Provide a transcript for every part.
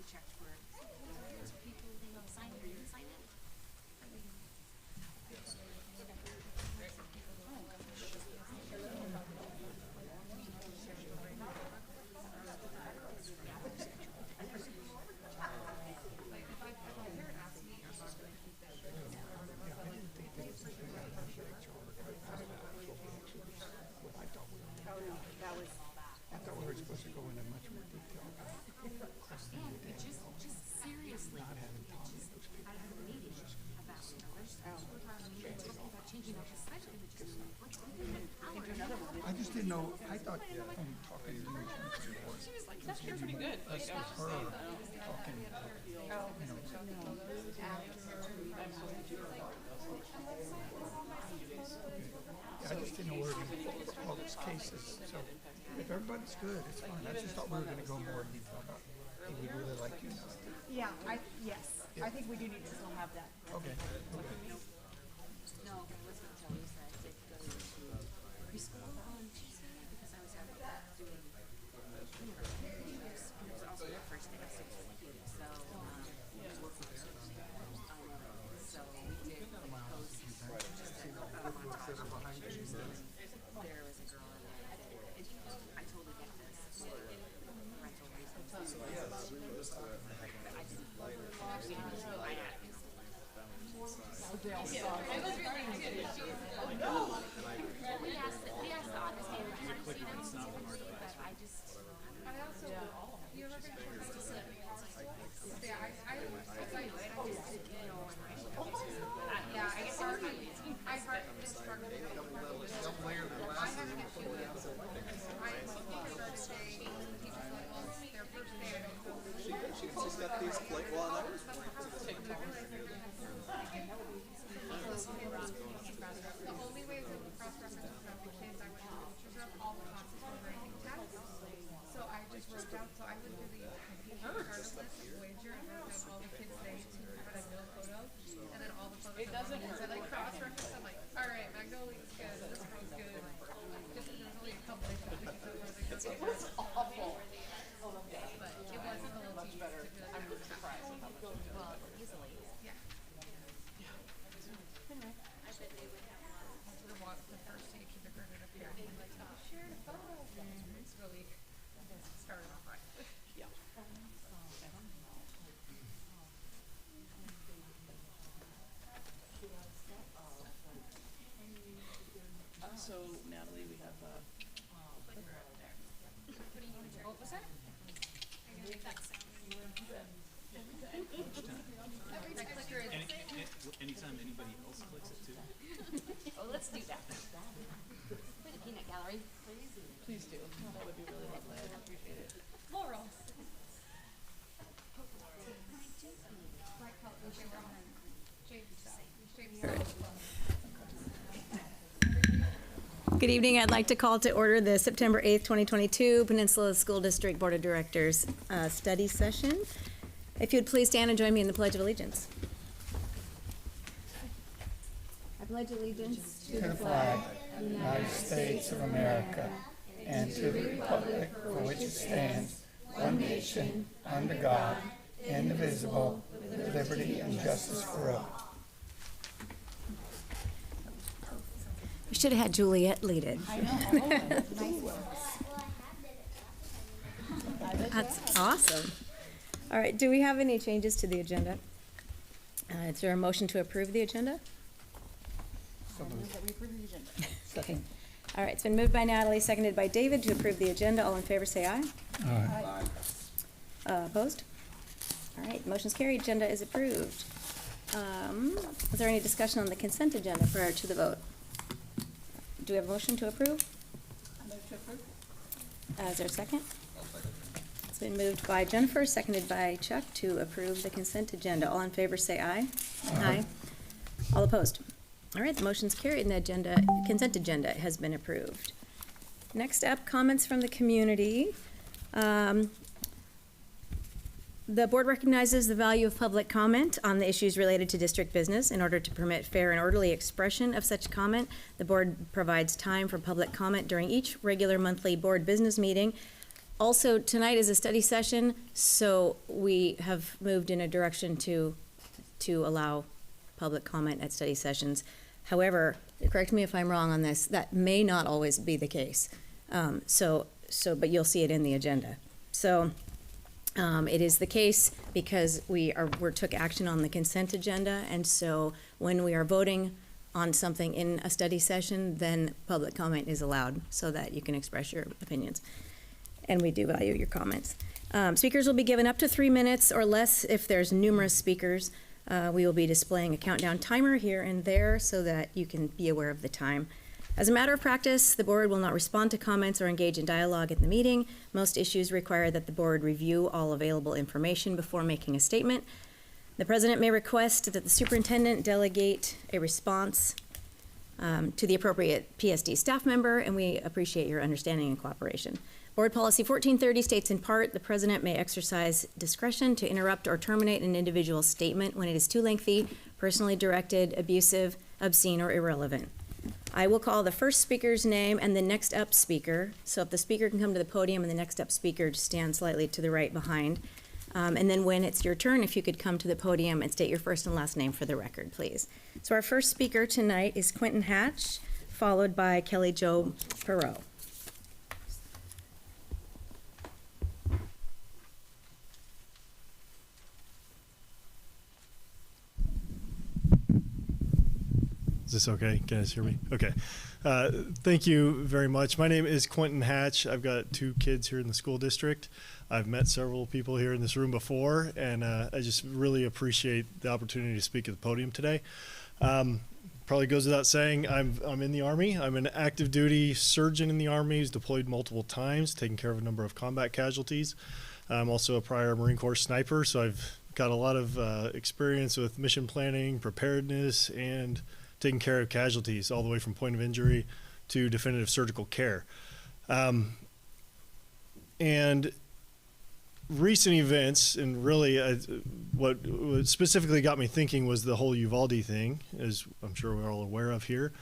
we checked for people who signed or didn't sign it. Supposed to go into much more detail about Just seriously, not having Tommy and those people. I had a meeting about, we're talking about changing our suspension, just what's within an hour. I just didn't know, I thought from talking to you, she was like, that's pretty good. Us with her talking, I just didn't know where we were going to put all those cases, so if everybody's good, it's fine. I just thought we were going to go more in detail about, hey, we really like you now. Yeah, yes. I think we do need to still have that. Okay. No, I wasn't tell Lisa, I said go to preschool on Tuesday because I was having doing, it was also their first day at 6 with you, so, work with her. So we did like post, just a montage of pictures, and there was a girl in there that said, I totally get this for parental reasons. I didn't understand why that is. We asked the honesty and transparency, but I just. I also, you ever been to the city? Yeah, I guess I heard this part of it. I haven't had to yet. I started saying, he was like, well, it's their first day, I don't know. She's got these like, well, I was the only way to cross-reference about the kids, I went to the pictures of all the classes were writing tests. So I just wrote down, so I went through the regardless of Voyager and wrote down all the kids' names who had a no photo, and then all the photos of mommies. I like cross-referenced, I'm like, all right, Magnolia's good, this girl's good. Just there was only a couple of things. It was awful. But it wasn't a little too better. I'm really surprised with how much it did. Well, easily. Yeah. I bet they would have. The first day kindergarten up here, and like, shared a photo. It's really started off right. Yeah. So, Natalie, we have, What was that? Anytime anybody else clicks it too. Oh, let's do that. For the peanut gallery. please do. That would be really lovely. I'd appreciate it. Laurel. Good evening. I'd like to call to order the September 8th, 2022 Peninsula School District Board of Directors study session. If you'd please stand and join me in the Pledge of Allegiance. I pledge allegiance To the flag of the United States of America and to the republic for which it stands, one nation, under God, indivisible, with liberty and justice for all. We should have had Juliet lead it. I know. That's awesome. All right, do we have any changes to the agenda? Is there a motion to approve the agenda? Okay. All right, it's been moved by Natalie, seconded by David to approve the agenda. All in favor say aye. Aye. Opposed? All right, motion's carried. Agenda is approved. Is there any discussion on the consent agenda prior to the vote? Do we have a motion to approve? I move to approve. Is there a second? It's been moved by Jennifer, seconded by Chuck to approve the consent agenda. All in favor say aye. Aye. All opposed? All right, the motion's carried and the consent agenda has been approved. Next up, comments from the community. The board recognizes the value of public comment on the issues related to district business. In order to permit fair and orderly expression of such comment, the board provides time for public comment during each regular monthly board business meeting. Also, tonight is a study session, so we have moved in a direction to allow public comment at study sessions. However, correct me if I'm wrong on this, that may not always be the case. But you'll see it in the agenda. So it is the case because we took action on the consent agenda, and so when we are voting on something in a study session, then public comment is allowed so that you can express your opinions. And we do value your comments. Speakers will be given up to 3 minutes or less if there's numerous speakers. We will be displaying a countdown timer here and there so that you can be aware of the time. As a matter of practice, the board will not respond to comments or engage in dialogue at the meeting. Most issues require that the board review all available information before making a statement. The president may request that the superintendent delegate a response to the appropriate PSD staff member, and we appreciate your understanding and cooperation. Board Policy 1430 states in part, the president may exercise discretion to interrupt or terminate an individual's statement when it is too lengthy, personally directed, abusive, obscene, or irrelevant. I will call the first speaker's name and the next up speaker. So if the speaker can come to the podium and the next up speaker to stand slightly to the right behind. And then when it's your turn, if you could come to the podium and state your first and last name for the record, please. So our first speaker tonight is Quentin Hatch, followed by Kelly Jo Perot. Is this okay? Can you guys hear me? Okay. Thank you very much. My name is Quentin Hatch. I've got 2 kids here in the school district. I've met several people here in this room before, and I just really appreciate the opportunity to speak at the podium today. Probably goes without saying, I'm in the Army. I'm an active duty surgeon in the Army who's deployed multiple times, taking care of a number of combat casualties. I'm also a prior Marine Corps sniper, so I've got a lot of experience with mission planning, preparedness, and taking care of casualties all the way from point of injury to definitive surgical care. And recent events, and really what specifically got me thinking was the whole Uvalde thing, as I'm sure we're all aware of here.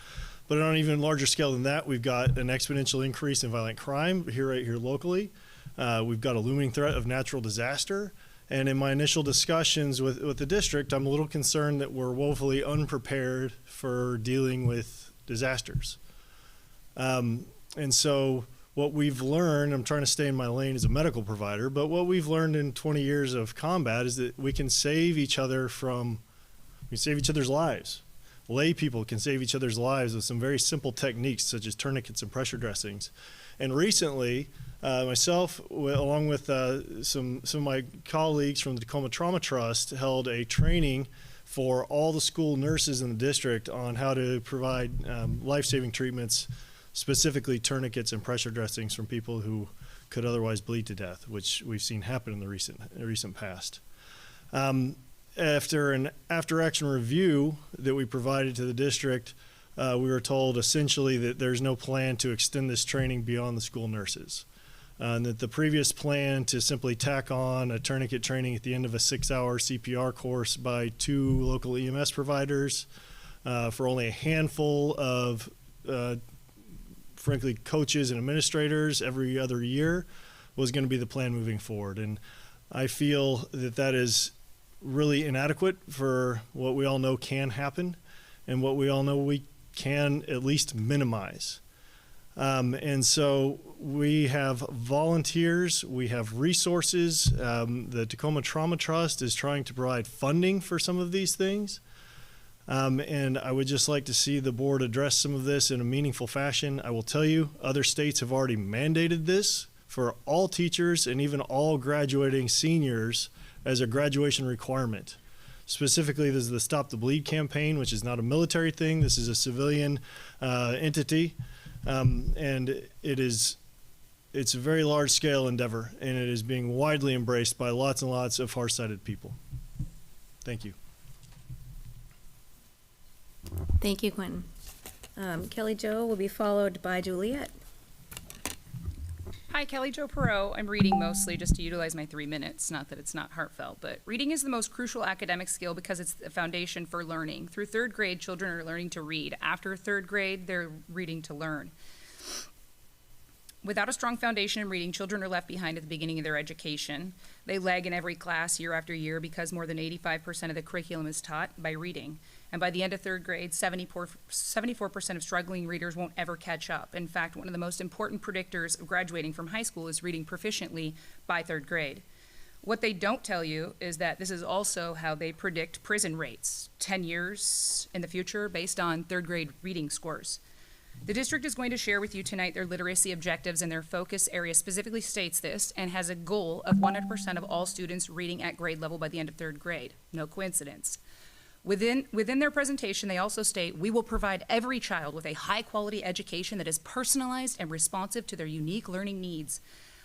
But on an even larger scale than that, we've got an exponential increase in violent crime right here locally. We've got a looming threat of natural disaster. And in my initial discussions with the district, I'm a little concerned that we're woefully unprepared for dealing with disasters. And so what we've learned, I'm trying to stay in my lane as a medical provider, but what we've learned in 20 years of combat is that we can save each other's lives. Lay people can save each other's lives with some very simple techniques such as tourniquets and pressure dressings. And recently, myself, along with some of my colleagues from the Tacoma Trauma Trust, held a training for all the school nurses in the district on how to provide life-saving treatments, specifically tourniquets and pressure dressings from people who could otherwise bleed to death, which we've seen happen in the recent past. After an after-action review that we provided to the district, we were told essentially that there's no plan to extend this training beyond the school nurses. And that the previous plan to simply tack on a tourniquet training at the end of a 6-hour CPR course by 2 local EMS providers for only a handful of, frankly, coaches and administrators every other year was going to be the plan moving forward. And I feel that that is really inadequate for what we all know can happen and what we all know we can at least minimize. And so we have volunteers, we have resources. The Tacoma Trauma Trust is trying to provide funding for some of these things. And I would just like to see the board address some of this in a meaningful fashion. I will tell you, other states have already mandated this for all teachers and even all graduating seniors as a graduation requirement. Specifically, this is the Stop the Bleed campaign, which is not a military thing. This is a civilian entity. And it's a very large scale endeavor, and it is being widely embraced by lots and lots of farsighted people. Thank you. Thank you, Quentin. Kelly Jo will be followed by Juliet. Hi, Kelly Jo Perot. I'm reading mostly just to utilize my 3 minutes, not that it's not heartfelt, but reading is the most crucial academic skill because it's the foundation for learning. Through 3rd grade, children are learning to read. After 3rd grade, they're reading to learn. Without a strong foundation in reading, children are left behind at the beginning of their education. They lag in every class year after year because more than 85% of the curriculum is taught by reading. And by the end of third grade, 74% of struggling readers won't ever catch up. In fact, one of the most important predictors of graduating from high school is reading proficiently by third grade. What they don't tell you is that this is also how they predict prison rates 10 years in the future based on third grade reading scores. The district is going to share with you tonight their literacy objectives, and their focus area specifically states this and has a goal of 100% of all students reading at grade level by the end of third grade. No coincidence. Within their presentation, they also state, we will provide every child with a high-quality education that is personalized and responsive to their unique learning needs.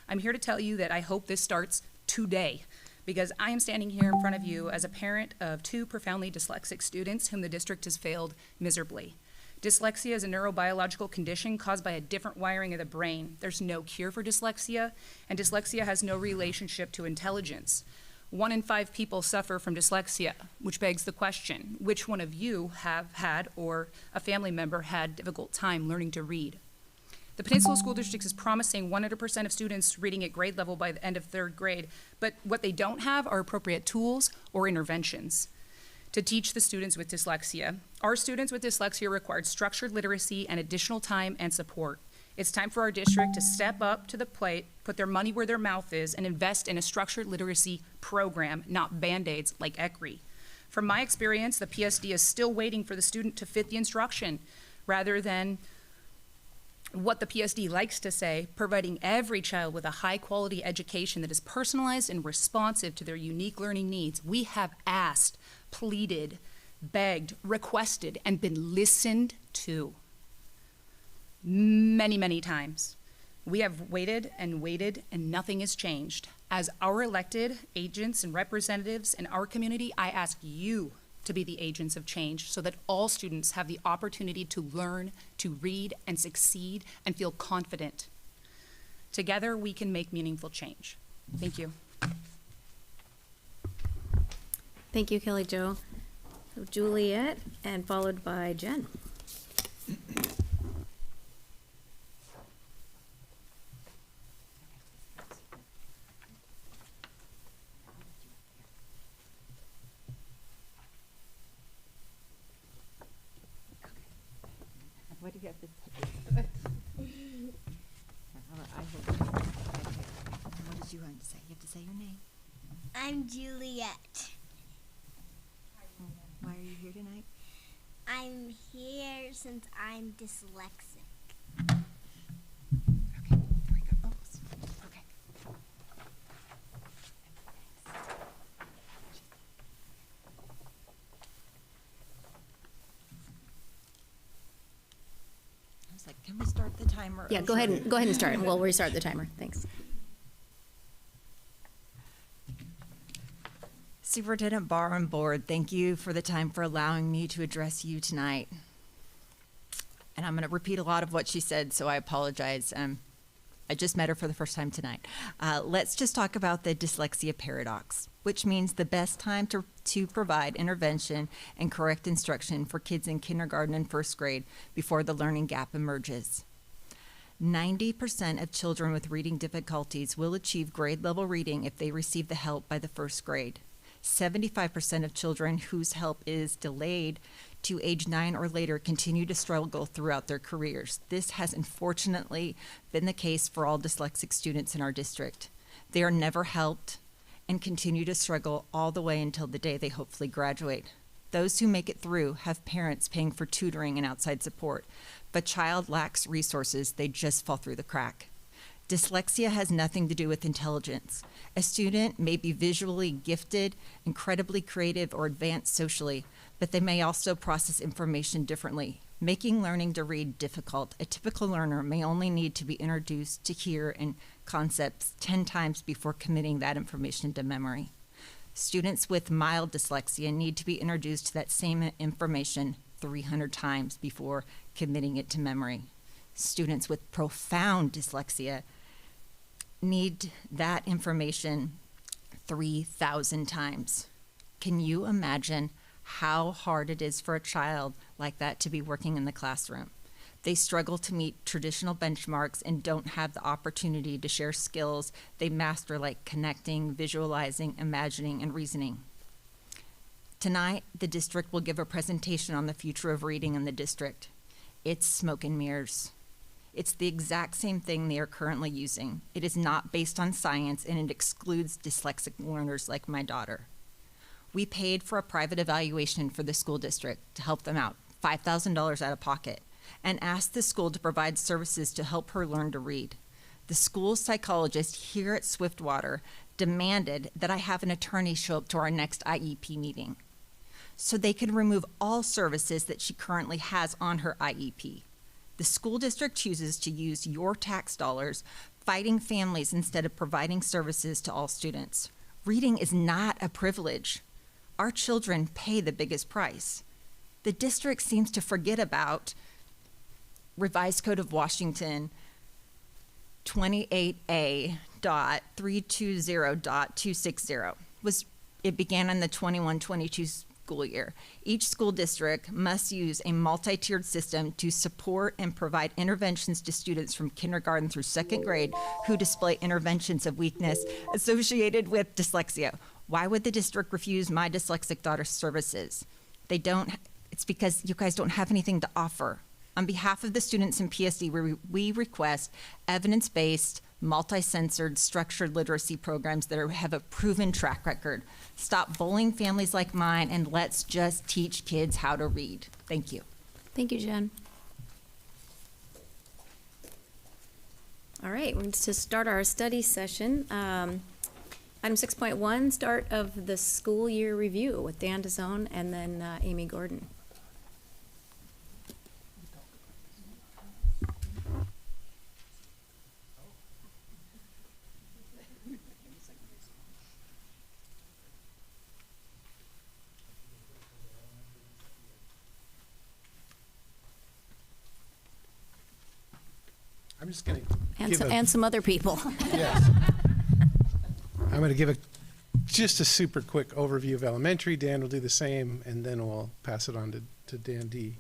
I'm here to tell you that I hope this starts today, because I am standing here in front of you as a parent of 2 profoundly dyslexic students whom the district has failed miserably. Dyslexia is a neurobiological condition caused by a different wiring of the brain. There's no cure for dyslexia, and dyslexia has no relationship to intelligence. 1 in 5 people suffer from dyslexia, which begs the question, which one of you have had or a family member had a difficult time learning to read? The Peninsula School District is promising 100% of students reading at grade level by the end of third grade, but what they don't have are appropriate tools or interventions to teach the students with dyslexia. Our students with dyslexia required structured literacy and additional time and support. It's time for our district to step up to the plate, put their money where their mouth is, and invest in a structured literacy program, not Band-Aids like ECRI. From my experience, the PSD is still waiting for the student to fit the instruction, rather than what the PSD likes to say, providing every child with a high-quality education that is personalized and responsive to their unique learning needs. We have asked, pleaded, begged, requested, and been listened to many, many times. We have waited, and nothing has changed. As our elected agents and representatives in our community, I ask you to be the agents of change so that all students have the opportunity to learn, to read, and succeed, and feel confident. Together, we can make meaningful change. Thank you. Thank you, Kelly Jo. So Juliet, and followed by Jen. What do you have to say? What did you want to say? You have to say your name. I'm Juliet. Why are you here tonight? I'm here since I'm dyslexic. Okay, here we go. Oh, okay. I was like, can we start the timer? Yeah, go ahead and start, and we'll restart the timer. Thanks. Superintendent Barr and Board, thank you for the time for allowing me to address you tonight. And I'm going to repeat a lot of what she said, so I apologize. I just met her for the first time tonight. Let's just talk about the Dyslexia Paradox, which means the best time to provide intervention and correct instruction for kids in kindergarten and first grade before the learning gap emerges. 90% of children with reading difficulties will achieve grade level reading if they receive the help by the first grade. 75% of children whose help is delayed to age 9 or later continue to struggle throughout their careers. This has unfortunately been the case for all dyslexic students in our district. They are never helped and continue to struggle all the way until the day they hopefully graduate. Those who make it through have parents paying for tutoring and outside support. If a child lacks resources, they just fall through the crack. Dyslexia has nothing to do with intelligence. A student may be visually gifted, incredibly creative, or advanced socially, but they may also process information differently, making learning to read difficult. A typical learner may only need to be introduced to hear and concepts 10 times before committing that information to memory. Students with mild dyslexia need to be introduced to that same information 300 times before committing it to memory. Students with profound dyslexia need that information 3,000 times. Can you imagine how hard it is for a child like that to be working in the classroom? They struggle to meet traditional benchmarks and don't have the opportunity to share skills they master, like connecting, visualizing, imagining, and reasoning. Tonight, the district will give a presentation on the future of reading in the district. It's smoke and mirrors. It's the exact same thing they are currently using. It is not based on science, and it excludes dyslexic learners like my daughter. We paid for a private evaluation for the school district to help them out, $5,000 out of pocket, and asked the school to provide services to help her learn to read. The school psychologist here at Swiftwater demanded that I have an attorney show up to our next IEP meeting so they could remove all services that she currently has on her IEP. The school district chooses to use your tax dollars fighting families instead of providing services to all students. Reading is not a privilege. Our children pay the biggest price. The district seems to forget about Revised Code of Washington 28A.320.260. It began in the 21-22 school year. Each school district must use a multi-tiered system to support and provide interventions to students from kindergarten through second grade who display interventions of weakness associated with dyslexia. Why would the district refuse my dyslexic daughter's services? It's because you guys don't have anything to offer. On behalf of the students in PSD, we request evidence-based, multi-censored, structured literacy programs that have a proven track record. Stop bullying families like mine, and let's just teach kids how to read. Thank you. Thank you, Jen. All right, we're going to start our study session. Item 6.1, start of the school year review with Dan DeZone and then Amy Gordon. I'm just going to And some other people. Yes. I'm going to give just a super quick overview of elementary. Dan will do the same, and then we'll pass it on to Dan D.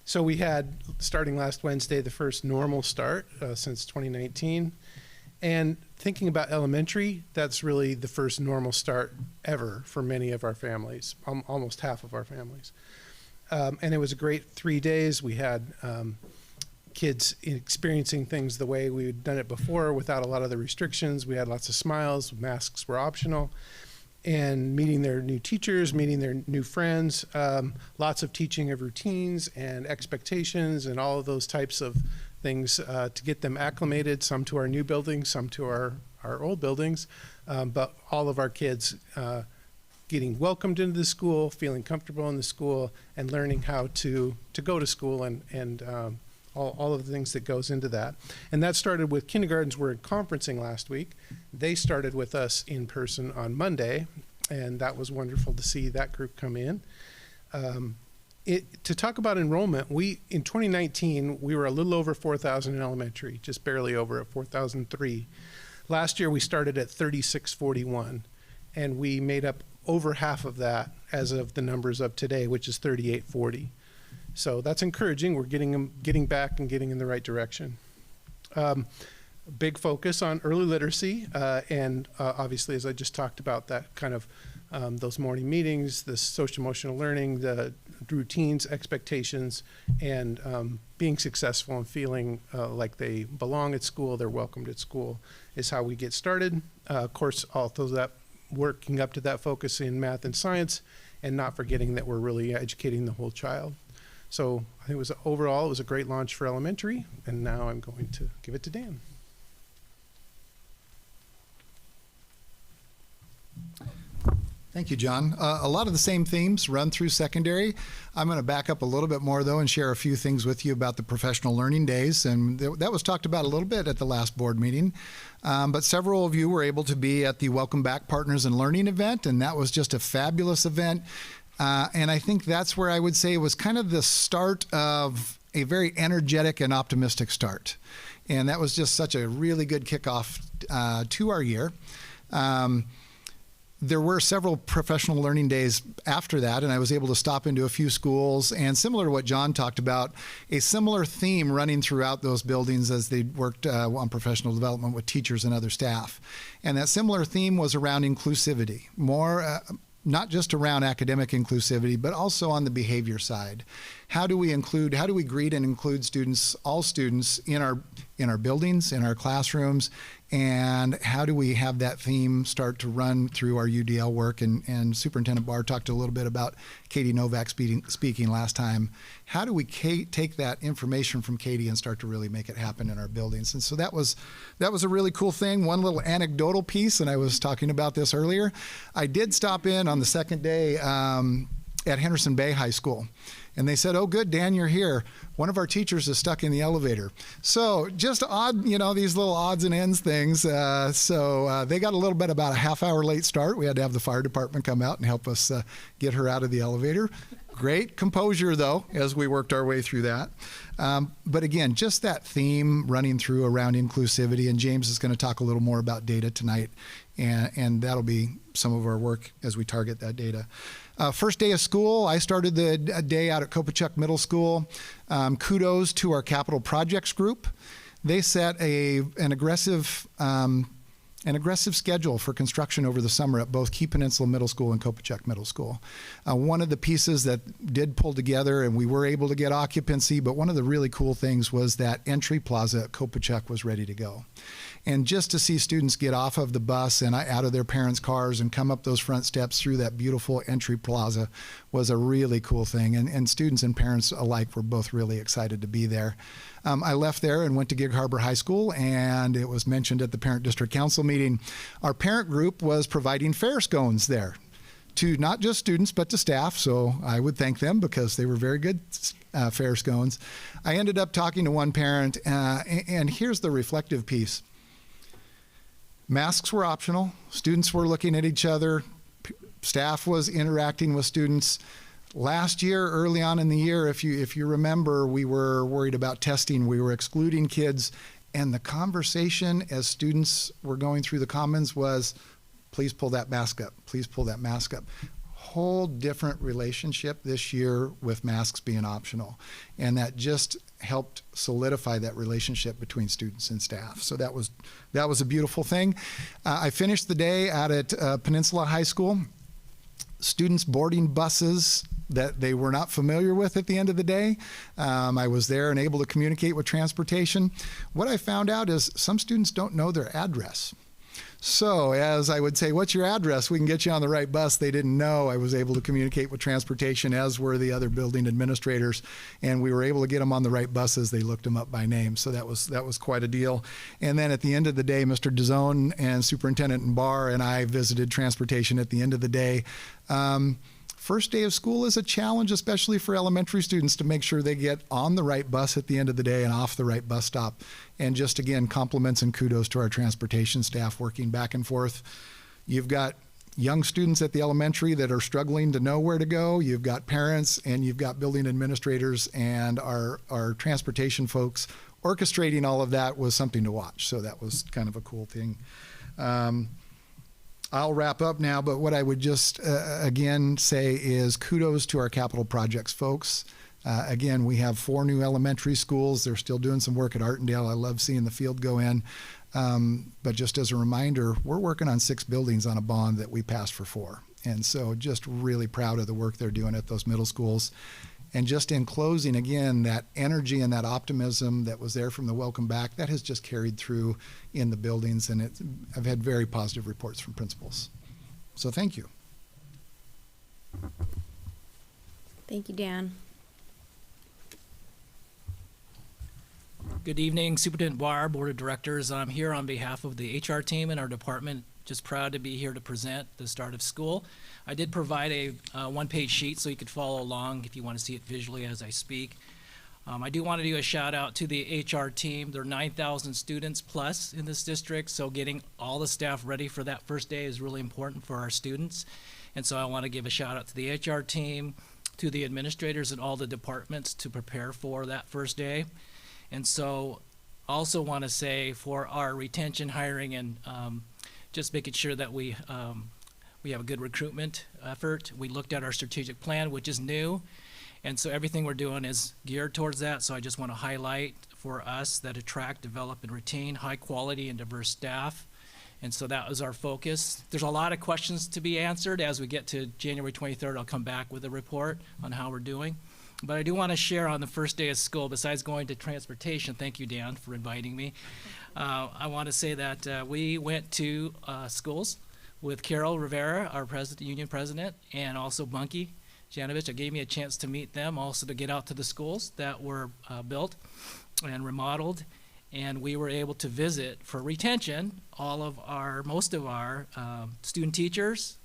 So we had, starting last Wednesday, the first normal start since 2019. And thinking about elementary, that's really the first normal start ever for many of our families, almost half of our families. And it was a great 3 days. We had kids experiencing things the way we'd done it before without a lot of the restrictions. We had lots of smiles, masks were optional, and meeting their new teachers, meeting their new friends, lots of teaching of routines and expectations and all of those types of things to get them acclimated, some to our new buildings, some to our old buildings, but all of our kids getting welcomed into the school, feeling comfortable in the school, and learning how to go to school and all of the things that goes into that. And that started with kindergartens were conferencing last week. They started with us in person on Monday, and that was wonderful to see that group come in. To talk about enrollment, in 2019, we were a little over 4,000 in elementary, just barely over at 4,003. Last year, we started at 3,641, and we made up over half of that as of the numbers of today, which is 3,840. So that's encouraging. We're getting back and getting in the right direction. Big focus on early literacy, and obviously, as I just talked about, that kind of those morning meetings, the social emotional learning, the routines, expectations, and being successful and feeling like they belong at school, they're welcomed at school, is how we get started. Of course, also that working up to that focus in math and science, and not forgetting that we're really educating the whole child. So I think overall it was a great launch for elementary, and now I'm going to give it to Dan. Thank you, John. A lot of the same themes run through secondary. I'm going to back up a little bit more, though, and share a few things with you about the professional learning days. And that was talked about a little bit at the last board meeting. But several of you were able to be at the Welcome Back Partners in Learning event, and that was just a fabulous event. And I think that's where I would say it was kind of the start of a very energetic and optimistic start. And that was just such a really good kickoff to our year. there were several professional learning days after that, and I was able to stop into a few schools. And similar to what John talked about, a similar theme running throughout those buildings as they worked on professional development with teachers and other staff. And that similar theme was around inclusivity, more not just around academic inclusivity, but also on the behavior side. How do we greet and include students, all students in our buildings, in our classrooms, and how do we have that theme start to run through our UDL work? And Superintendent Barr talked a little bit about Katie Novak speaking last time. How do we take that information from Katie and start to really make it happen in our buildings? And so that was a really cool thing. One little anecdotal piece, and I was talking about this earlier. I did stop in on the second day at Henderson Bay High School. And they said, "Oh, good, Dan, you're here. One of our teachers is stuck in the elevator." So just odd, these little odds and ends things. So they got a little bit about a half-hour late start. We had to have the fire department come out and help us get her out of the elevator. Great composure, though, as we worked our way through that. But again, just that theme running through around inclusivity, and James is going to talk a little more about data tonight, and that'll be some of our work as we target that data. First day of school, I started the day out at Kopachuk Middle School. Kudos to our capital projects group. They set an aggressive schedule for construction over the summer at both Key Peninsula Middle School and Kopachuk Middle School. One of the pieces that did pull together, and we were able to get occupancy, but one of the really cool things was that entry plaza at Kopachuk was ready to go. And just to see students get off of the bus and out of their parents' cars and come up those front steps through that beautiful entry plaza was a really cool thing. And students and parents alike were both really excited to be there. I left there and went to Gig Harbor High School, and it was mentioned at the Parent District Council meeting. Our parent group was providing fair scones there to not just students, but to staff. So I would thank them because they were very good fair scones. I ended up talking to one parent, and here's the reflective piece. Masks were optional. Students were looking at each other. Staff was interacting with students. Last year, early on in the year, if you remember, we were worried about testing. We were excluding kids. And the conversation as students were going through the commons was, please pull that mask up. Please pull that mask up. Whole different relationship this year with masks being optional. And that just helped solidify that relationship between students and staff. So that was a beautiful thing. I finished the day out at Peninsula High School. Students boarding buses that they were not familiar with at the end of the day. I was there and able to communicate with transportation. What I found out is some students don't know their address. So as I would say, what's your address? We can get you on the right bus. They didn't know. I was able to communicate with transportation, as were the other building administrators, and we were able to get them on the right buses. They looked them up by name, so that was quite a deal. And then at the end of the day, Mr. DeZone and Superintendent Barr and I visited transportation at the end of the day. First day of school is a challenge, especially for elementary students, to make sure they get on the right bus at the end of the day and off the right bus stop. And just again, compliments and kudos to our transportation staff working back and forth. You've got young students at the elementary that are struggling to know where to go. You've got parents and you've got building administrators, and our transportation folks orchestrating all of that was something to watch. So that was kind of a cool thing. I'll wrap up now, but what I would just again say is kudos to our capital projects folks. Again, we have 4 new elementary schools. They're still doing some work at Artendale. I love seeing the field go in. But just as a reminder, we're working on 6 buildings on a bond that we passed for 4. And so just really proud of the work they're doing at those middle schools. And just in closing, again, that energy and that optimism that was there from the welcome back, that has just carried through in the buildings, and I've had very positive reports from principals. So thank you. Thank you, Dan. Good evening, Superintendent Barr, Board of Directors. I'm here on behalf of the HR team and our department. Just proud to be here to present the start of school. I did provide a one-page sheet so you could follow along if you want to see it visually as I speak. I do want to do a shout out to the HR team. There are 9,000 students plus in this district, so getting all the staff ready for that first day is really important for our students. And so I want to give a shout out to the HR team, to the administrators and all the departments to prepare for that first day. And so also want to say for our retention, hiring, and just making sure that we We have a good recruitment effort. We looked at our strategic plan, which is new. And so everything we're doing is geared towards that. So I just want to highlight for us that attract, develop, and retain high quality and diverse staff. And so that was our focus. There's a lot of questions to be answered. As we get to January 23rd, I'll come back with a report on how we're doing. But I do want to share on the first day of school, besides going to transportation, thank you, Dan, for inviting me. I want to say that we went to schools with Carol Rivera, our union president, and also Bunky Janovich. It gave me a chance to meet them, also to get out to the schools that were built and remodeled. And we were able to visit for retention most of our student teachers,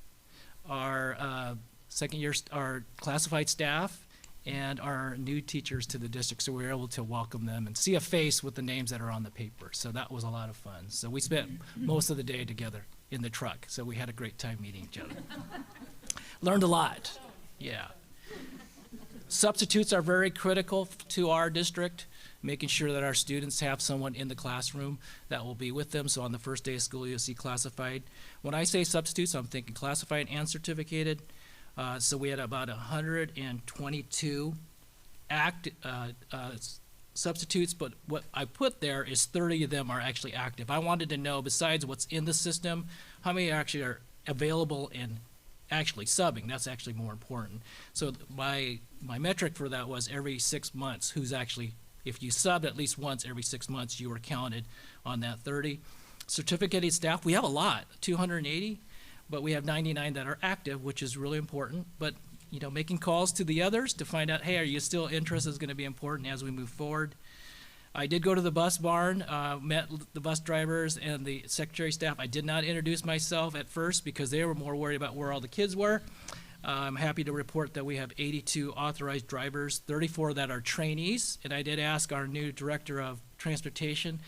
our second year, our classified staff, and our new teachers to the district. So we were able to welcome them and see a face with the names that are on the paper. So that was a lot of fun. So we spent most of the day together in the truck. So we had a great time meeting each other. Learned a lot, yeah. Substitutes are very critical to our district, making sure that our students have someone in the classroom that will be with them. So on the first day of school, you'll see classified. When I say substitutes, I'm thinking classified and certificated. So we had about 122 substitutes, but what I put there is 30 of them are actually active. I wanted to know, besides what's in the system, how many actually are available and actually subbing. That's actually more important. So my metric for that was every 6 months, who's actually, if you subbed at least once every 6 months, you were counted on that 30. Certificated staff, we have a lot, 280. But we have 99 that are active, which is really important. But, you know, making calls to the others to find out, hey, are you still interested, is going to be important as we move forward. I did go to the bus barn, met the bus drivers and the secretary staff. I did not introduce myself at first because they were more worried about where all the kids were. I'm happy to report that we have 82 authorized drivers, 34 that are trainees. And I did ask our new director of transportation,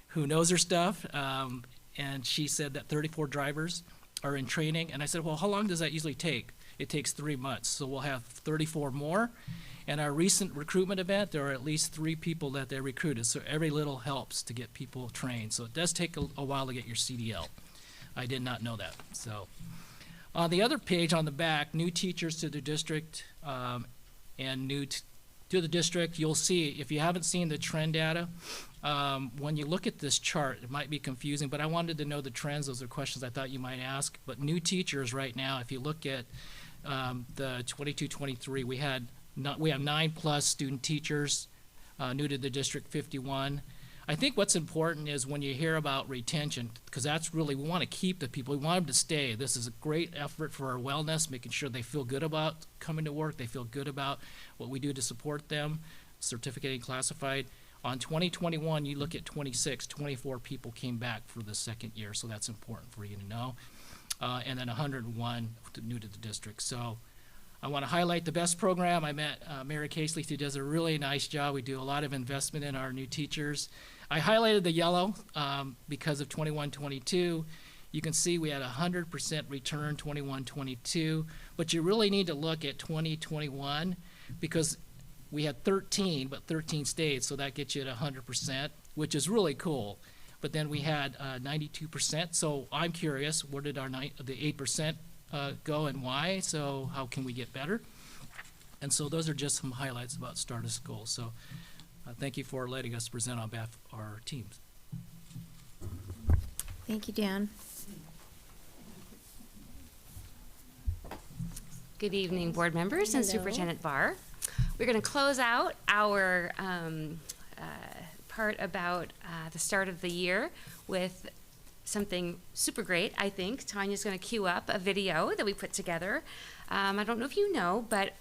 who knows her stuff, and she said that 34 drivers are in training. And I said, well, how long does that usually take? It takes 3 months. So we'll have 34 more. And our recent recruitment event, there are at least 3 people that they recruited. So every little helps to get people trained. So it does take a while to get your CDL. I did not know that. So on the other page on the back, new teachers to the district and new to the district, you'll see, if you haven't seen the trend data, when you look at this chart, it might be confusing, but I wanted to know the trends. Those are questions I thought you might ask. But new teachers right now, if you look at the 22-23, we have 9+ student teachers, new to the district, 51. I think what's important is when you hear about retention, because that's really, we want to keep the people, we want them to stay. This is a great effort for our wellness, making sure they feel good about coming to work, they feel good about what we do to support them, certificated, classified. On 2021, you look at 24 people came back for the second year, so that's important for you to know. And then 101 new to the district. So I want to highlight the best program. I met Mary Casely, who does a really nice job. We do a lot of investment in our new teachers. I highlighted the yellow because of 21-22. You can see we had 100% return 21-22, but you really need to look at 20-21 because we had 13, but 13 stayed, so that gets you at 100%, which is really cool. But then we had 92%, so I'm curious, where did our the 8% go and why? So how can we get better? And so those are just some highlights about start of school. So thank you for letting us present on behalf of our teams. Thank you, Dan. Good evening, board members and Hello. Superintendent Barr. We're going to close out our part about the start of the year with something super great, I think. Tanya's going to cue up a video that we put together. I don't know if you know, but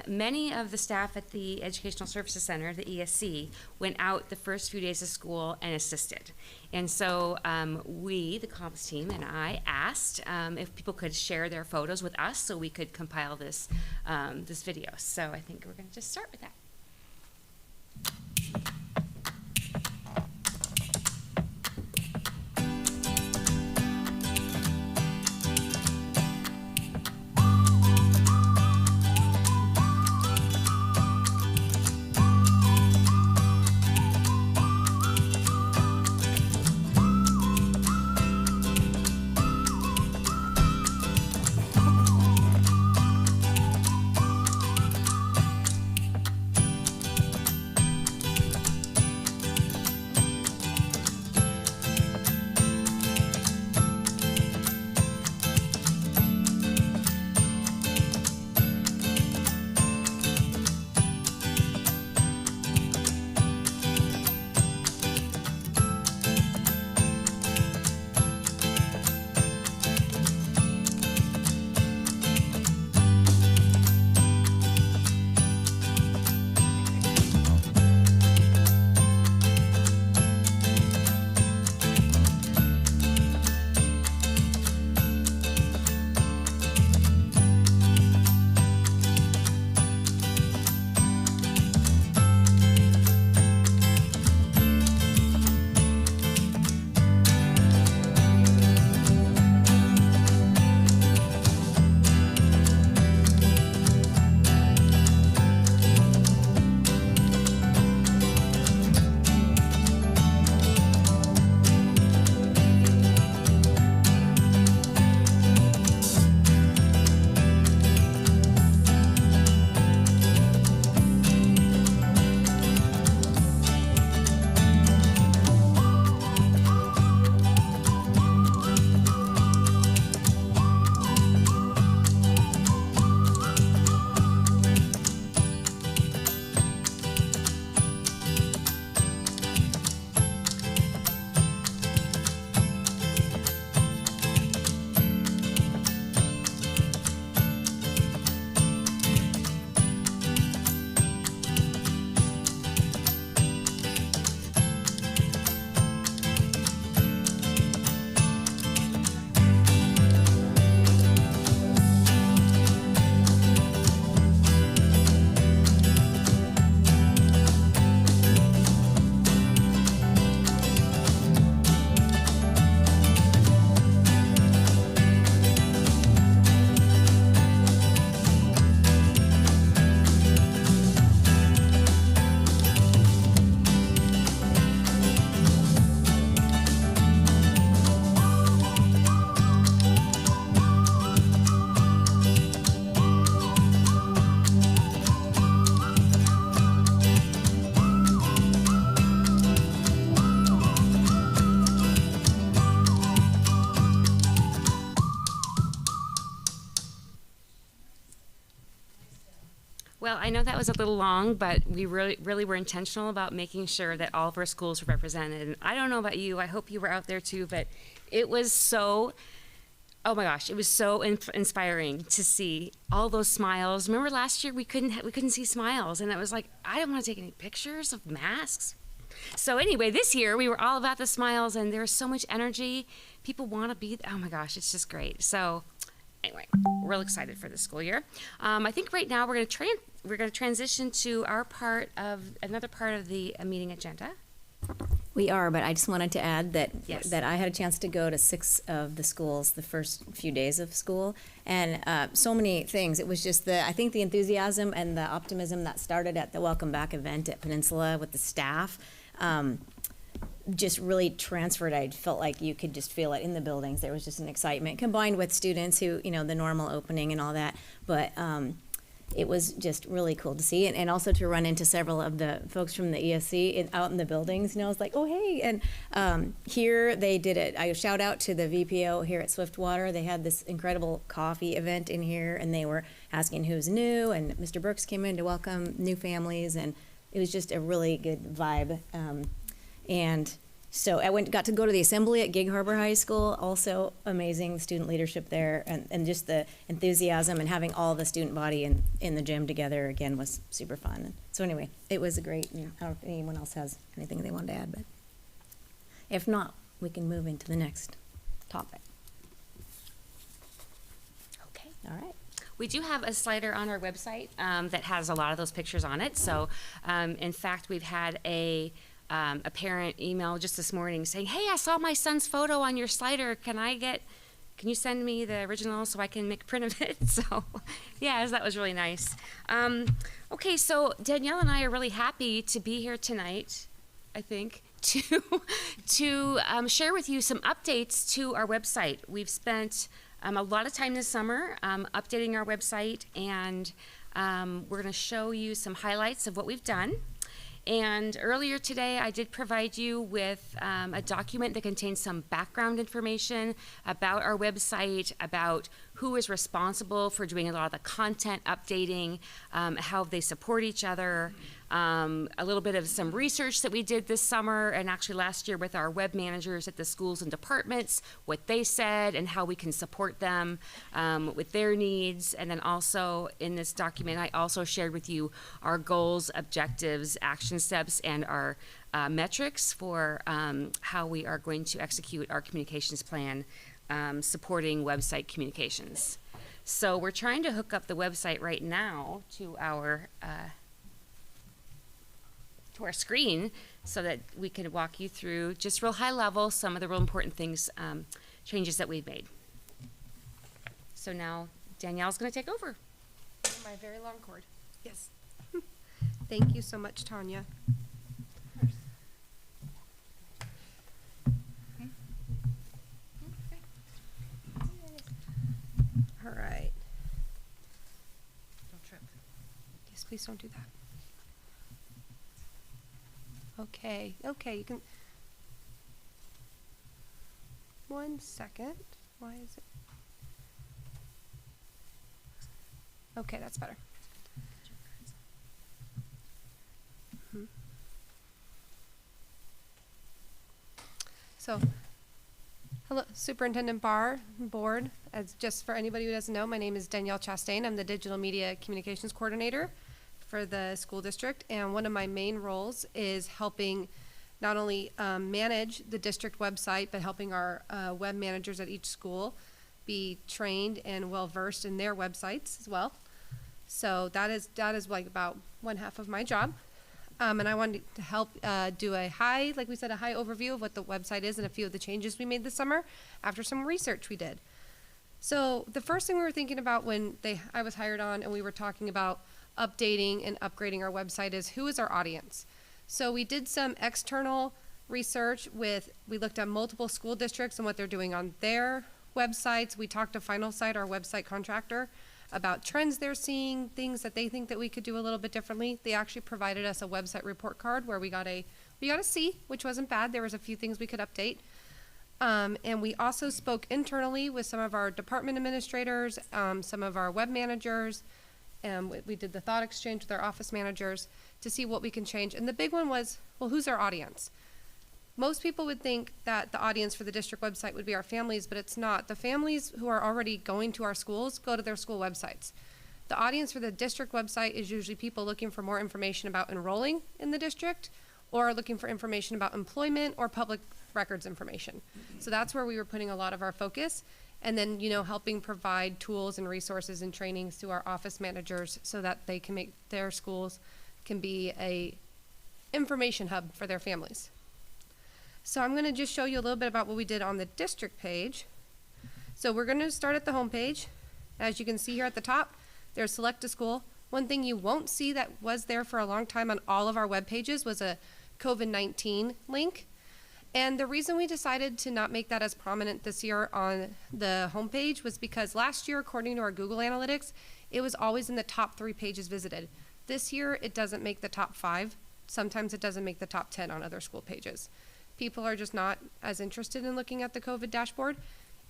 many of the staff at the Educational Services Center, the ESC, went out the first few days of school and assisted. And so we, the comps team, and I asked if people could share their photos with us so we could compile this, this video. So I think we're going to just start with that. Well, I know that was a little long, but we really were intentional about making sure that all of our schools were represented. And I don't know about you, I hope you were out there too, but it was so, oh my gosh, it was so inspiring to see all those smiles. Remember last year we couldn't see smiles, and it was like, I didn't want to take any pictures of masks. So anyway, this year we were all about the smiles, and there was so much energy. People want to be, oh my gosh, it's just great. So anyway, we're real excited for the school year. I think right now we're going to transition to another part of the meeting agenda. We are, but I just wanted to add that Yes. that I had a chance to go to 6 of the schools the first few days of school, and so many things. It was just I think the enthusiasm and the optimism that started at the Welcome Back event at Peninsula with the staff just really transferred. I felt like you could just feel it in the buildings. There was just an excitement combined with students who, the normal opening and all that, but it was just really cool to see, and also to run into several of the folks from the ESC out in the buildings. I was like, oh, hey. And here they did it. I shout out to the VPO here at Swiftwater. They had this incredible coffee event in here, and they were asking who's new, and Mr. Brooks came in to welcome new families, and it was just a really good vibe. And so I got to go to the assembly at Gig Harbor High School, also amazing student leadership there, and just the enthusiasm and having all the student body in the gym together again was super fun. And so anyway, it was a great, I don't know if anyone else has anything they wanted to add, but if not, we can move into the next topic. Okay. All right. We do have a slider on our website that has a lot of those pictures on it. So in fact, we've had a parent email just this morning saying, hey, I saw my son's photo on your slider. Can you send me the original so I can make a print of it? So, yeah, that was really nice. Okay, so Danielle and I are really happy to be here tonight, I think, to share with you some updates to our website. We've spent a lot of time this summer updating our website, and we're going to show you some highlights of what we've done. And earlier today, I did provide you with a document that contains some background information about our website, about who is responsible for doing a lot of the content updating, how they support each other, a little bit of some research that we did this summer and actually last year with our web managers at the schools and departments, what they said and how we can support them with their needs. And then also in this document, I also shared with you our goals, objectives, action steps, and our metrics for how we are going to execute our communications plan supporting website communications. So we're trying to hook up the website right now to our screen so that we can walk you through just real high level some of the real important things, changes that we've made. So now Danielle's going to take over. My very long cord. Yes. Thank you so much, Tanya. All right. Don't trip. Yes, please don't do that. Okay, you can. 1 second. Why is it? Okay, that's better. So, hello, Superintendent Board. As just for anybody who doesn't know, my name is Danielle Chastain. I'm the Digital Media Communications Coordinator for the school district, and one of my main roles is helping not only manage the district website, but helping our web managers at each school be trained and well versed in their websites as well. So that is like about one half of my job. And I wanted to help do a high overview of what the website is and a few of the changes we made this summer after some research we did. So the first thing we were thinking about when I was hired on and we were talking about updating and upgrading our website is who is our audience. So we did some external research we looked at multiple school districts and what they're doing on their websites. We talked to Finalsite, our website contractor, about trends they're seeing, things that they think that we could do a little bit differently. They actually provided us a website report card where we got a C, which wasn't bad. There was a few things we could update. And we also spoke internally with some of our department administrators, some of our web managers, and we did the thought exchange with our office managers to see what we can change. And the big one was, well, who's our audience? Most people would think that the audience for the district website would be our families, but it's not. The families who are already going to our schools go to their school websites. The audience for the district website is usually people looking for more information about enrolling in the district, or looking for information about employment or public records information. So that's where we were putting a lot of our focus. And then, you know, helping provide tools and resources and trainings to our office managers so that they can make their schools can be a information hub for their families. So I'm gonna just show you a little bit about what we did on the district page. So we're gonna start at the home page. As you can see here at the top, there's select a school. One thing you won't see that was there for a long time on all of our web pages was a COVID-19 link. And the reason we decided to not make that as prominent this year on the homepage was because last year, according to our Google Analytics, it was always in the top 3 pages visited. This year, it doesn't make the top 5. Sometimes it doesn't make the top 10 on other school pages. People are just not as interested in looking at the COVID dashboard.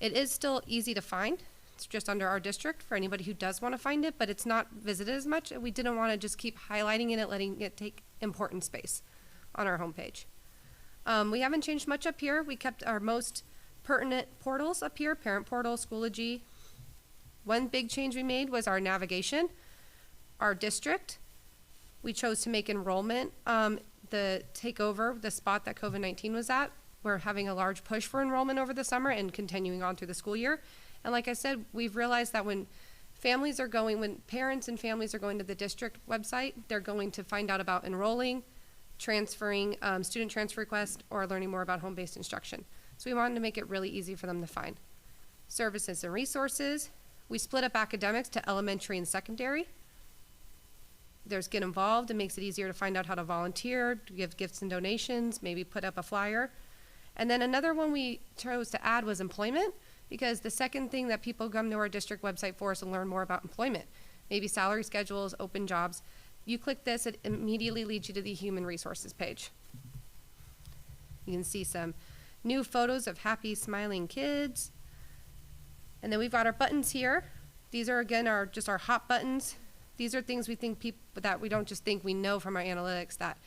It is still easy to find. It's just under our district for anybody who does want to find it, but it's not visited as much. And we didn't want to just keep highlighting it, letting it take important space on our homepage. We haven't changed much up here. We kept our most pertinent portals up here, parent portal, Schoology. One big change we made was our navigation, our district. We chose to make enrollment the takeover, the spot that COVID-19 was at. We're having a large push for enrollment over the summer and continuing on through the school year. And like I said, we've realized that when parents and families are going to the district website, they're going to find out about enrolling, transferring, student transfer request, or learning more about home-based instruction. So we wanted to make it really easy for them to find. Services and resources. We split up academics to elementary and secondary. There's Get Involved. It makes it easier to find out how to volunteer, to give gifts and donations, maybe put up a flyer. And then another one we chose to add was employment, because the second thing that people come to our district website for is to learn more about employment, maybe salary schedules, open jobs. You click this, it immediately leads you to the human resources page. You can see some new photos of happy, smiling kids. And then we've got our buttons here. These are, again, just our hot buttons. These are things we think that we don't just think, we know from our analytics that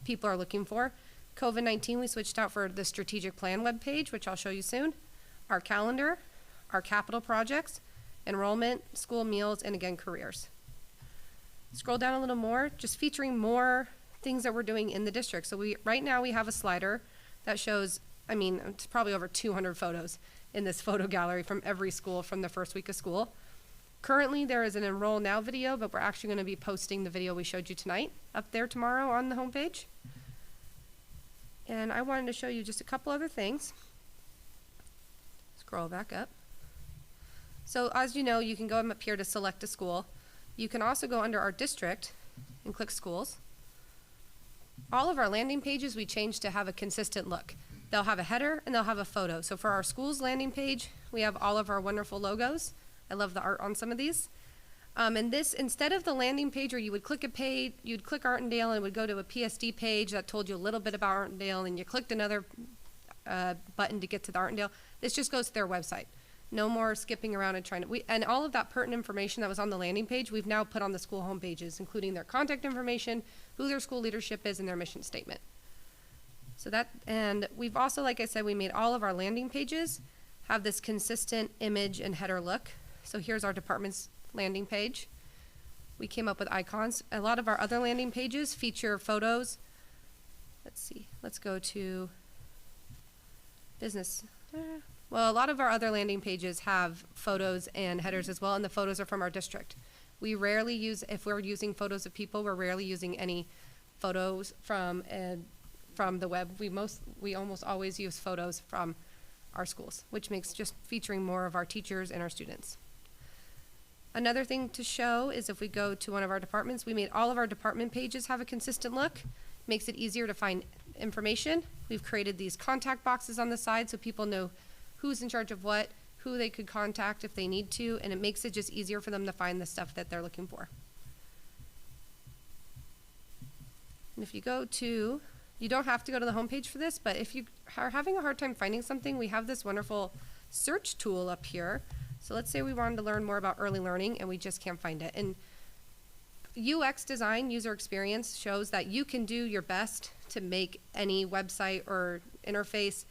people are looking for. COVID-19, we switched out for the strategic plan webpage, which I'll show you soon. Our calendar, our capital projects, enrollment, school meals, and again, careers. Scroll down a little more, just featuring more things that we're doing in the district. So right now we have a slider that shows, I mean, it's probably over 200 photos in this photo gallery from every school from the first week of school. Currently, there is an Enroll Now video, but we're actually going to be posting the video we showed you tonight up there tomorrow on the homepage. And I wanted to show you just a couple other things. Scroll back up. So as you know, you can go up here to select a school. You can also go under our district and click schools. All of our landing pages we changed to have a consistent look. They'll have a header and they'll have a photo. So for our schools landing page, we have all of our wonderful logos. I love the art on some of these. And this, instead of the landing page where you would click a page, you'd click Artendale and it would go to a PSD page that told you a little bit about Artendale, and you clicked another button to get to the Artendale. This just goes to their website. No more skipping around and trying to, and all of that pertinent information that was on the landing page, we've now put on the school home pages, including their contact information, who their school leadership is, and their mission statement. So that, and we've also, like I said, we made all of our landing pages have this consistent image and header look. So here's our department's landing page. We came up with icons. A lot of our other landing pages feature photos. Let's see, let's go to business. Well, a lot of our other landing pages have photos and headers as well, and the photos are from our district. We rarely use, if we're using photos of people, we're rarely using any photos from the web. We almost always use photos from our schools, which makes just featuring more of our teachers and our students. Another thing to show is if we go to one of our departments, we made all of our department pages have a consistent look. Makes it easier to find information. We've created these contact boxes on the side so people know who's in charge of what, who they could contact if they need to, and it makes it just easier for them to find the stuff that they're looking for. And if you go to, you don't have to go to the homepage for this, but if you are having a hard time finding something, we have this wonderful search tool up here. So let's say we wanted to learn more about early learning and we just can't find it. And UX design, user experience, shows that you can do your best to make any website or interface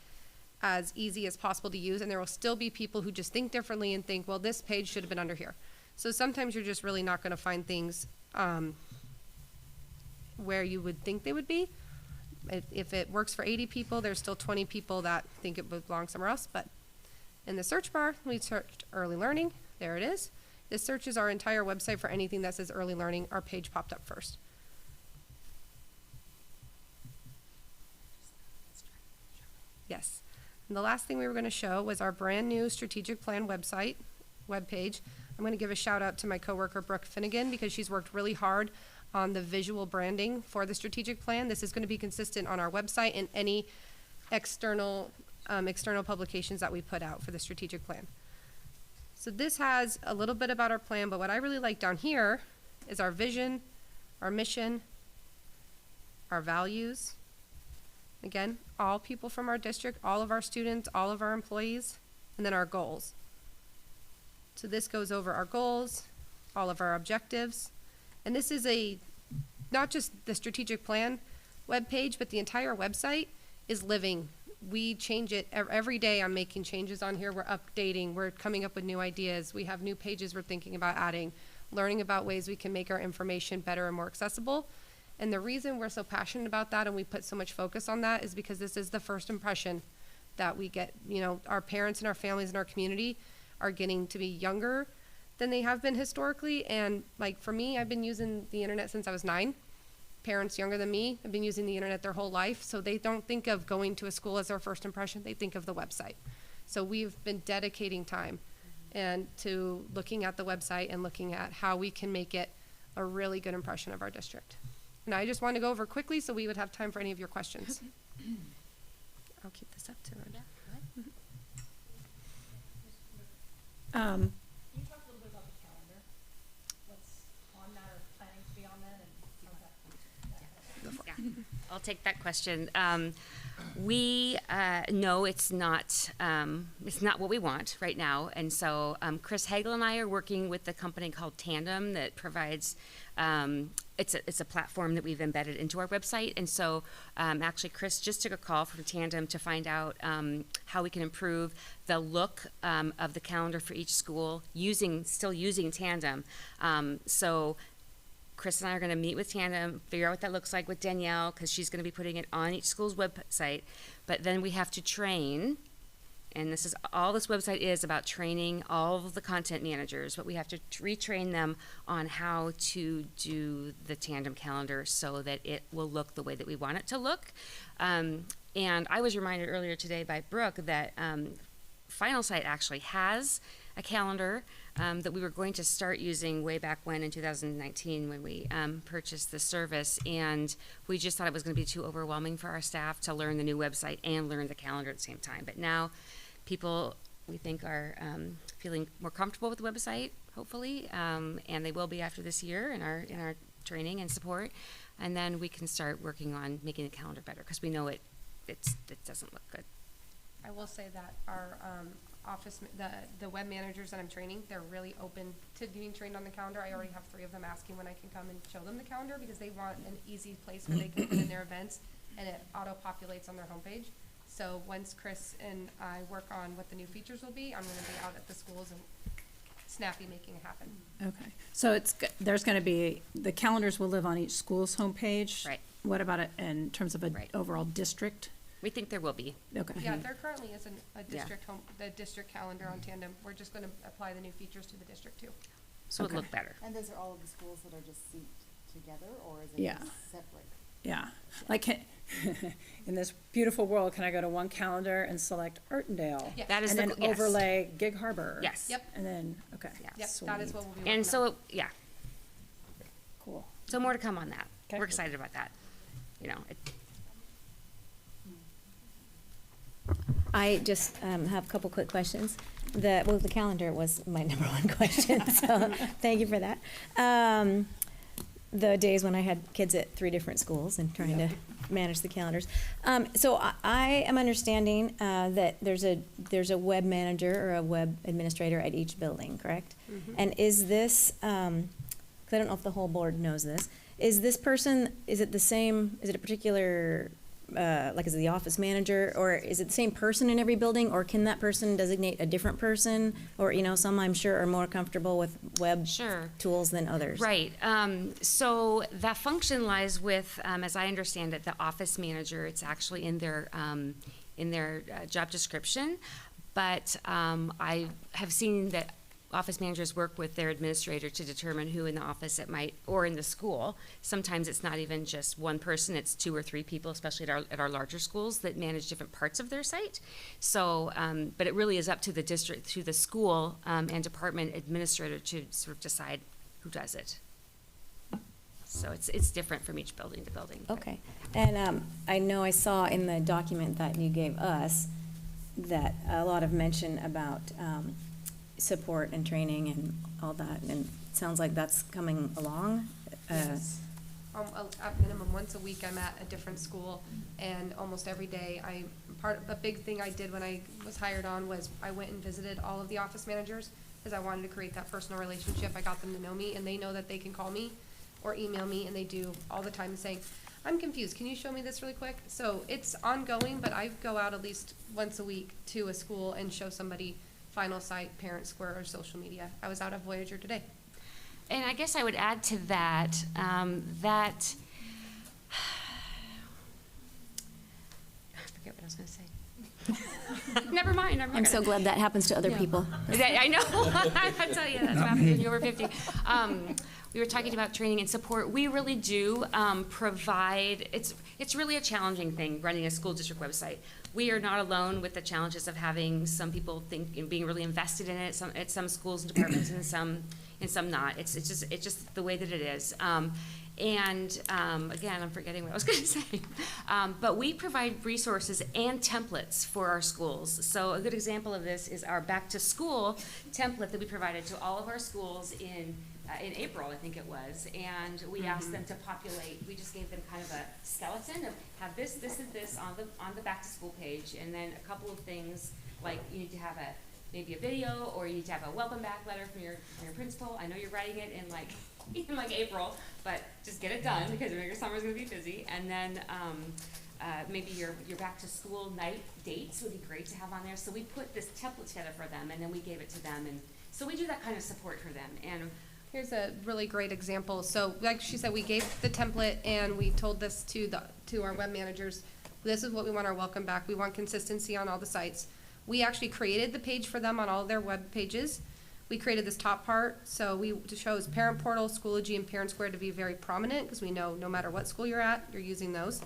as easy as possible to use, and there will still be people who just think differently and think, well, this page should have been under here. So sometimes you're just really not going to find things where you would think they would be. If it works for 80 people, there's still 20 people that think it belongs somewhere else. But in the search bar, we searched early learning. There it is. This searches our entire website for anything that says early learning. Our page popped up first. Yes. And the last thing we were going to show was our brand new strategic plan website, webpage. I'm going to give a shout out to my coworker, Brooke Finnegan, because she's worked really hard on the visual branding for the strategic plan. This is going to be consistent on our website and any external publications that we put out for the strategic plan. So this has a little bit about our plan, but what I really like down here is our vision, our mission, our values. Again, all people from our district, all of our students, all of our employees, and then our goals. So this goes over our goals, all of our objectives, and this is not just the strategic plan webpage, but the entire website is living. We change it every day. I'm making changes on here. We're updating. We're coming up with new ideas. We have new pages we're thinking about adding, learning about ways we can make our information better and more accessible. And the reason we're so passionate about that and we put so much focus on that is because this is the first impression that we get. You know, our parents and our families and our community are getting to be younger than they have been historically. And like for me, I've been using the internet since I was 9. Parents younger than me have been using the internet their whole life. So they don't think of going to a school as their first impression. They think of the website. So we've been dedicating time and to looking at the website and looking at how we can make it a really good impression of our district. And I just want to go over quickly so we would have time for any of your questions. I'll keep this up to Rhonda. Can you talk a little bit about the calendar? What's on that or planning to be on that and how that I'll take that question. We know it's not what we want right now, and so Chris Hagel and I are working with a company called Tandem that provides. It's a platform that we've embedded into our website, and so actually Chris just took a call from Tandem to find out how we can improve the look of the calendar for each school still using Tandem. So Chris and I are going to meet with Tandem, figure out what that looks like with Danielle, because she's going to be putting it on each school's website. But then we have to train, and this is all this website is about training all of the content managers, but we have to retrain them on how to do the Tandem calendar so that it will look the way that we want it to look. And I was reminded earlier today by Brooke that Final Site actually has a calendar that we were going to start using way back when in 2019 when we purchased the service, and we just thought it was going to be too overwhelming for our staff to learn the new website and learn the calendar at the same time. But now people, we think, are feeling more comfortable with the website, hopefully, and they will be after this year in our training and support, and then we can start working on making the calendar better because we know it doesn't look good. I will say that our the web managers that I'm training, they're really open to being trained on the calendar. I already have 3 of them asking when I can come and show them the calendar because they want an easy place where they can put in their events and it auto-populates on their homepage. So once Chris and I work on what the new features will be, I'm going to be out at the schools and snappy making it happen. Okay, so there's going to be, the calendars will live on each school's homepage. Right. What about it in terms of an overall district? We think there will be. Okay. Yeah, there currently is a district the district calendar on Tandem. We're just going to apply the new features to the district too. So it'll look better. And those are all of the schools that are just synced together, or is it separate? Yeah. Like in this beautiful world, can I go to one calendar and select Artendale? Yes. That is and then overlay Gig Harbor? Yes. Yep. And then, okay. Yep, Sweet. that is what we'll be working And so, on. yeah. Cool. So more to come on that. Okay. We're excited about that. You know, I just have a couple quick questions. The calendar was my number one question, so thank you for that. The days when I had kids at 3 different schools and trying to manage the calendars. So I am understanding that there's a web manager or a web administrator at each building, correct? Mm-hmm. And is this, because I don't know if the whole board knows this, is this person, is it the same, is it a particular, like is it the office manager, or is it the same person in every building, or can that person designate a different person? Or, some I'm sure are more comfortable with web tools than others. Right. So that function lies with, as I understand it, the office manager. It's actually in their job description. But I have seen that office managers work with their administrator to determine who in the office it might, or in the school. Sometimes it's not even just one person, it's 2 or 3 people, especially at our larger schools that manage different parts of their site. So, but it really is up to the district, to the school and department administrator to sort of decide who does it. So it's different from each building to building. Okay. And I know I saw in the document that you gave us that a lot of mention about support and training and all that, and it sounds like that's coming along. Yes. At minimum, once a week I'm at a different school, and almost every day a big thing I did when I was hired on was I went and visited all of the office managers because I wanted to create that personal relationship. I got them to know me, and they know that they can call me or email me, and they do all the time saying, I'm confused, can you show me this really quick? So it's ongoing, but I go out at least once a week to a school and show somebody Final Site, Parent Square, or social media. I was out at Voyager today. And I guess I would add to that, I forget what I was going to say. Never mind. I'm so glad that happens to other people. I know. I tell you, that's what happens when you're over 50. We were talking about training and support. We really do provide, it's really a challenging thing running a school district website. We are not alone with the challenges of having some people think and being really invested in it at some schools and departments, and some not. It's just the way that it is. Again, I'm forgetting what I was going to say. But we provide resources and templates for our schools. So a good example of this is our back to school template that we provided to all of our schools in April, I think it was, and we asked them to populate. We just gave them kind of a skeleton of have this, this, and this on the back to school page, and then a couple of things like you need to have maybe a video, or you need to have a welcome back letter from your principal. I know you're writing it in like April, but just get it done because your summer's going to be busy. And then maybe your back to school night dates would be great to have on there. So we put this template together for them, and then we gave it to them, and so we do that kind of support for them. And here's a really great example. So like she said, we gave the template and we told this to our web managers. This is what we want our welcome back. We want consistency on all the sites. We actually created the page for them on all their web pages. We created this top part, so we chose Parent Portal, Schoology, and Parent Square to be very prominent because we know no matter what school you're at, you're using those.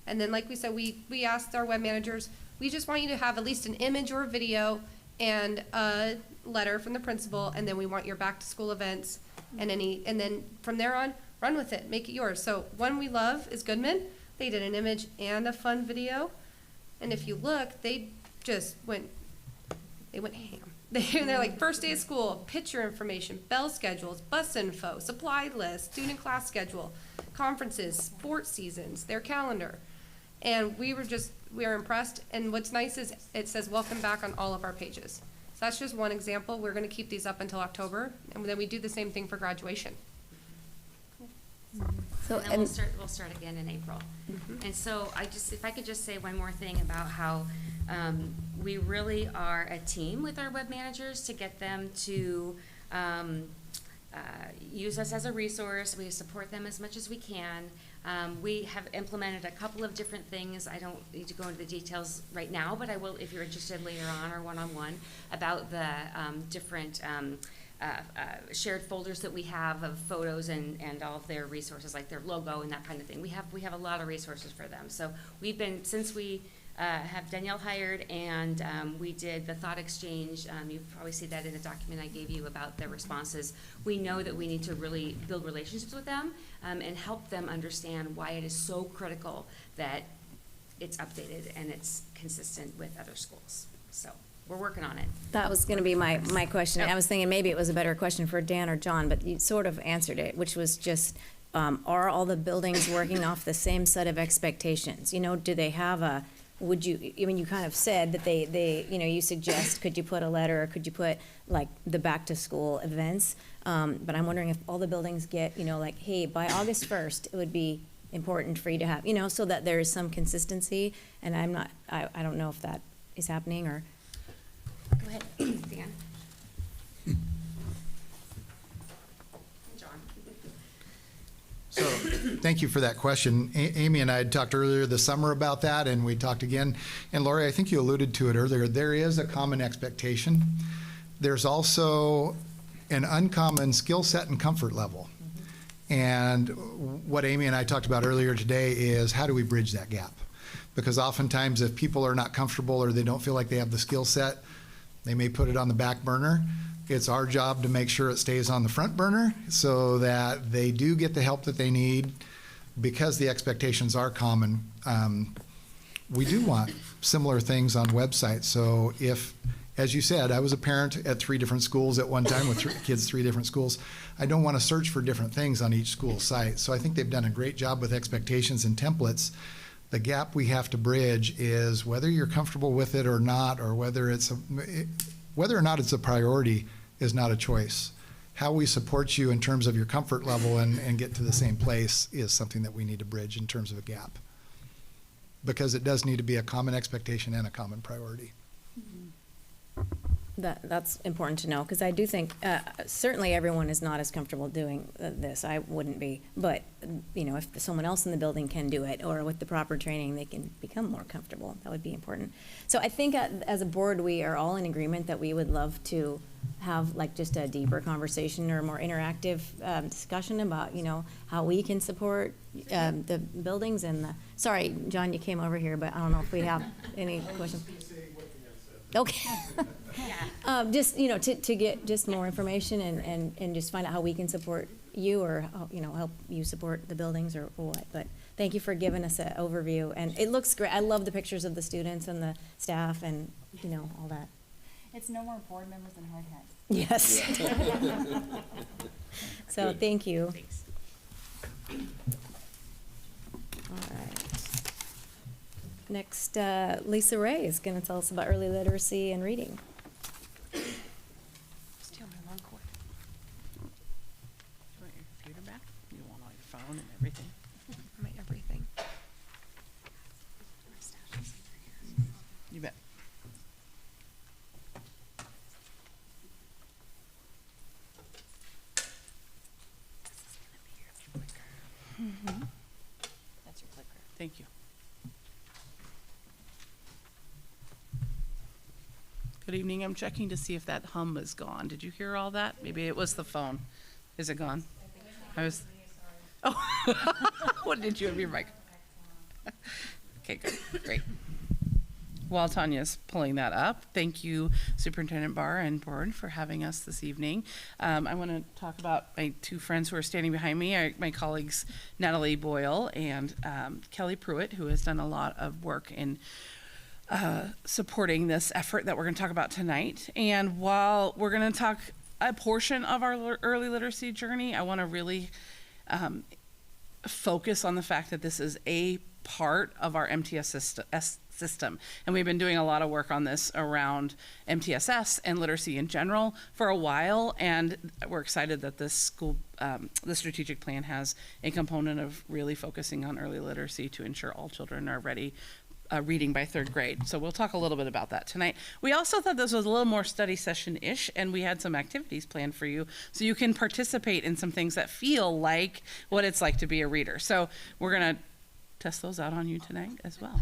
And then like we said, we asked our web managers, we just want you to have at least an image or a video and a letter from the principal, and then we want your back to school events and then from there on, run with it, make it yours. So one we love is Goodman. They did an image and a fun video, and if you look, they went ham. They're like first day of school, picture information, bell schedules, bus info, supply list, student class schedule, conferences, sports seasons, their calendar. And we were impressed. And what's nice is it says welcome back on all of our pages. So that's just one example. We're going to keep these up until October, and then we do the same thing for graduation. So and then we'll start again in April. And so if I could just say one more thing about how we really are a team with our web managers to get them to use us as a resource. We support them as much as we can. We have implemented a couple of different things. I don't need to go into the details right now, but I will if you're interested later on or one-on-one about the different shared folders that we have of photos and all of their resources, like their logo and that kind of thing. We have a lot of resources for them. So we've been, since we have Danielle hired and we did the thought exchange, you probably see that in the document I gave you about their responses. We know that we need to really build relationships with them and help them understand why it is so critical that it's updated and it's consistent with other schools. So we're working on it. That was going to be my question. Oh. I was thinking maybe it was a better question for Dan or John, but you sort of answered it, which was just, are all the buildings working off the same set of expectations? Do they have would you, I mean, you kind of said that they, you know, you suggest, could you put a letter, or could you put like the back to school events? But I'm wondering if all the buildings get, you know, like, hey, by August 1st, it would be important for you to have, you know, so that there is some consistency. And I'm not, I don't know if that is happening, or. Go ahead, Dan. So thank you for that question. Amy and I had talked earlier this summer about that, and we talked again. And Lori, I think you alluded to it earlier. There is a common expectation. There's also an uncommon skill set and comfort level. And what Amy and I talked about earlier today is how do we bridge that gap? Because oftentimes if people are not comfortable or they don't feel like they have the skill set, they may put it on the back burner. It's our job to make sure it stays on the front burner so that they do get the help that they need because the expectations are common. We do want similar things on websites. So if, as you said, I was a parent at 3 different schools at one time with 3 kids, 3 different schools. I don't want to search for different things on each school site. So I think they've done a great job with expectations and templates. The gap we have to bridge is whether you're comfortable with it or not, or whether or not it's a priority is not a choice. How we support you in terms of your comfort level and get to the same place is something that we need to bridge in terms of a gap. Because it does need to be a common expectation and a common priority. That's important to know, because I do think certainly everyone is not as comfortable doing this. I wouldn't be, but you know, if someone else in the building can do it, or with the proper training, they can become more comfortable. That would be important. So I think as a board, we are all in agreement that we would love to have like just a deeper conversation or more interactive discussion about, you know, how we can support the buildings and the. Sorry, John, you came over here, but I don't know if we have any questions. Okay. Just, you know, to get just more information and just find out how we can support you, or, you know, help you support the buildings or what. But thank you for giving us an overview. And it looks great. I love the pictures of the students and the staff and, you know, all that. It's no more board members and hard hats. Yes. So Good. thank you. Thanks. All right. Next, Lisa Ray is going to tell us about early literacy and reading. Steal my long cord. Do you want your computer back? You want all your phone and everything? My everything. You bet. Mm-hmm. That's your clicker. Thank you. Good evening. I'm checking to see if that hum is gone. Did you hear all that? Maybe it was the phone. Is it gone? I was. Oh, what did you have your mic? Okay, good, great. While Tanya's pulling that up, thank you, Superintendent Barr and Board, for having us this evening. I want to talk about my 2 friends who are standing behind me, my colleagues Natalie Boyle and Kelly Pruitt, who has done a lot of work in supporting this effort that we're going to talk about tonight. And while we're going to talk a portion of our early literacy journey, I want to really focus on the fact that this is a part of our MTSS system. And we've been doing a lot of work on this around MTSS and literacy in general for a while. And we're excited that this school, the strategic plan has a component of really focusing on early literacy to ensure all children are ready reading by 3rd grade. So we'll talk a little bit about that tonight. We also thought this was a little more study session-ish, and we had some activities planned for you so you can participate in some things that feel like what it's like to be a reader. So we're going to test those out on you tonight as well.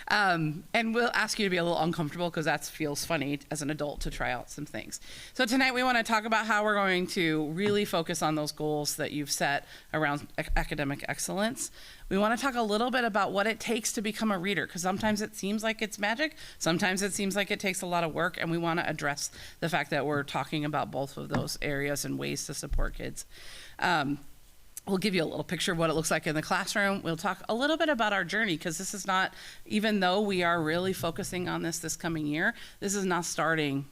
And we'll ask you to be a little uncomfortable because that feels funny as an adult to try out some things. So tonight we want to talk about how we're going to really focus on those goals that you've set around academic excellence. We want to talk a little bit about what it takes to become a reader, because sometimes it seems like it's magic, sometimes it seems like it takes a lot of work, and we want to address the fact that we're talking about both of those areas and ways to support kids. We'll give you a little picture of what it looks like in the classroom. We'll talk a little bit about our journey, because this is not, even though we are really focusing on this coming year, this is not starting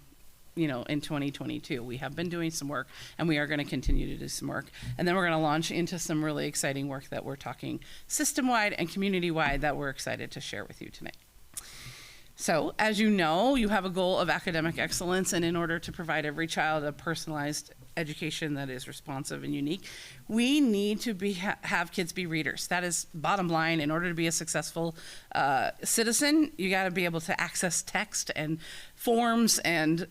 in 2022. We have been doing some work, and we are going to continue to do some work. And then we're going to launch into some really exciting work that we're talking system-wide and community-wide that we're excited to share with you tonight. So, as you know, you have a goal of academic excellence, and in order to provide every child a personalized education that is responsive and unique, we need to have kids be readers. That is bottom line. In order to be a successful citizen, you got to be able to access text and forms and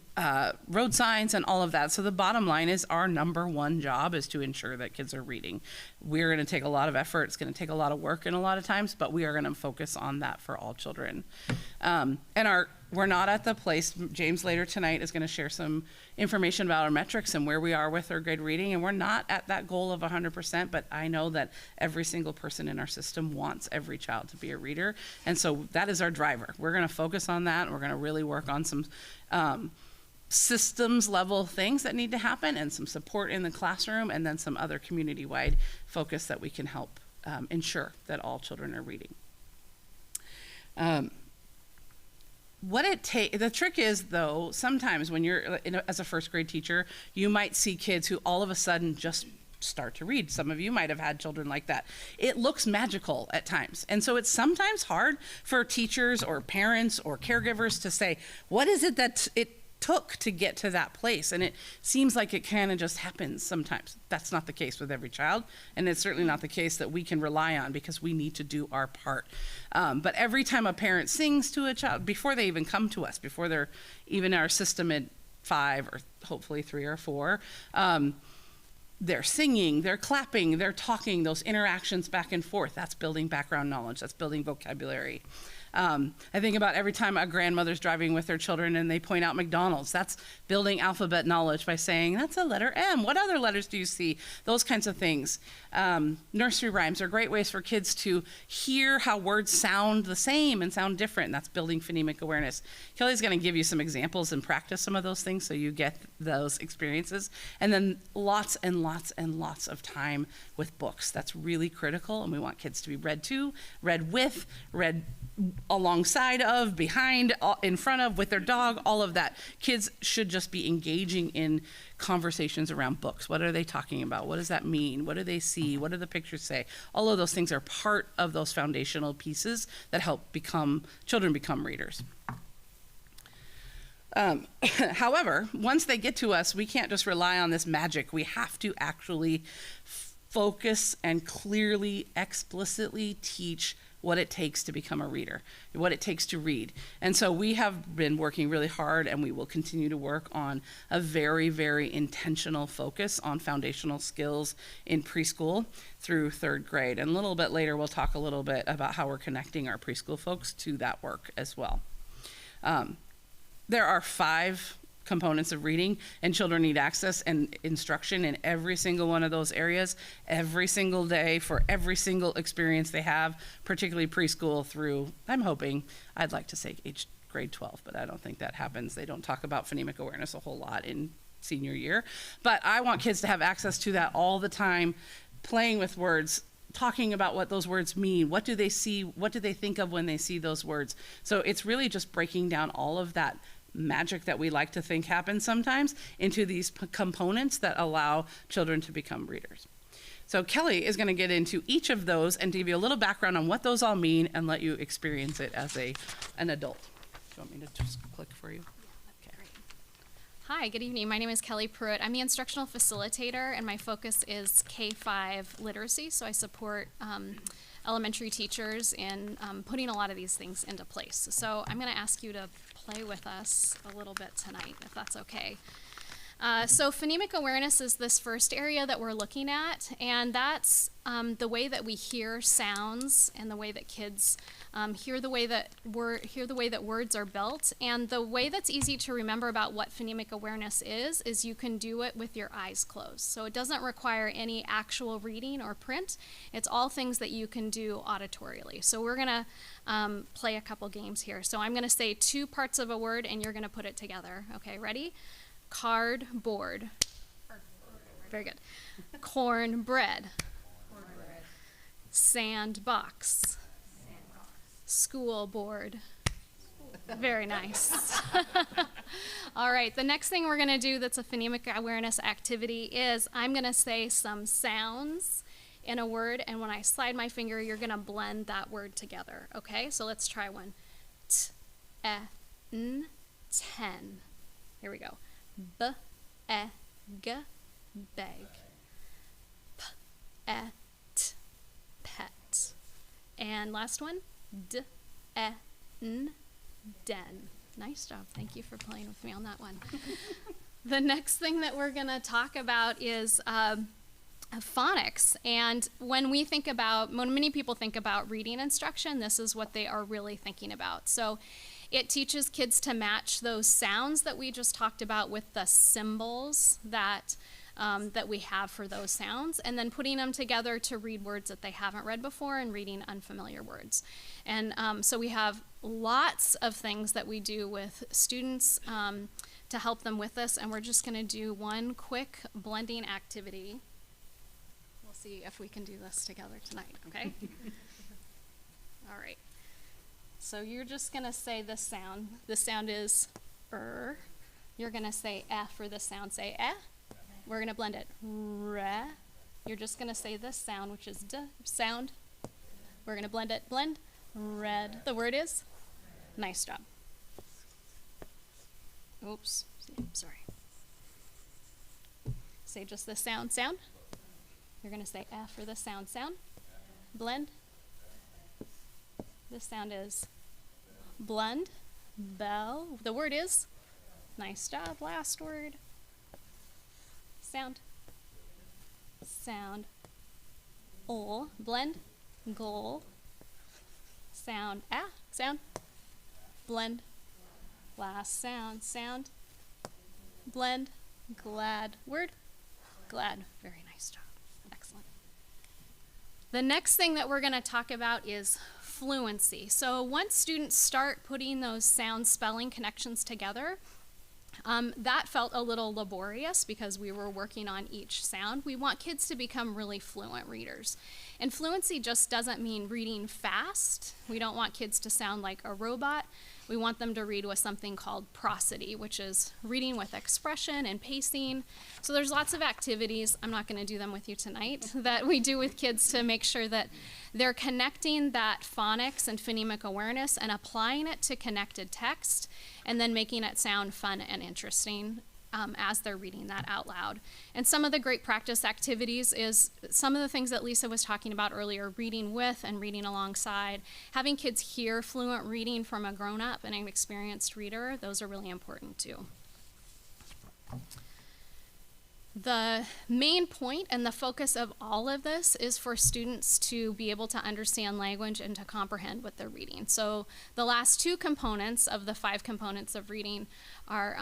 road signs and all of that. So the bottom line is our number one job is to ensure that kids are reading. We're going to take a lot of effort. It's going to take a lot of work and a lot of times, but we are going to focus on that for all children. We're not at the place, James later tonight is going to share some information about our metrics and where we are with third grade reading, and we're not at that goal of 100%, but I know that every single person in our system wants every child to be a reader, and so that is our driver. We're going to focus on that, and we're going to really work on some systems level things that need to happen and some support in the classroom, and then some other community-wide focus that we can help ensure that all children are reading. The trick is, though, sometimes when you're as a first grade teacher, you might see kids who all of a sudden just start to read. Some of you might have had children like that. It looks magical at times. And so it's sometimes hard for teachers or parents or caregivers to say, what is it that it took to get to that place? And it seems like it kind of just happens sometimes. That's not the case with every child, and it's certainly not the case that we can rely on, because we need to do our part. But every time a parent sings to a child, before they even come to us, before they're even in our system at 5 or hopefully 3 or 4, they're singing, they're clapping, they're talking, those interactions back and forth. That's building background knowledge, that's building vocabulary. I think about every time a grandmother's driving with their children and they point out McDonald's. That's building alphabet knowledge by saying, that's a letter M. What other letters do you see? Those kinds of things. Nursery rhymes are great ways for kids to hear how words sound the same and sound different. That's building phonemic awareness. Kelly's going to give you some examples and practice some of those things so you get those experiences. And then lots and lots and lots of time with books. That's really critical, and we want kids to be read to, read with, read alongside of, behind, in front of, with their dog, all of that. Kids should just be engaging in conversations around books. What are they talking about? What does that mean? What do they see? What do the pictures say? All of those things are part of those foundational pieces that help children become readers. However, once they get to us, we can't just rely on this magic. We have to actually focus and clearly, explicitly teach what it takes to become a reader, what it takes to read. And so we have been working really hard, and we will continue to work on a very, very intentional focus on foundational skills in preschool through 3rd grade. And a little bit later, we'll talk a little bit about how we're connecting our preschool folks to that work as well. There are 5 components of reading, and children need access and instruction in every single one of those areas every single day for every single experience they have, particularly preschool through, I'd like to say age grade 12, but I don't think that happens. They don't talk about phonemic awareness a whole lot in senior year, but I want kids to have access to that all the time, playing with words, talking about what those words mean. What do they see? What do they think of when they see those words? So it's really just breaking down all of that magic that we like to think happens sometimes into these components that allow children to become readers. So Kelly is going to get into each of those and give you a little background on what those all mean and let you experience it as an adult. Do you want me to just click for you? Okay. Hi, good evening. My name is Kelly Pruitt. I'm the instructional facilitator, and my focus is K-5 literacy. So I support elementary teachers in putting a lot of these things into place. So I'm going to ask you to play with us a little bit tonight, if that's okay. So phonemic awareness is this first area that we're looking at, and that's the way that we hear sounds and the way that kids hear the way that words are built. And the way that's easy to remember about what phonemic awareness is you can do it with your eyes closed. So it doesn't require any actual reading or print. It's all things that you can do auditorily. So we're gonna play a couple games here. So I'm gonna say 2 parts of a word and you're gonna put it together. Okay, ready? Cardboard. Very good. Cornbread. Sandbox. School board. Very nice. All right, the next thing we're gonna do that's a phonemic awareness activity is I'm gonna say some sounds in a word, and when I slide my finger, you're gonna blend that word together, okay? So let's try one. T, e, n, 10. Here we go. B, e, g, beg. P, e, t, pet. And last one. D, e, n, den. Nice job. Thank you for playing with me on that one. The next thing that we're going to talk about is phonics. And when many people think about reading instruction, this is what they are really thinking about. So it teaches kids to match those sounds that we just talked about with the symbols that we have for those sounds, and then putting them together to read words that they haven't read before and reading unfamiliar words. And so we have lots of things that we do with students to help them with this, and we're just going to do one quick blending activity. We'll see if we can do this together tonight, okay? All right. So you're just going to say the sound. The sound is er. You're going to say eh for the sound. Say eh. We're going to blend it. Re. You're just going to say this sound, which is d sound. We're going to blend it. Blend. Red. The word is? Nice job. Oops. Sorry. Say just the sound. Sound. You're going to say F for the sound. Sound. Blend. This sound is blend. Bell. The word is? Nice job. Last word. Sound. Sound. Ol. Blend. Goal. Sound. Ah. Sound. Blend. Last sound. Sound. Blend. Glad. Word. Glad. Very nice job. Excellent. The next thing that we're going to talk about is fluency. So once students start putting those sound spelling connections together, that felt a little laborious because we were working on each sound. We want kids to become really fluent readers. And fluency just doesn't mean reading fast. We don't want kids to sound like a robot. We want them to read with something called prosody, which is reading with expression and pacing. So there's lots of activities, I'm not going to do them with you tonight, that we do with kids to make sure that they're connecting that phonics and phonemic awareness and applying it to connected text, and then making it sound fun and interesting as they're reading that out loud. And some of the great practice activities is some of the things that Lisa was talking about earlier, reading with and reading alongside. Having kids hear fluent reading from a grown-up and an experienced reader, those are really important too. The main point and the focus of all of this is for students to be able to understand language and to comprehend what they're reading. So the last two components of the 5 components of reading are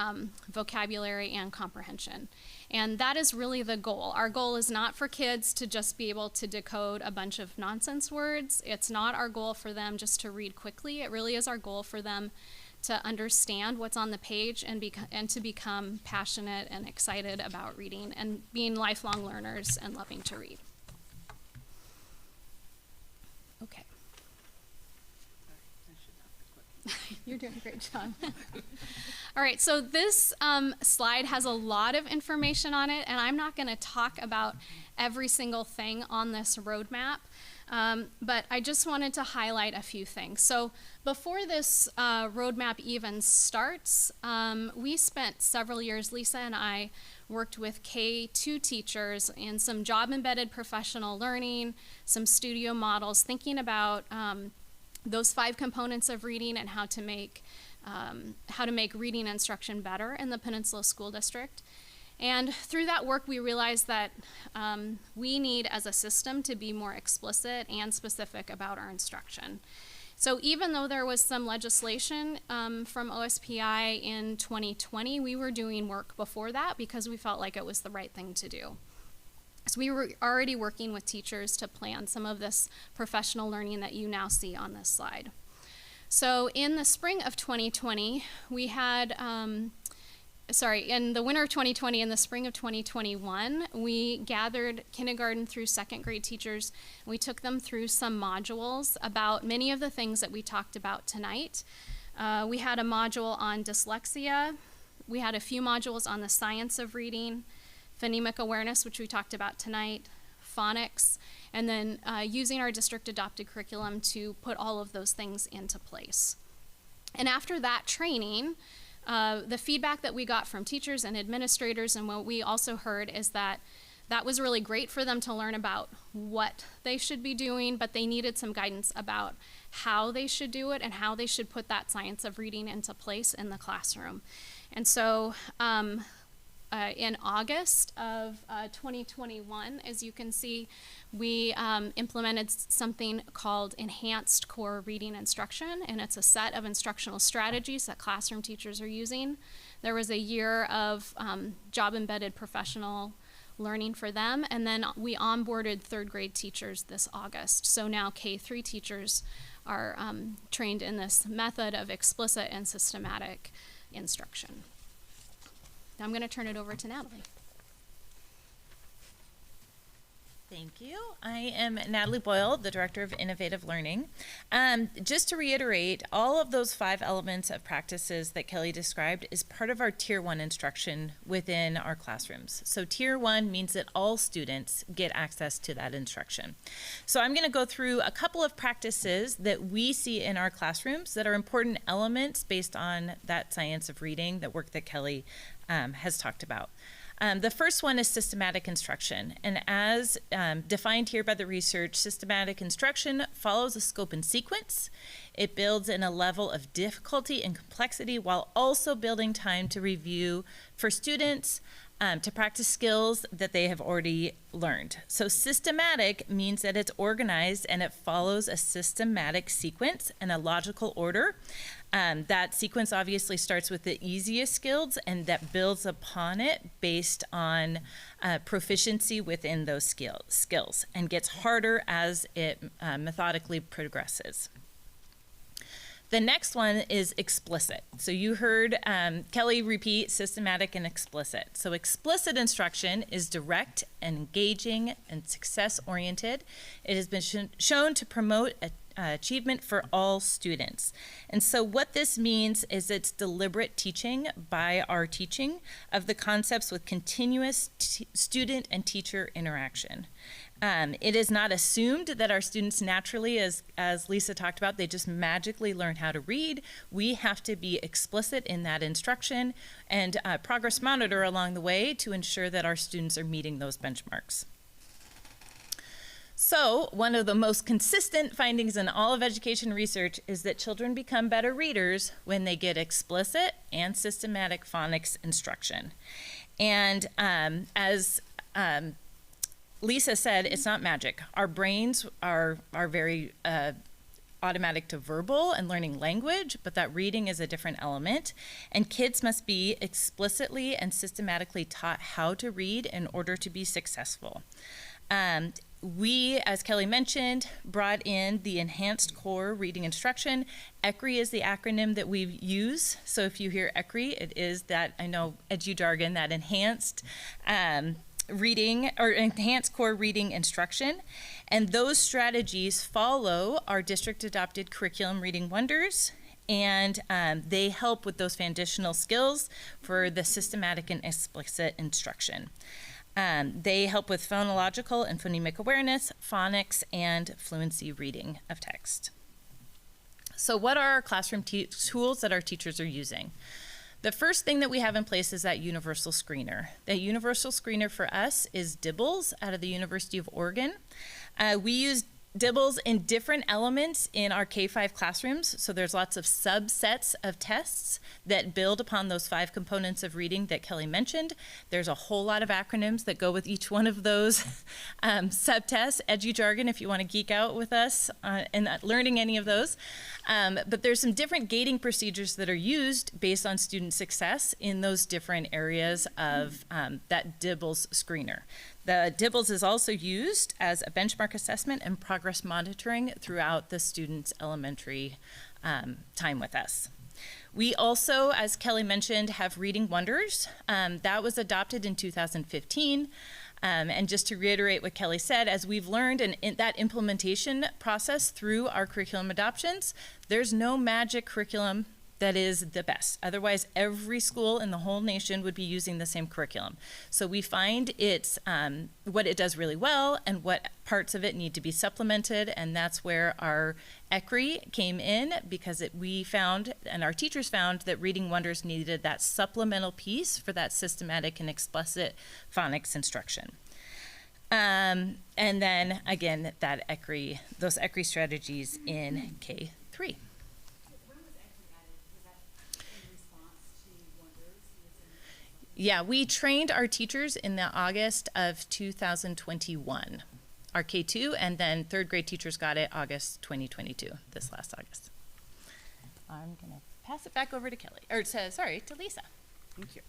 vocabulary and comprehension. And that is really the goal. Our goal is not for kids to just be able to decode a bunch of nonsense words. It's not our goal for them just to read quickly. It really is our goal for them to understand what's on the page and to become passionate and excited about reading and being lifelong learners and loving to read. Okay. You're doing a great job. All right, so this slide has a lot of information on it, and I'm not going to talk about every single thing on this roadmap. But I just wanted to highlight a few things. So before this roadmap even starts, we spent several years, Lisa and I worked with K2 teachers in some job-embedded professional learning, some studio models, thinking about those 5 components of reading and how to make reading instruction better in the Peninsula School District. And through that work, we realized that we need, as a system, to be more explicit and specific about our instruction. So even though there was some legislation from OSPI in 2020, we were doing work before that because we felt like it was the right thing to do. So we were already working with teachers to plan some of this professional learning that you now see on this slide. So in the spring of 2020, we had in the winter of 2020 and the spring of 2021, we gathered kindergarten through 2nd grade teachers. And we took them through some modules about many of the things that we talked about tonight. We had a module on dyslexia, we had a few modules on the science of reading, phonemic awareness, which we talked about tonight, phonics, and then using our district adopted curriculum to put all of those things into place. And after that training, the feedback that we got from teachers and administrators, and what we also heard, is that that was really great for them to learn about what they should be doing, but they needed some guidance about how they should do it and how they should put that science of reading into place in the classroom. And so in August of 2021, as you can see, we implemented something called Enhanced Core Reading Instruction, and it's a set of instructional strategies that classroom teachers are using. There was a year of job-embedded professional learning for them, and then we onboarded third grade teachers this August. So now K-3 teachers are trained in this method of explicit and systematic instruction. Now I'm going to turn it over to Natalie. Thank you. I am Natalie Boyle, the Director of Innovative Learning. Just to reiterate, all of those 5 elements of practices that Kelly described is part of our Tier 1 instruction within our classrooms. So Tier 1 means that all students get access to that instruction. So I'm going to go through a couple of practices that we see in our classrooms that are important elements based on that science of reading, that work that Kelly has talked about. The first one is systematic instruction, and as defined here by the research, systematic instruction follows a scope and sequence. It builds in a level of difficulty and complexity while also building time to review for students to practice skills that they have already learned. So systematic means that it's organized and it follows a systematic sequence and a logical order. That sequence obviously starts with the easiest skills and that builds upon it based on proficiency within those skills and gets harder as it methodically progresses. The next one is explicit. So you heard Kelly repeat systematic and explicit. So explicit instruction is direct and engaging and success-oriented. It has been shown to promote achievement for all students. And so what this means is it's deliberate teaching by our teaching of the concepts with continuous student and teacher interaction. It is not assumed that our students naturally, as Lisa talked about, they just magically learn how to read. We have to be explicit in that instruction and progress monitor along the way to ensure that our students are meeting those benchmarks. So one of the most consistent findings in all of education research is that children become better readers when they get explicit and systematic phonics instruction. And as Lisa said, it's not magic. Our brains are very automatic to verbal and learning language, but that reading is a different element. And kids must be explicitly and systematically taught how to read in order to be successful. We, as Kelly mentioned, brought in the Enhanced Core Reading Instruction. ECRI is the acronym that we use. So if you hear ECRI, it is that, I know edu jargon, that enhanced reading or enhanced core reading instruction. And those strategies follow our district adopted curriculum Reading Wonders, and they help with those foundational skills for the systematic and explicit instruction. They help with phonological and phonemic awareness, phonics, and fluency reading of text. So what are our classroom tools that our teachers are using? The first thing that we have in place is that universal screener. That universal screener for us is DIBBLES out of the University of Oregon. We use DIBBLES in different elements in our K-5 classrooms, so there's lots of subsets of tests that build upon those 5 components of reading that Kelly mentioned. There's a whole lot of acronyms that go with each one of those subtests. Edu jargon, if you want to geek out with us and learning any of those. But there's some different gating procedures that are used based on student success in those different areas of that DIBBLES screener. The DIBBLES is also used as a benchmark assessment and progress monitoring throughout the student's elementary time with us. We also, as Kelly mentioned, have Reading Wonders. That was adopted in 2015. And just to reiterate what Kelly said, as we've learned in that implementation process through our curriculum adoptions, there's no magic curriculum that is the best. Otherwise, every school in the whole nation would be using the same curriculum. So we find it's what it does really well and what parts of it need to be supplemented, and that's where our ECRI came in, because we found, and our teachers found, that Reading Wonders needed that supplemental piece for that systematic and explicit phonics instruction. And then again, that ECRI, those ECRI strategies in K-3. Yeah, we trained our teachers in the August of 2021, our K2, and then third grade teachers got it August 2022, this last August. I'm gonna pass it back over to Kelly, or to Lisa. Thank you.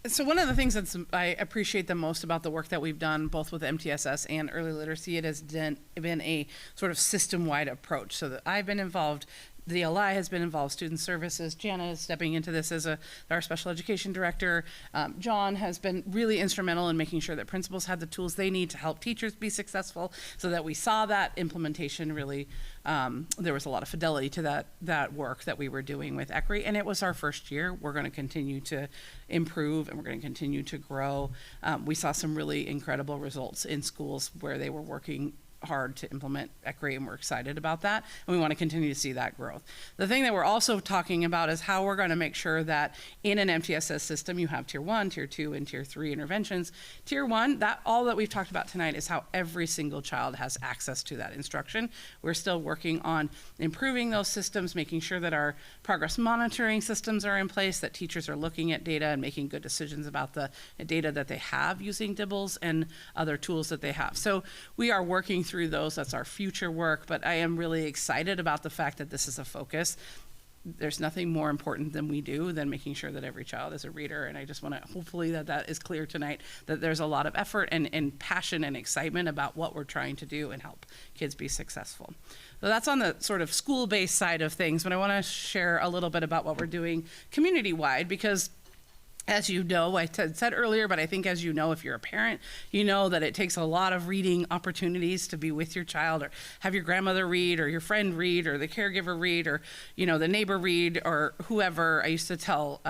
So one of the things I appreciate the most about the work that we've done, both with MTSS and early literacy, it has been a sort of system-wide approach. So that I've been involved, the LI has been involved, student services, Jana is stepping into this as our special education director. John has been really instrumental in making sure that principals have the tools they need to help teachers be successful, so that we saw that implementation really, there was a lot of fidelity to that work that we were doing with ECRI, and it was our first year. We're going to continue to improve, and we're going to continue to grow. We saw some really incredible results in schools where they were working hard to implement ECRI, and we're excited about that, and we want to continue to see that growth. The thing that we're also talking about is how we're going to make sure that in an MTSS system you have tier 1, tier 2, and tier 3 interventions. Tier 1, all that we've talked about tonight is how every single child has access to that instruction. We're still working on improving those systems, making sure that our progress monitoring systems are in place, that teachers are looking at data and making good decisions about the data that they have using DIBELS and other tools that they have. So we are working through those. That's our future work, but I am really excited about the fact that this is a focus. There's nothing more important than we do than making sure that every child is a reader, and I just want to, hopefully that is clear tonight, that there's a lot of effort and passion and excitement about what we're trying to do and help kids be successful. So that's on the sort of school-based side of things, but I want to share a little bit about what we're doing community-wide, because as you know, I said earlier, but I think as you know, if you're a parent, you know that it takes a lot of reading opportunities to be with your child, or have your grandmother read, or your friend read, or the caregiver read, or the neighbor read, or whoever. I used to tell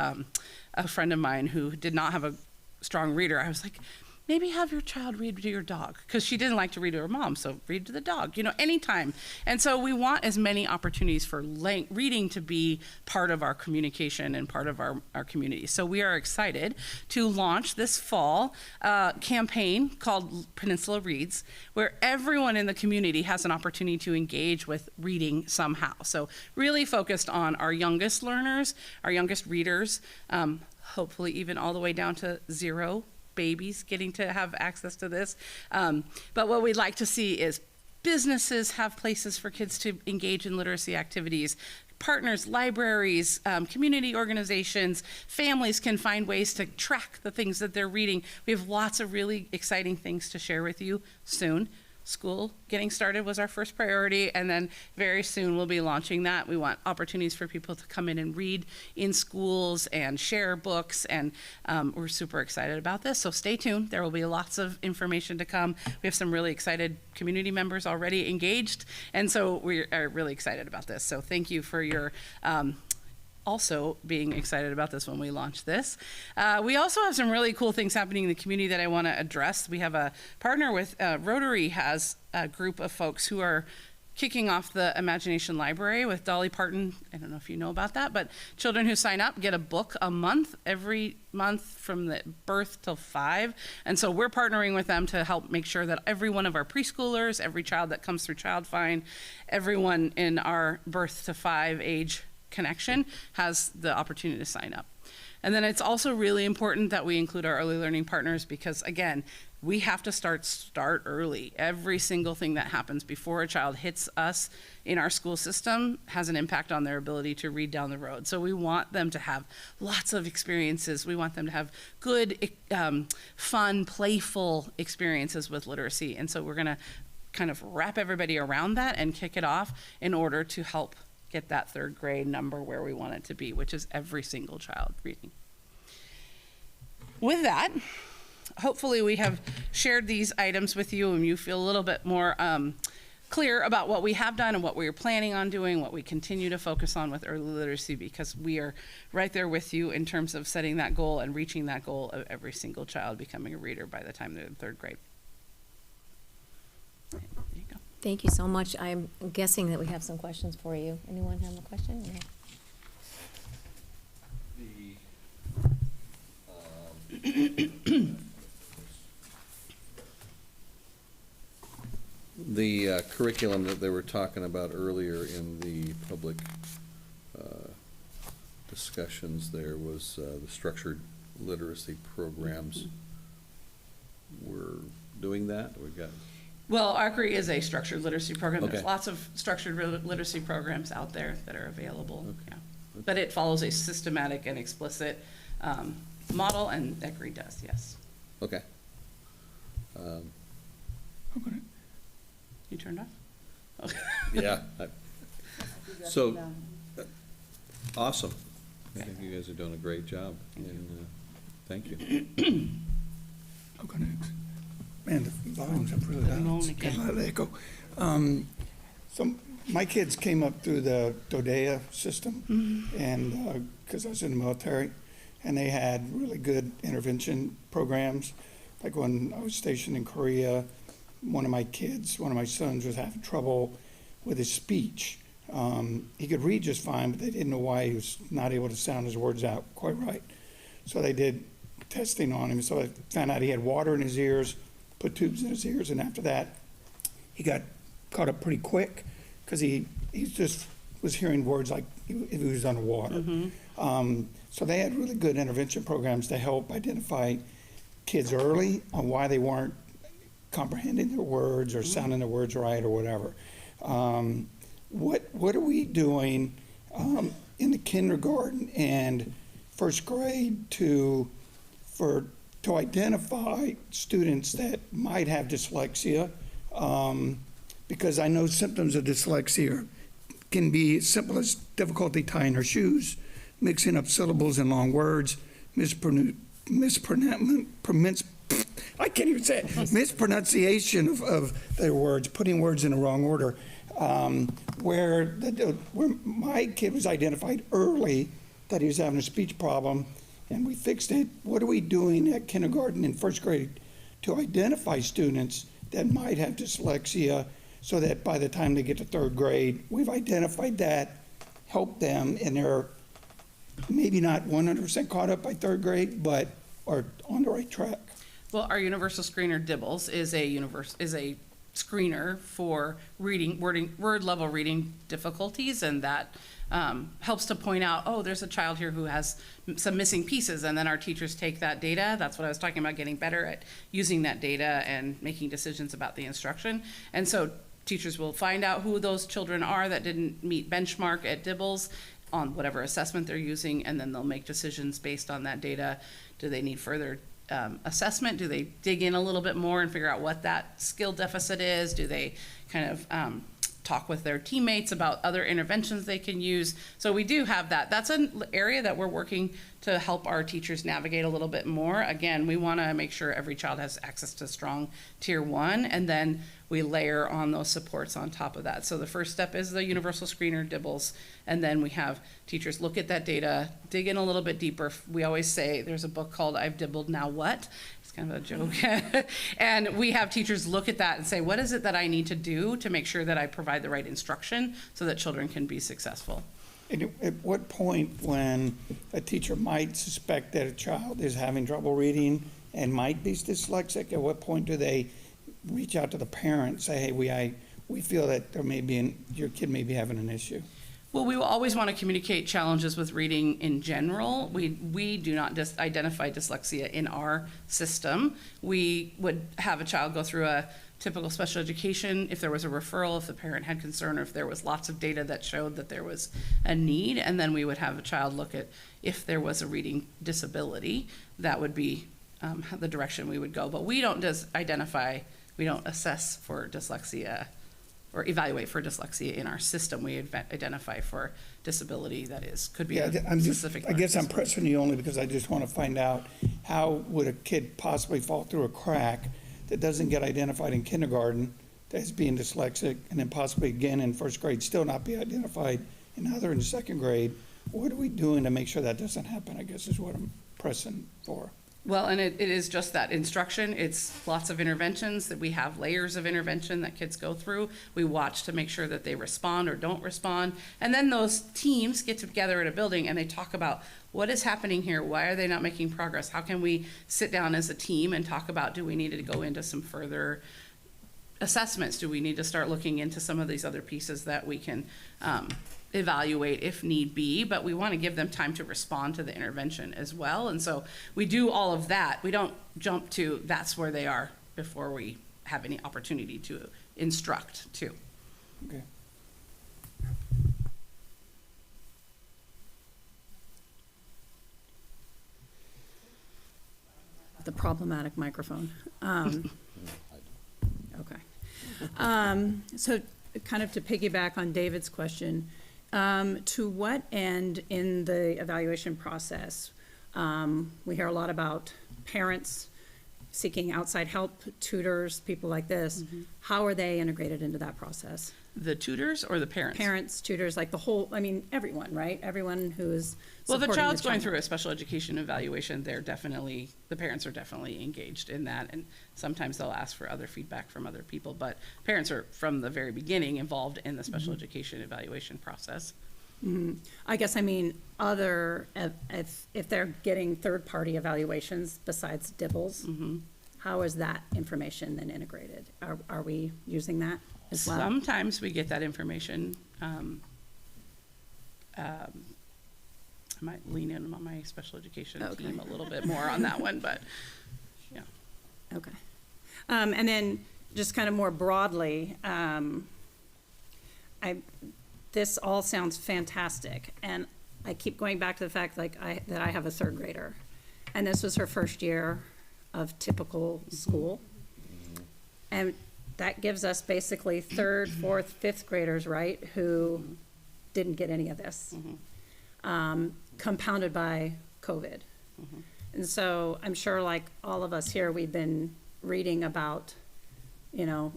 a friend of mine who did not have a strong reader, I was like, maybe have your child read to your dog, because she didn't like to read to her mom, so read to the dog, anytime. And so we want as many opportunities for reading to be part of our communication and part of our community. So we are excited to launch this fall campaign called Peninsula Reads, where everyone in the community has an opportunity to engage with reading somehow. So really focused on our youngest learners, our youngest readers, hopefully even all the way down to 0 babies getting to have access to this. But what we'd like to see is businesses have places for kids to engage in literacy activities. Partners, libraries, community organizations, families can find ways to track the things that they're reading. We have lots of really exciting things to share with you soon. School getting started was our first priority, and then very soon we'll be launching that. We want opportunities for people to come in and read in schools and share books, and we're super excited about this. So stay tuned. There will be lots of information to come. We have some really excited community members already engaged, and so we are really excited about this. So thank you for your also being excited about this when we launch this. We also have some really cool things happening in the community that I want to address. We have a partner with Rotary has a group of folks who are kicking off the Imagination Library with Dolly Parton. I don't know if you know about that, but children who sign up get a book a month, every month from the birth till 5. And so we're partnering with them to help make sure that every one of our preschoolers, every child that comes through Child Find, everyone in our birth to 5 age connection has the opportunity to sign up. And then it's also really important that we include our early learning partners, because again, we have to start early. Every single thing that happens before a child hits us in our school system has an impact on their ability to read down the road. So we want them to have lots of experiences. We want them to have good, fun, playful experiences with literacy. And so we're gonna kind of wrap everybody around that and kick it off in order to help get that 3rd grade number where we want it to be, which is every single child reading. With that, hopefully we have shared these items with you and you feel a little bit more clear about what we have done and what we are planning on doing, what we continue to focus on with early literacy, because we are right there with you in terms of setting that goal and reaching that goal of every single child becoming a reader by the time they're in third grade. There you go. Thank you so much. I'm guessing that we have some questions for you. Anyone have a question? Yeah. The curriculum that they were talking about earlier in the public discussions there was the structured literacy programs. We're doing that? We got. Well, Archery is a structured literacy program. Okay. There's lots of structured literacy programs out there that are available. Okay. Yeah. But it follows a systematic and explicit model, and Archery does, yes. Okay. You turned off? Okay. Yeah. So, awesome. I think you guys are doing a great job, and thank you. Man, the volume's up really loud. It's got a lot of echo. So my kids came up through the DODEA system, and because I was in the military, and they had really good intervention programs. Like when I was stationed in Korea, one of my sons was having trouble with his speech. He could read just fine, but they didn't know why he was not able to sound his words out quite right. So they did testing on him. So I found out he had water in his ears, put tubes in his ears, and after that, he got caught up pretty quick because he just was hearing words like if he was underwater. So they had really good intervention programs to help identify kids early on why they weren't comprehending their words or sounding their words right or whatever. What are we doing in the kindergarten and first grade to identify students that might have dyslexia? Because I know symptoms of dyslexia can be as simple as difficulty tying her shoes, mixing up syllables in long words, mispronunciation of their words, putting words in the wrong order. Where my kid was identified early that he was having a speech problem, and we fixed it. What are we doing at kindergarten and first grade to identify students that might have dyslexia so that by the time they get to third grade, we've identified that, helped them, and they're maybe not 100% caught up by third grade, but are on the right track? Well, our universal screener DIBELS is a screener for word level reading difficulties, and that helps to point out, oh, there's a child here who has some missing pieces, and then our teachers take that data. That's what I was talking about, getting better at using that data and making decisions about the instruction. And so teachers will find out who those children are that didn't meet benchmark at DIBELS on whatever assessment they're using, and then they'll make decisions based on that data. Do they need further assessment? Do they dig in a little bit more and figure out what that skill deficit is? Do they kind of talk with their teammates about other interventions they can use? So we do have that. That's an area that we're working to help our teachers navigate a little bit more. Again, we want to make sure every child has access to strong tier 1, and then we layer on those supports on top of that. So the first step is the universal screener DIBELS, and then we have teachers look at that data, dig in a little bit deeper. We always say there's a book called I've Dibbled, Now What? It's kind of a joke. And we have teachers look at that and say, what is it that I need to do to make sure that I provide the right instruction so that children can be successful? And at what point, when a teacher might suspect that a child is having trouble reading and might be dyslexic, at what point do they reach out to the parent, say, hey, we feel that your kid may be having an issue? Well, we will always want to communicate challenges with reading in general. We do not identify dyslexia in our system. We would have a child go through a typical special education if there was a referral, if the parent had concern, or if there was lots of data that showed that there was a need, and then we would have a child look at if there was a reading disability. That would be the direction we would go. But we don't we don't assess for dyslexia or evaluate for dyslexia in our system. We identify for disability that could be specific. I guess I'm pressing you only because I just want to find out, how would a kid possibly fall through a crack that doesn't get identified in kindergarten as being dyslexic, and then possibly again in first grade still not be identified, and now they're in second grade. What are we doing to make sure that doesn't happen, I guess is what I'm pressing for. Well, and it is just that instruction. It's lots of interventions, that we have layers of intervention that kids go through. We watch to make sure that they respond or don't respond. And then those teams get together at a building and they talk about what is happening here? Why are they not making progress? How can we sit down as a team and talk about, do we need to go into some further assessments? Do we need to start looking into some of these other pieces that we can evaluate if need be, but we want to give them time to respond to the intervention as well. And so we do all of that. We don't jump to that's where they are before we have any opportunity to instruct too. Okay. The problematic microphone. Okay. So kind of to piggyback on David's question, to what end in the evaluation process, we hear a lot about parents seeking outside help, tutors, people like this. How are they integrated into that process? The tutors or the parents? Parents, tutors, like the whole, I mean, everyone, right? Everyone who is well, if a supporting child's the going child. through a special education evaluation, they're definitely, the parents are definitely engaged in that, and sometimes they'll ask for other feedback from other people, but parents are from the very beginning involved in the special education evaluation process. I guess I mean other, if they're getting third-party evaluations besides DIBELS, how is that information then integrated? Are we using that as well? Sometimes we get that information. I might lean in on my special education team a little bit more on that one, but yeah. Okay. And then just kind of more broadly, this all sounds fantastic, and I keep going back to the fact that I have a third grader, and this was her first year of typical school, and that gives us basically third, fourth, fifth graders, right, who didn't get any of this, compounded by COVID. And so I'm sure, like all of us here, we've been reading about, you know,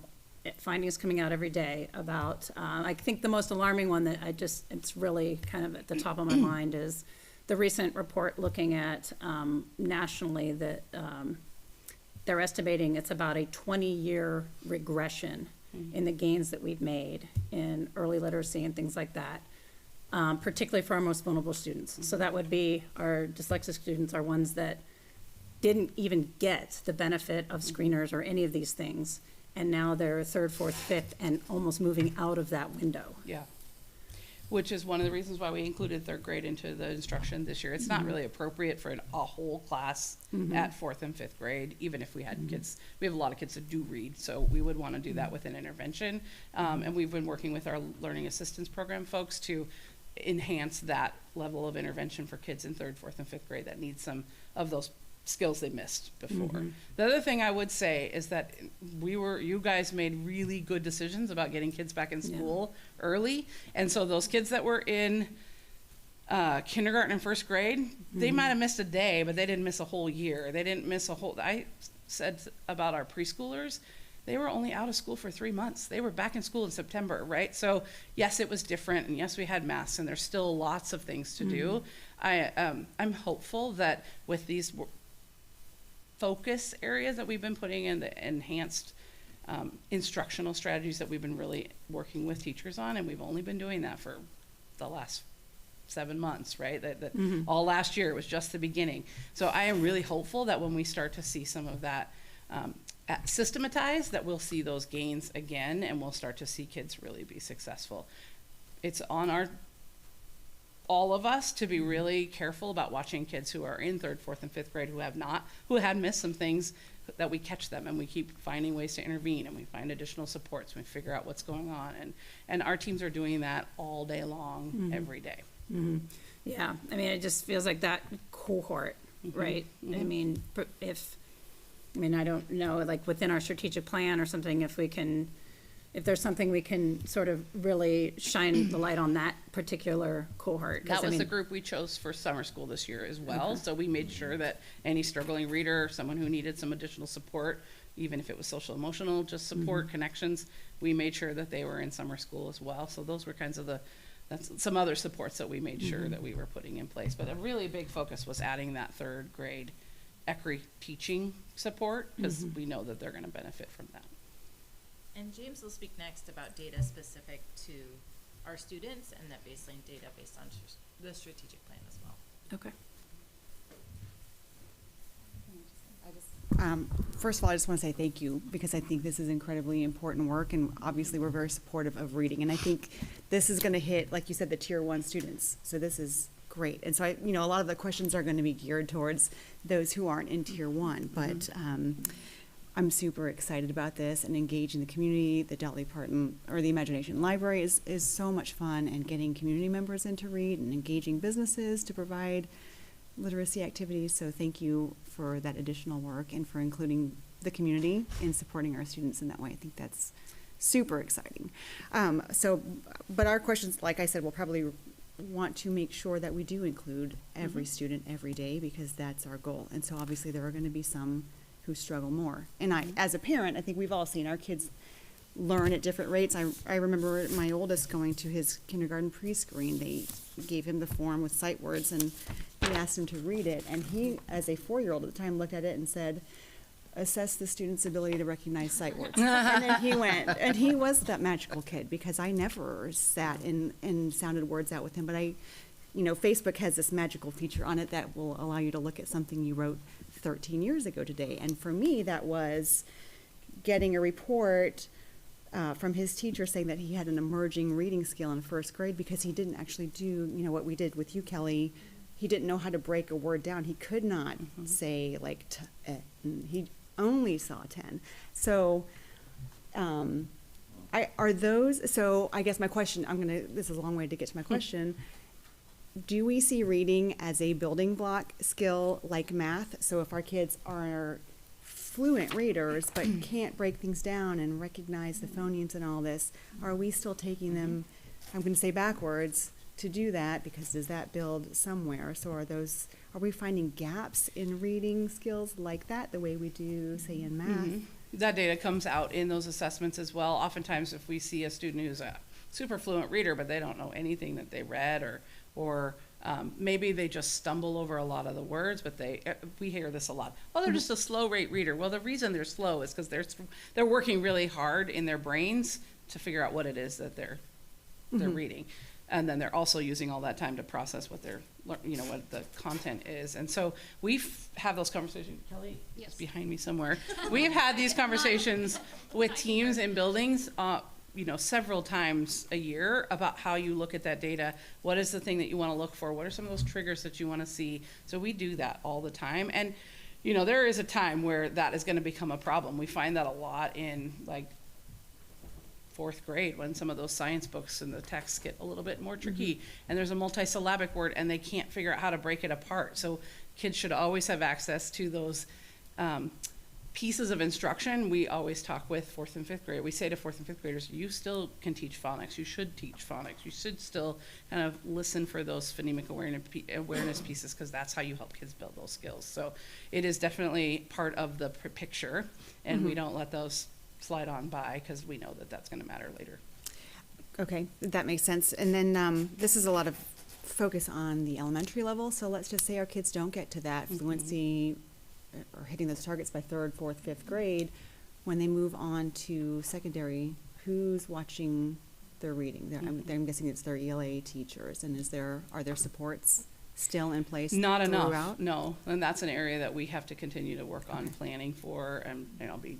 findings coming out every day about, I think the most alarming one that it's really kind of at the top of my mind is the recent report looking at nationally that they're estimating it's about a 20-year regression in the gains that we've made in early literacy and things like that, particularly for our most vulnerable students. So that would be our dyslexic students, are ones that didn't even get the benefit of screeners or any of these things, and now they're third, fourth, fifth, and almost moving out of that window. Yeah. Which is one of the reasons why we included third grade into the instruction this year. It's not really appropriate for a whole class at fourth and fifth grade, even if we had kids. We have a lot of kids that do read, so we would want to do that with an intervention. And we've been working with our learning assistance program folks to enhance that level of intervention for kids in third, fourth, and fifth grade that need some of those skills they missed before. The other thing I would say is that you guys made really good decisions about getting kids back in school early. And so those kids that were in kindergarten and first grade, they might have missed a day, but they didn't miss a whole year. They didn't miss a whole, I said about our preschoolers, they were only out of school for 3 months. They were back in school in September, right? So yes, it was different, and yes, we had masks, and there's still lots of things to do. I'm hopeful that with these focus areas that we've been putting in, the enhanced instructional strategies that we've been really working with teachers on, and we've only been doing that for the last 7 months, right? That all last year was just the beginning. So I am really hopeful that when we start to see some of that systematized, that we'll see those gains again, and we'll start to see kids really be successful. It's on all of us to be really careful about watching kids who are in third, fourth, and fifth grade who had missed some things, that we catch them and we keep finding ways to intervene, and we find additional supports, and we figure out what's going on, and our teams are doing that all day long, every day. Yeah, I mean, it just feels like that cohort, right? I mean, I don't know, like within our strategic plan or something, if there's something we can sort of really shine the light on that particular cohort. That was the group we chose for summer school this year as well. So we made sure that any struggling reader, someone who needed some additional support, even if it was social emotional, just support, connections. We made sure that they were in summer school as well. So those were kinds of that's some other supports that we made sure that we were putting in place. But a really big focus was adding that third grade ECRI teaching support, because we know that they're gonna benefit from that. And James will speak next about data specific to our students and that baseline data based on the strategic plan as well. Okay. First of all, I just want to say thank you, because I think this is incredibly important work, and obviously we're very supportive of reading. And I think this is going to hit, like you said, the tier 1 students. So this is great. And so a lot of the questions are going to be geared towards those who aren't in tier 1. But I'm super excited about this and engaging the community. The Deltley or the Imagination Library is so much fun, and getting community members in to read and engaging businesses to provide literacy activities. So thank you for that additional work and for including the community in supporting our students in that way. I think that's super exciting. But our questions, like I said, we'll probably want to make sure that we do include every student every day, because that's our goal. And so obviously there are going to be some who struggle more. And as a parent, I think we've all seen our kids learn at different rates. I remember my oldest going to his kindergarten pre-screen. They gave him the form with sight words, and he asked him to read it. And he, as a 4-year-old at the time, looked at it and said, "Assess the student's ability to recognize sight words." And then he went, and he was that magical kid, because I never sat and sounded words out with him. But Facebook has this magical feature on it that will allow you to look at something you wrote 13 years ago today. And for me, that was getting a report from his teacher saying that he had an emerging reading skill in 1st grade, because he didn't actually do, what we did with you, Kelly. He didn't know how to break a word down. He could not say like he only saw 10. So so I guess my question, this is a long way to get to my question. Do we see reading as a building block skill like math? So if our kids are fluent readers but can't break things down and recognize the phonemes and all this, are we still taking them, I'm going to say backwards, to do that? Because does that build somewhere? So are we finding gaps in reading skills like that, the way we do, say, in math? That data comes out in those assessments as well. Oftentimes if we see a student who's a super fluent reader but they don't know anything that they read, or maybe they just stumble over a lot of the words, but we hear this a lot. Oh, they're just a slow rate reader. Well, the reason they're slow is because they're working really hard in their brains to figure out what it is that they're reading. And then they're also using all that time to process what what the content is. And so we have those conversations. Kelly is behind me somewhere. We've had these conversations with teams in buildings, several times a year, about how you look at that data. What is the thing that you want to look for? What are some of those triggers that you want to see? So we do that all the time. And, there is a time where that is going to become a problem. We find that a lot in 4th grade, when some of those science books and the texts get a little bit more tricky, and there's a multisyllabic word and they can't figure out how to break it apart. So kids should always have access to those pieces of instruction. We always talk with 4th and 5th grade. We say to 4th and 5th graders, you still can teach phonics. You should teach phonics. You should still kind of listen for those phonemic awareness pieces, because that's how you help kids build those skills. So it is definitely part of the picture, and we don't let those slide on by, because we know that that's going to matter later. Okay, that makes sense. And then this is a lot of focus on the elementary level. So let's just say our kids don't get to that fluency or hitting those targets by 3rd, 4th, 5th grade. When they move on to secondary, who's watching their reading? I'm guessing it's their ELA teachers. And are there supports still in place? Not enough, no. And that's an area that we have to continue to work on planning for. And I'll be,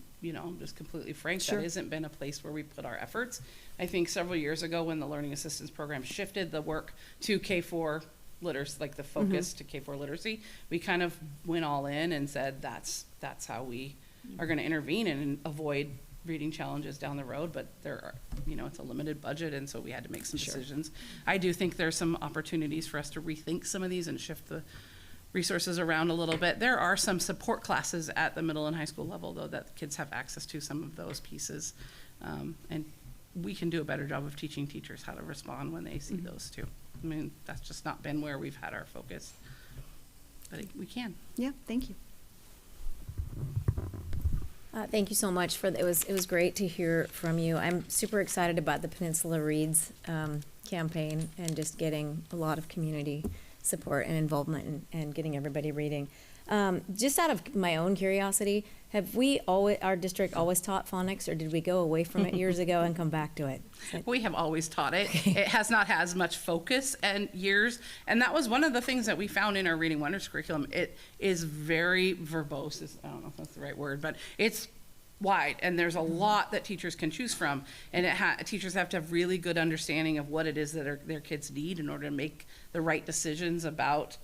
just completely frank, that hasn't been a place where we put our efforts. I think several years ago, when the Learning Assistance Program shifted the work to K-4 literacy, like the focus to K-4 literacy, we kind of went all in and said that's how we are going to intervene and avoid reading challenges down the road. But there are, it's a limited budget, and so we had to make some decisions. I do think there's some opportunities for us to rethink some of these and shift the resources around a little bit. There are some support classes at the middle and high school level, though, that kids have access to some of those pieces, and we can do a better job of teaching teachers how to respond when they see those too. I mean, that's just not been where we've had our focus, but we can. Yeah, thank you. Thank you so much it was great to hear from you. I'm super excited about the Peninsula Reads campaign and just getting a lot of community support and involvement and getting everybody reading. Just out of my own curiosity, have our district always taught phonics, or did we go away from it years ago and come back to it? We have always taught it. It has not had as much focus and years, and that was one of the things that we found in our Reading Wonders curriculum. It is very verbose. I don't know if that's the right word, but it's wide, and there's a lot that teachers can choose from, and teachers have to have really good understanding of what it is that their kids need in order to make the right decisions about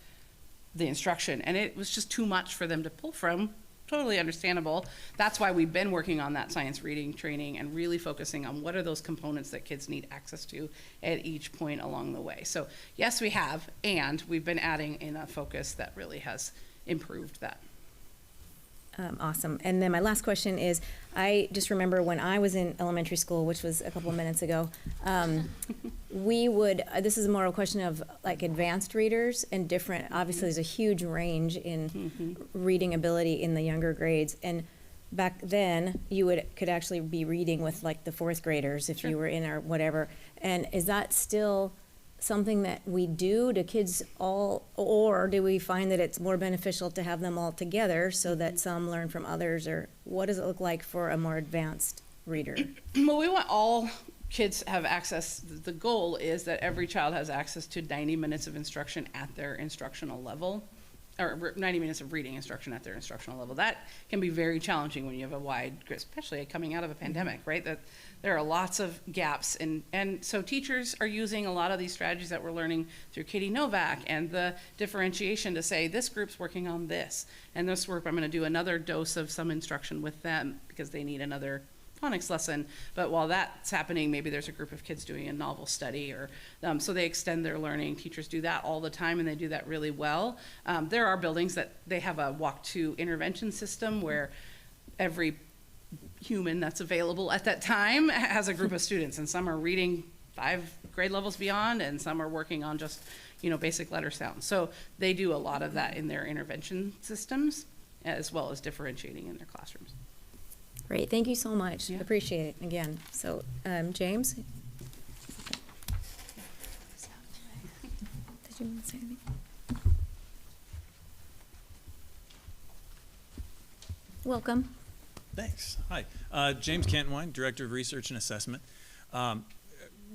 the instruction. And it was just too much for them to pull from. Totally understandable. That's why we've been working on that science reading training and really focusing on what are those components that kids need access to at each point along the way. So yes, we have, and we've been adding in a focus that really has improved that. Awesome. And then my last question is, I just remember when I was in elementary school, which was a couple of minutes ago, this is more a question of like advanced readers and different, obviously there's a huge range in reading ability in the younger grades. And back then you could actually be reading with like the fourth graders if you were in or whatever. And is that still something that we do to kids all, or do we find that it's more beneficial to have them all together so that some learn from others, or what does it look like for a more advanced reader? Well, we want all kids have access. The goal is that every child has access to 90 minutes of instruction at their instructional level, or 90 minutes of reading instruction at their instructional level. That can be very challenging when you have a wide, especially coming out of a pandemic, right? That there are lots of gaps, and so teachers are using a lot of these strategies that we're learning through Katie Novak and the differentiation to say, this group's working on this, and this group I'm gonna do another dose of some instruction with them because they need another phonics lesson. But while that's happening, maybe there's a group of kids doing a novel study, or so they extend their learning. Teachers do that all the time, and they do that really well. There are buildings that they have a walk-to intervention system where every human that's available at that time has a group of students, and some are reading 5 grade levels beyond, and some are working on just basic letter sounds. So they do a lot of that in their intervention systems, as well as differentiating in their classrooms. Great, thank you so much. Appreciate it again. So, James? Did you want to say anything? Welcome. Thanks. Hi. James Cantwine, Director of Research and Assessment.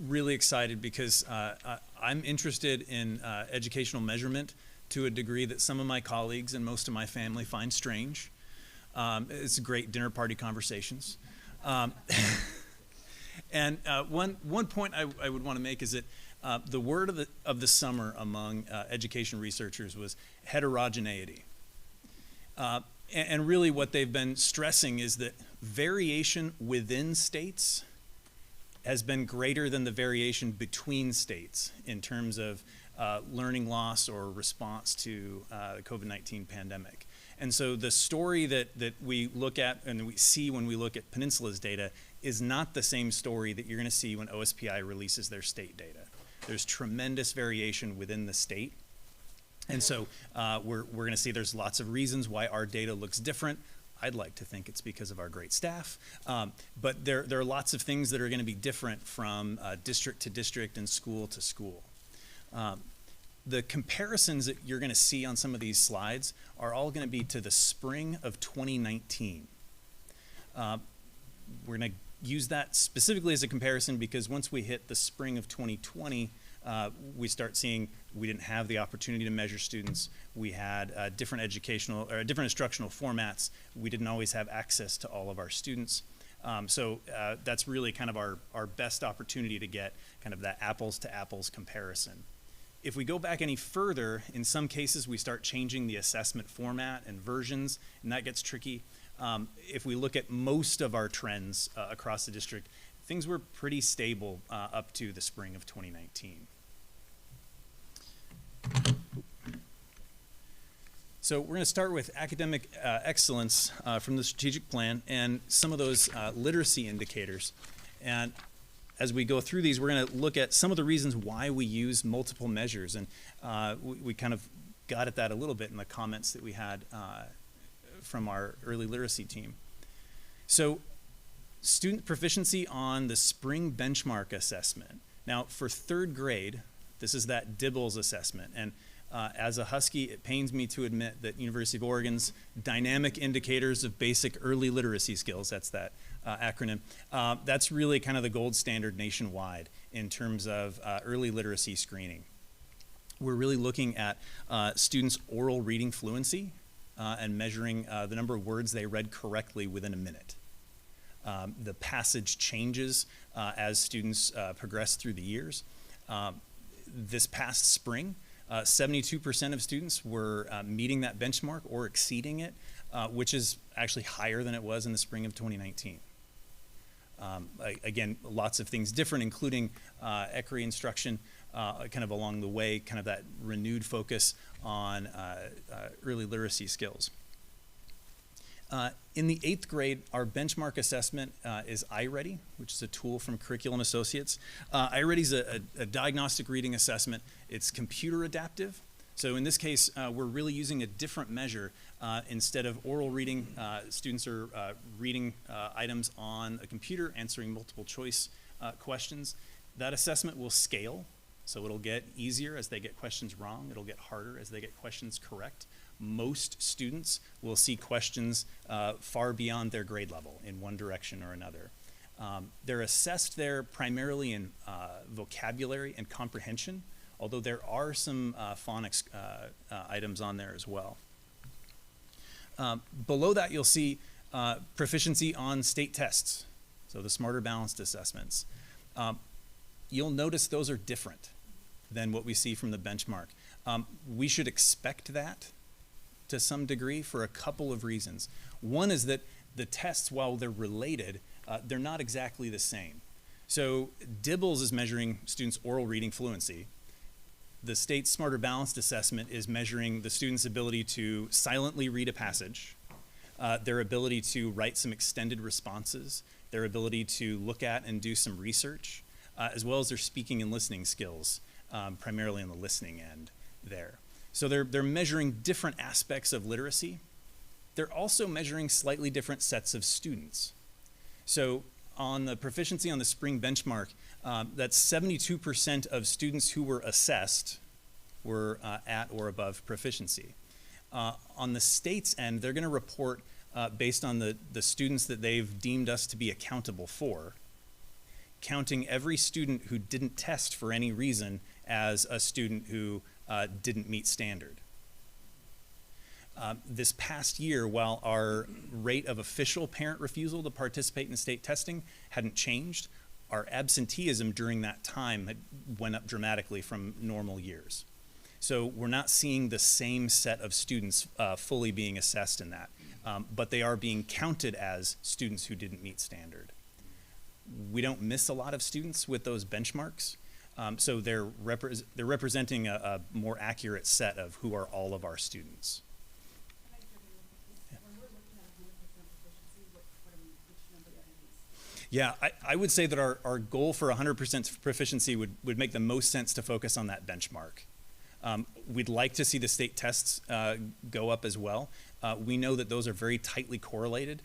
Really excited because I'm interested in educational measurement to a degree that some of my colleagues and most of my family find strange. It's great dinner party conversations. And one point I would want to make is that the word of the summer among education researchers was heterogeneity. And really what they've been stressing is that variation within states has been greater than the variation between states in terms of learning loss or response to the COVID-19 pandemic. And so the story that we look at and we see when we look at Peninsula's data is not the same story that you're going to see when OSPI releases their state data. There's tremendous variation within the state. And so we're going to see there's lots of reasons why our data looks different. I'd like to think it's because of our great staff. But there are lots of things that are going to be different from district to district and school to school. The comparisons that you're going to see on some of these slides are all going to be to the spring of 2019. We're going to use that specifically as a comparison because once we hit the spring of 2020, we start seeing we didn't have the opportunity to measure students. We had different educational or different instructional formats. We didn't always have access to all of our students. So that's really kind of our best opportunity to get kind of that apples to apples comparison. If we go back any further, in some cases we start changing the assessment format and versions, and that gets tricky. If we look at most of our trends across the district, things were pretty stable up to the spring of 2019. So we're going to start with academic excellence from the strategic plan and some of those literacy indicators. And as we go through these, we're going to look at some of the reasons why we use multiple measures. And we kind of got at that a little bit in the comments that we had from our early literacy team. So student proficiency on the spring benchmark assessment. Now for 3rd grade, this is that Dibbles assessment. And as a Husky, it pains me to admit that University of Oregon's dynamic indicators of basic early literacy skills, that's that acronym, that's really kind of the gold standard nationwide in terms of early literacy screening. We're really looking at students' oral reading fluency and measuring the number of words they read correctly within a minute. The passage changes as students progress through the years. This past spring, 72% of students were meeting that benchmark or exceeding it, which is actually higher than it was in the spring of 2019. Again, lots of things different, including ECRI instruction, kind of along the way, kind of that renewed focus on early literacy skills. In the 8th grade, our benchmark assessment is Iready, which is a tool from Curriculum Associates. Iready is a diagnostic reading assessment. It's computer adaptive. So in this case, we're really using a different measure. Instead of oral reading, students are reading items on a computer, answering multiple choice questions. That assessment will scale, so it'll get easier as they get questions wrong. It'll get harder as they get questions correct. Most students will see questions far beyond their grade level in one direction or another. They're assessed there primarily in vocabulary and comprehension, although there are some phonics items on there as well. Below that, you'll see proficiency on state tests, so the Smarter Balanced assessments. You'll notice those are different than what we see from the benchmark. We should expect that to some degree for a couple of reasons. One is that the tests, while they're related, they're not exactly the same. So Dibbles is measuring students' oral reading fluency. The state Smarter Balanced assessment is measuring the student's ability to silently read a passage, their ability to write some extended responses, their ability to look at and do some research, as well as their speaking and listening skills, primarily on the listening end there. So they're measuring different aspects of literacy. They're also measuring slightly different sets of students. So on the proficiency on the spring benchmark, that's 72% of students who were assessed were at or above proficiency. On the state's end, they're going to report based on the students that they've deemed us to be accountable for, counting every student who didn't test for any reason as a student who didn't meet standard. This past year, while our rate of official parent refusal to participate in state testing hadn't changed, our absenteeism during that time went up dramatically from normal years. So we're not seeing the same set of students fully being assessed in that, but they are being counted as students who didn't meet standard. We don't miss a lot of students with those benchmarks, so they're representing a more accurate set of who are all of our students. Yeah, I would say that our goal for 100% proficiency would make the most sense to focus on that benchmark. We'd like to see the state tests go up as well. We know that those are very tightly correlated.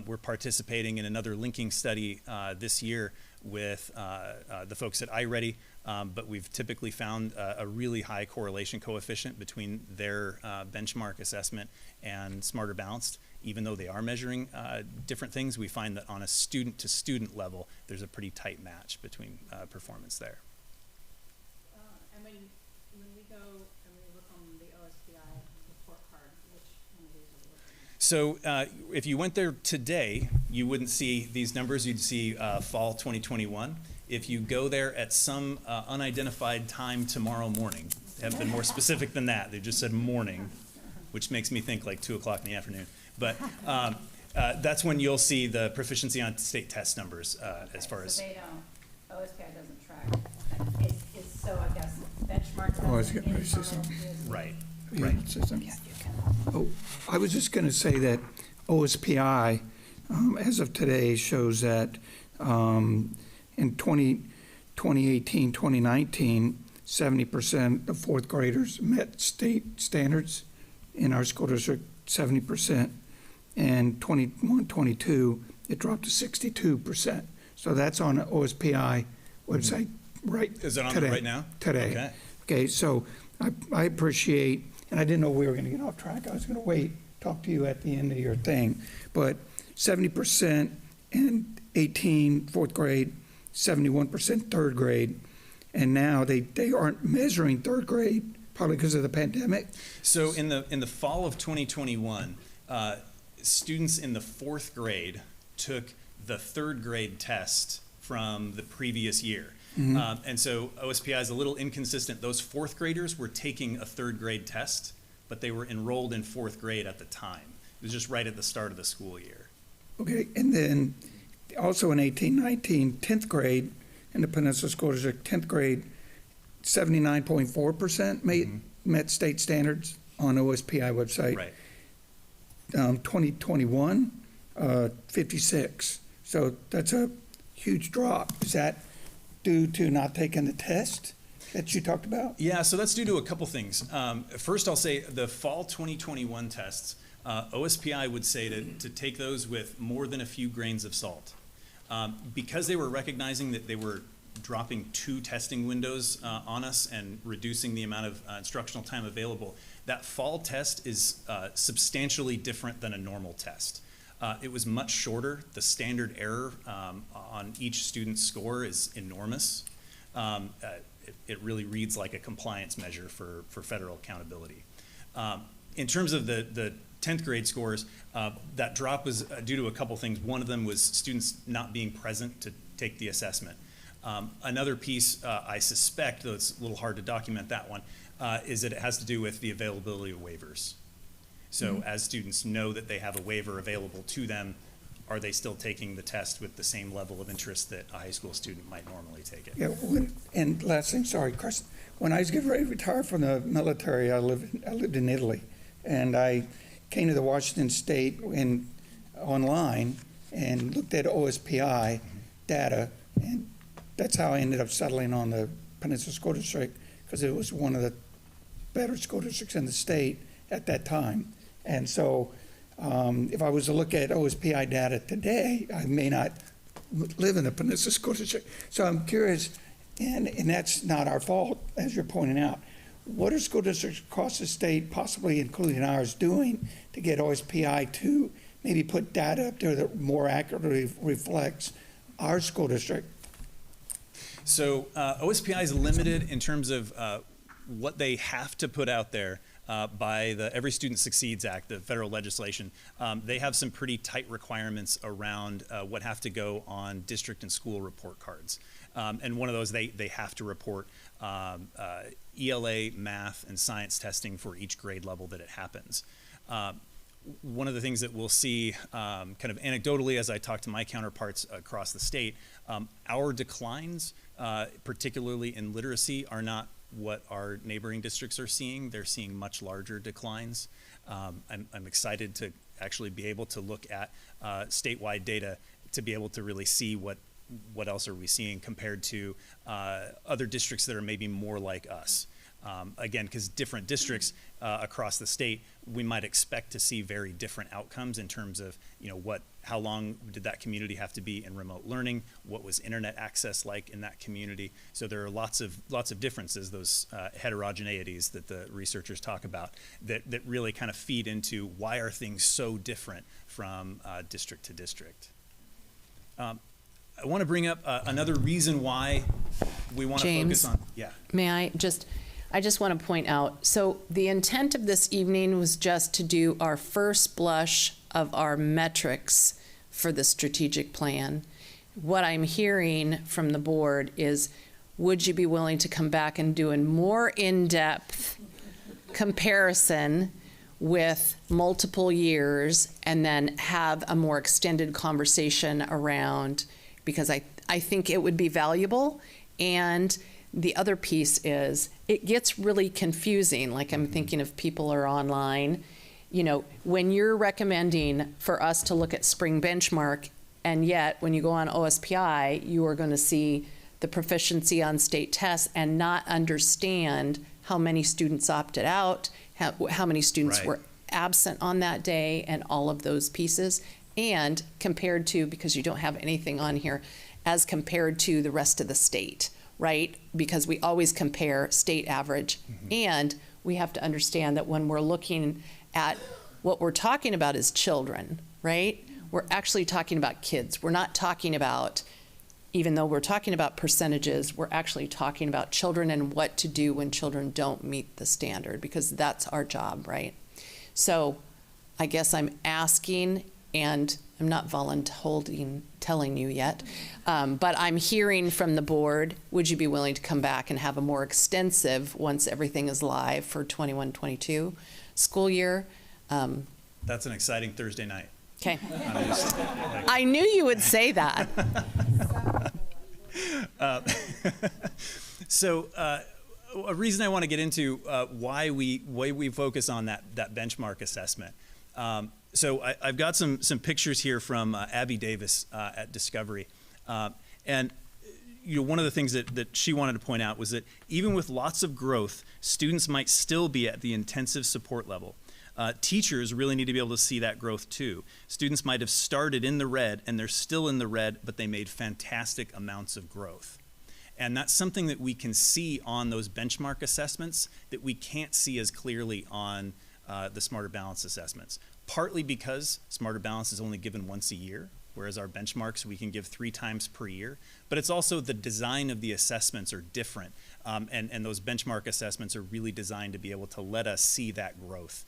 We're participating in another linking study this year with the folks at Iready, but we've typically found a really high correlation coefficient between their benchmark assessment and Smarter Balanced. Even though they are measuring different things, we find that on a student-to-student level, there's a pretty tight match between performance there. And when we go and we look on the OSPI report card, which one of these are we looking at? So if you went there today, you wouldn't see these numbers. You'd see fall 2021. If you go there at some unidentified time tomorrow morning, they haven't been more specific than that. They just said morning, which makes me think like 2 o'clock in the afternoon. But that's when you'll see the proficiency on state test numbers as far as. So they don't, OSPI doesn't track. It's so I guess benchmark. Right. Right. Oh, I was just going to say that OSPI, as of today, shows that in 2018, 2019, 70% of fourth graders met state standards in our school district, 70%. And 21, 22, it dropped to 62%. So that's on the OSPI website right Is it on today. there right now? Today. Okay. Okay, so I appreciate, and I didn't know we were going to get off track. I was going to wait, talk to you at the end of your thing. But 70% in 18, fourth grade, 71% third grade. And now they aren't measuring third grade, probably because of the pandemic. So in the fall of 2021, students in the fourth grade took the third grade test from the previous year. And so OSPI is a little inconsistent. Those fourth graders were taking a third grade test, but they were enrolled in fourth grade at the time. It was just right at the start of the school year. Okay, and then also in 18-19, 10th grade, in the Peninsula School District, 10th grade, 79.4% met state standards on OSPI website. Right. 2021, 56. So that's a huge drop. Is that due to not taking the test that you talked about? Yeah, so that's due to a couple things. First, I'll say the fall 2021 tests, OSPI would say to take those with more than a few grains of salt. Because they were recognizing that they were dropping 2 testing windows on us and reducing the amount of instructional time available, that fall test is substantially different than a normal test. It was much shorter. The standard error on each student's score is enormous. It really reads like a compliance measure for federal accountability. In terms of the 10th grade scores, that drop was due to a couple things. One of them was students not being present to take the assessment. Another piece, I suspect, though it's a little hard to document that one, is that it has to do with the availability of waivers. So as students know that they have a waiver available to them, are they still taking the test with the same level of interest that a high school student might normally take it? Yeah, and last thing, sorry, Chris, when I was getting ready to retire from the military, I lived in Italy, and I came to the Washington State online and looked at OSPI data, and that's how I ended up settling on the Peninsula School District, because it was one of the better school districts in the state at that time. And so if I was to look at OSPI data today, I may not live in the Peninsula School District. So I'm curious, and that's not our fault, as you're pointing out. What are school districts across the state, possibly including ours, doing to get OSPI to maybe put data up there that more accurately reflects our school district? So OSPI is limited in terms of what they have to put out there by the Every Student Succeeds Act, the federal legislation. They have some pretty tight requirements around what have to go on district and school report cards. And one of those, they have to report ELA, math, and science testing for each grade level that it happens. One of the things that we'll see kind of anecdotally as I talk to my counterparts across the state, our declines, particularly in literacy, are not what our neighboring districts are seeing. They're seeing much larger declines. I'm excited to actually be able to look at statewide data to be able to really see what else are we seeing compared to other districts that are maybe more like us. Again, because different districts across the state, we might expect to see very different outcomes in terms of, how long did that community have to be in remote learning? What was internet access like in that community? So there are lots of differences, those heterogeneities that the researchers talk about, that really kind of feed into why are things so different from district to district. I want to bring up another reason why we want to focus on. Yeah. May I just want to point out, so the intent of this evening was just to do our first blush of our metrics for the strategic plan. What I'm hearing from the board is, would you be willing to come back and do a more in-depth comparison with multiple years and then have a more extended conversation around, because I think it would be valuable. And the other piece is, it gets really confusing. Like, I'm thinking if people are online, when you're recommending for us to look at spring benchmark, and yet when you go on OSPI, you are going to see the proficiency on state tests and not understand how many students opted out, how many students were absent on that day, and all of those pieces. and compared to, because you don't have anything on here, as compared to the rest of the state, right? Because we always compare state average. And we have to understand that when we're looking at what we're talking about is children, right? We're actually talking about kids. We're not talking about, even though we're talking about percentages, we're actually talking about children and what to do when children don't meet the standard, because that's our job, right? So I guess I'm asking, and I'm not telling you yet, but I'm hearing from the board, would you be willing to come back and have a more extensive, once everything is live for 21-22 school year? That's an exciting Thursday night. Okay. I knew you would say that. So a reason I want to get into why we focus on that benchmark assessment. So I've got some pictures here from Abby Davis at Discovery. And one of the things that she wanted to point out was that even with lots of growth, students might still be at the intensive support level. Teachers really need to be able to see that growth too. Students might have started in the red and they're still in the red, but they made fantastic amounts of growth. And that's something that we can see on those benchmark assessments that we can't see as clearly on the Smarter Balance assessments. Partly because Smarter Balance is only given once a year, whereas our benchmarks we can give 3 times per year. But it's also the design of the assessments are different. And those benchmark assessments are really designed to be able to let us see that growth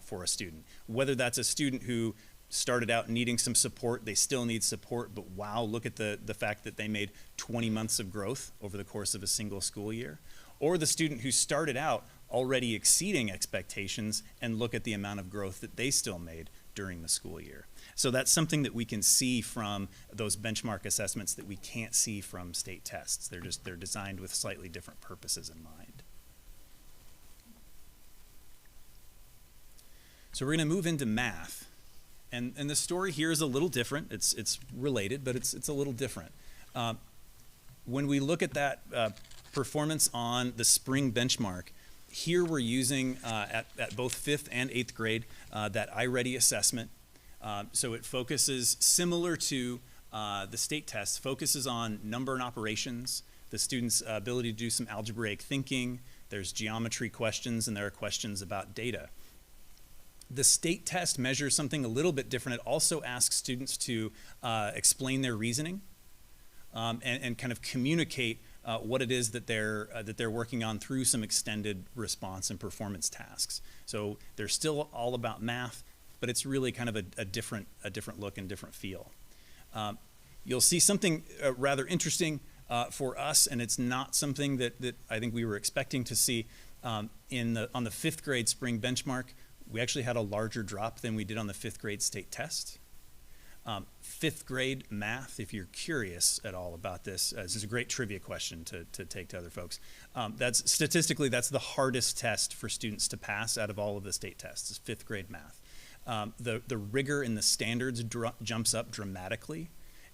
for a student. Whether that's a student who started out needing some support, they still need support, but wow, look at the fact that they made 20 months of growth over the course of a single school year. Or the student who started out already exceeding expectations and look at the amount of growth that they still made during the school year. So that's something that we can see from those benchmark assessments that we can't see from state tests. They're designed with slightly different purposes in mind. So we're going to move into math. And the story here is a little different. It's related, but it's a little different. When we look at that performance on the spring benchmark, here we're using at both 5th and 8th grade that Iready assessment. So it focuses, similar to the state test, focuses on number and operations, the student's ability to do some algebraic thinking. There's geometry questions, and there are questions about data. The state test measures something a little bit different. It also asks students to explain their reasoning and kind of communicate what it is that they're working on through some extended response and performance tasks. So they're still all about math, but it's really kind of a different look and different feel. You'll see something rather interesting for us, and it's not something that I think we were expecting to see. On the 5th grade spring benchmark, we actually had a larger drop than we did on the 5th grade state test. 5th grade math, if you're curious at all about this is a great trivia question to take to other folks. Statistically, that's the hardest test for students to pass out of all of the state tests, is 5th grade math. The rigor in the standards jumps up dramatically,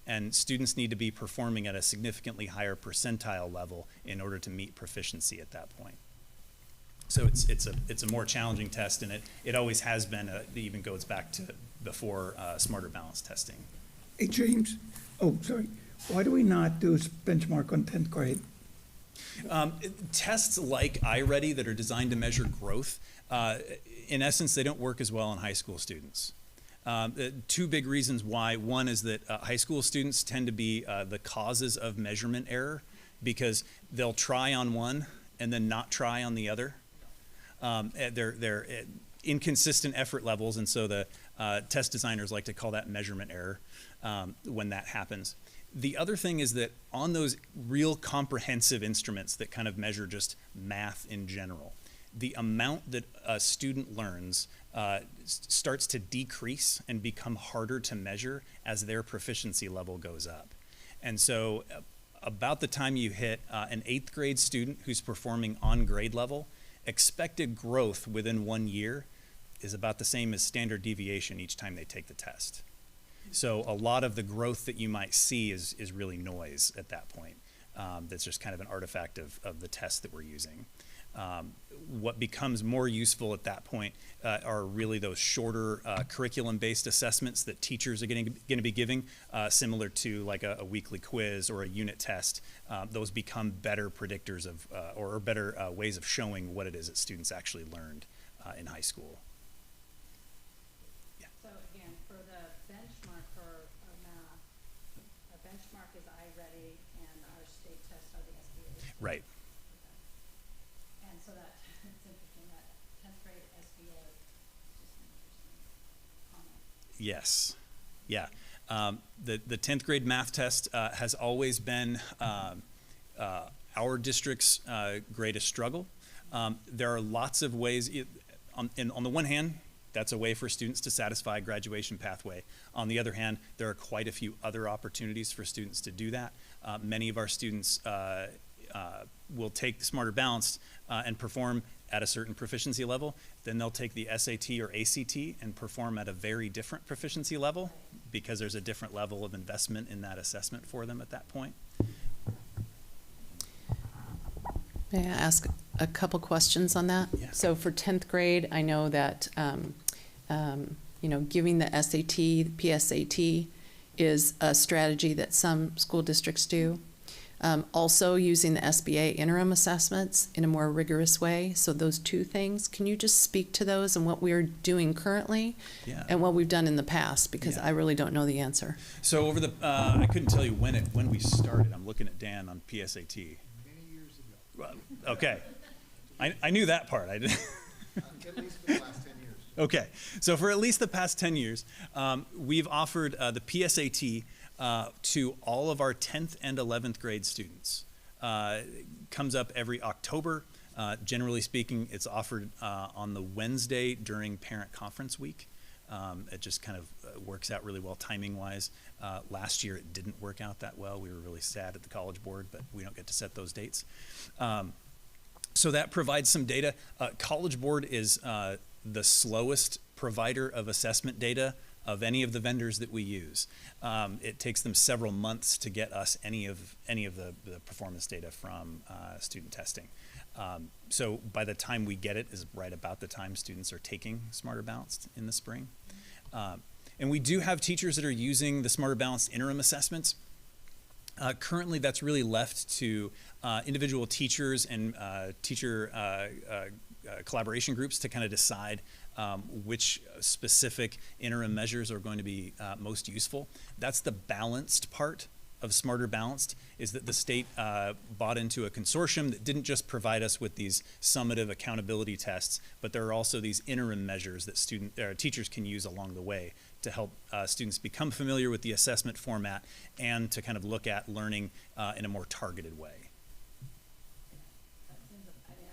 and students need to be performing at a significantly higher percentile level in order to meet proficiency at that point. So it's a more challenging test, and it always has been. It even goes back to before Smarter Balance testing. Hey, James. Oh, sorry. Why do we not do a benchmark on 10th grade? Tests like Iready that are designed to measure growth, in essence, they don't work as well on high school students. 2 big reasons why. One is that high school students tend to be the causes of measurement error, because they'll try on one and then not try on the other. They're inconsistent effort levels, and so the test designers like to call that measurement error when that happens. The other thing is that on those real comprehensive instruments that kind of measure just math in general, the amount that a student learns starts to decrease and become harder to measure as their proficiency level goes up. And so about the time you hit an 8th grade student who's performing on grade level, expected growth within 1 year is about the same as standard deviation each time they take the test. So a lot of the growth that you might see is really noise at that point. That's just kind of an artifact of the test that we're using. What becomes more useful at that point are really those shorter curriculum-based assessments that teachers are going to be giving, similar to like a weekly quiz or a unit test. Those become better predictors of, or better ways of showing what it is that students actually learned in high school. So again, for the benchmark for math, a benchmark is Iready, and our state tests are the SBA. Right. And so that, it's interesting, that 10th grade SBA is just an interesting comment. Yes. Yeah. The 10th grade math test has always been our district's greatest struggle. There are lots of ways. On the one hand, that's a way for students to satisfy a graduation pathway. On the other hand, there are quite a few other opportunities for students to do that. Many of our students will take the Smarter Balanced and perform at a certain proficiency level. Then they'll take the SAT or ACT and perform at a very different proficiency level because there's a different level of investment in that assessment for them at that point. May I ask a couple questions on that? Yeah. So for 10th grade, I know that, giving the SAT, the PSAT is a strategy that some school districts do. Also using the SBA interim assessments in a more rigorous way. So those two things, can you just speak to those and what we're doing currently and what we've done in the past? Because I really don't know the answer. So over the, I couldn't tell you when we started. I'm looking at Dan on PSAT. Many years ago. Okay. I knew that part. I didn't. At least for the last 10 years. Okay. So for at least the past 10 years, we've offered the PSAT to all of our 10th and 11th grade students. It comes up every October. Generally speaking, it's offered on the Wednesday during parent conference week. It just kind of works out really well timing-wise. Last year, it didn't work out that well. We were really sad at the College Board, but we don't get to set those dates. So that provides some data. College Board is the slowest provider of assessment data of any of the vendors that we use. It takes them several months to get us any of the performance data from student testing. So by the time we get it is right about the time students are taking Smarter Balanced in the spring. And we do have teachers that are using the Smarter Balanced interim assessments. Currently, that's really left to individual teachers and teacher collaboration groups to kind of decide which specific interim measures are going to be most useful. That's the balanced part of Smarter Balanced, is that the state bought into a consortium that didn't just provide us with these summative accountability tests, but there are also these interim measures that teachers can use along the way to help students become familiar with the assessment format and to kind of look at learning in a more targeted way. I'd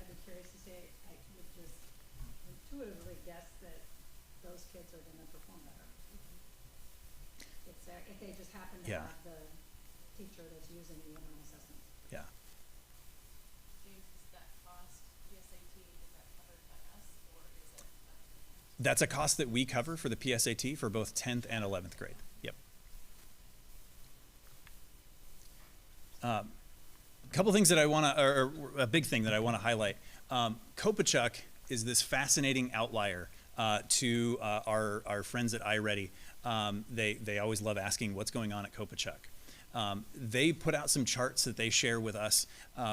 be curious to say, I would just intuitively guess that those kids are going to perform better. If they just happen to have the teacher that's using the interim assessment. Yeah. James, does that cost PSAT, is that covered by us, or is it? That's a cost that we cover for the PSAT for both 10th and 11th grade. Yep. A couple things that I want to, or a big thing that I want to highlight. Kopachuk is this fascinating outlier to our friends at Iready. They always love asking what's going on at Kopachuk. They put out some charts that they share with us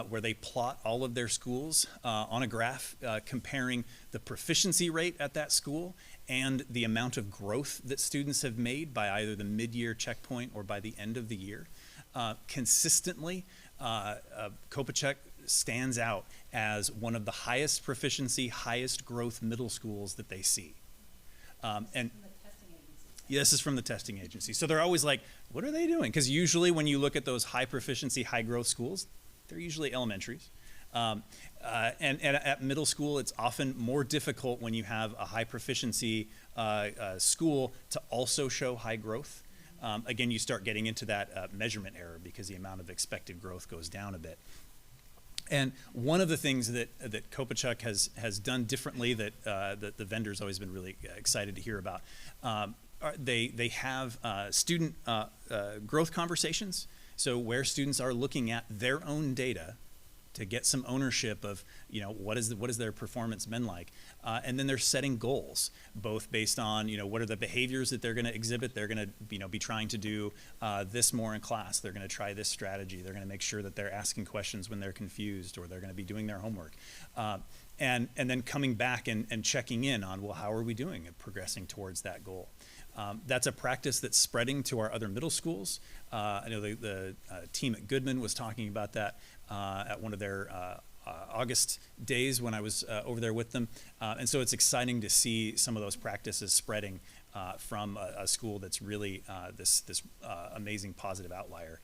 where they plot all of their schools on a graph comparing the proficiency rate at that school and the amount of growth that students have made by either the mid-year checkpoint or by the end of the year. Consistently, Kopachuk stands out as one of the highest proficiency, highest growth middle schools that they see. And yeah, this is from the testing agency. So they're always like, what are they doing? Because usually when you look at those high proficiency, high growth schools, they're usually elementaries. And at middle school, it's often more difficult when you have a high proficiency school to also show high growth. Again, you start getting into that measurement error because the amount of expected growth goes down a bit. And one of the things that Kopachuk has done differently that the vendor's always been really excited to hear about, they have student growth conversations, so where students are looking at their own data to get some ownership of, you know, what is their performance been like. And then they're setting goals, both based on, you know, what are the behaviors that they're going to exhibit. They're going to, you know, be trying to do this more in class. They're going to try this strategy. They're going to make sure that they're asking questions when they're confused, or they're going to be doing their homework. And then coming back and checking in on, well, how are we doing at progressing towards that goal? That's a practice that's spreading to our other middle schools. I know the team at Goodman was talking about that at one of their August days when I was over there with them. And so it's exciting to see some of those practices spreading from a school that's really this amazing positive outlier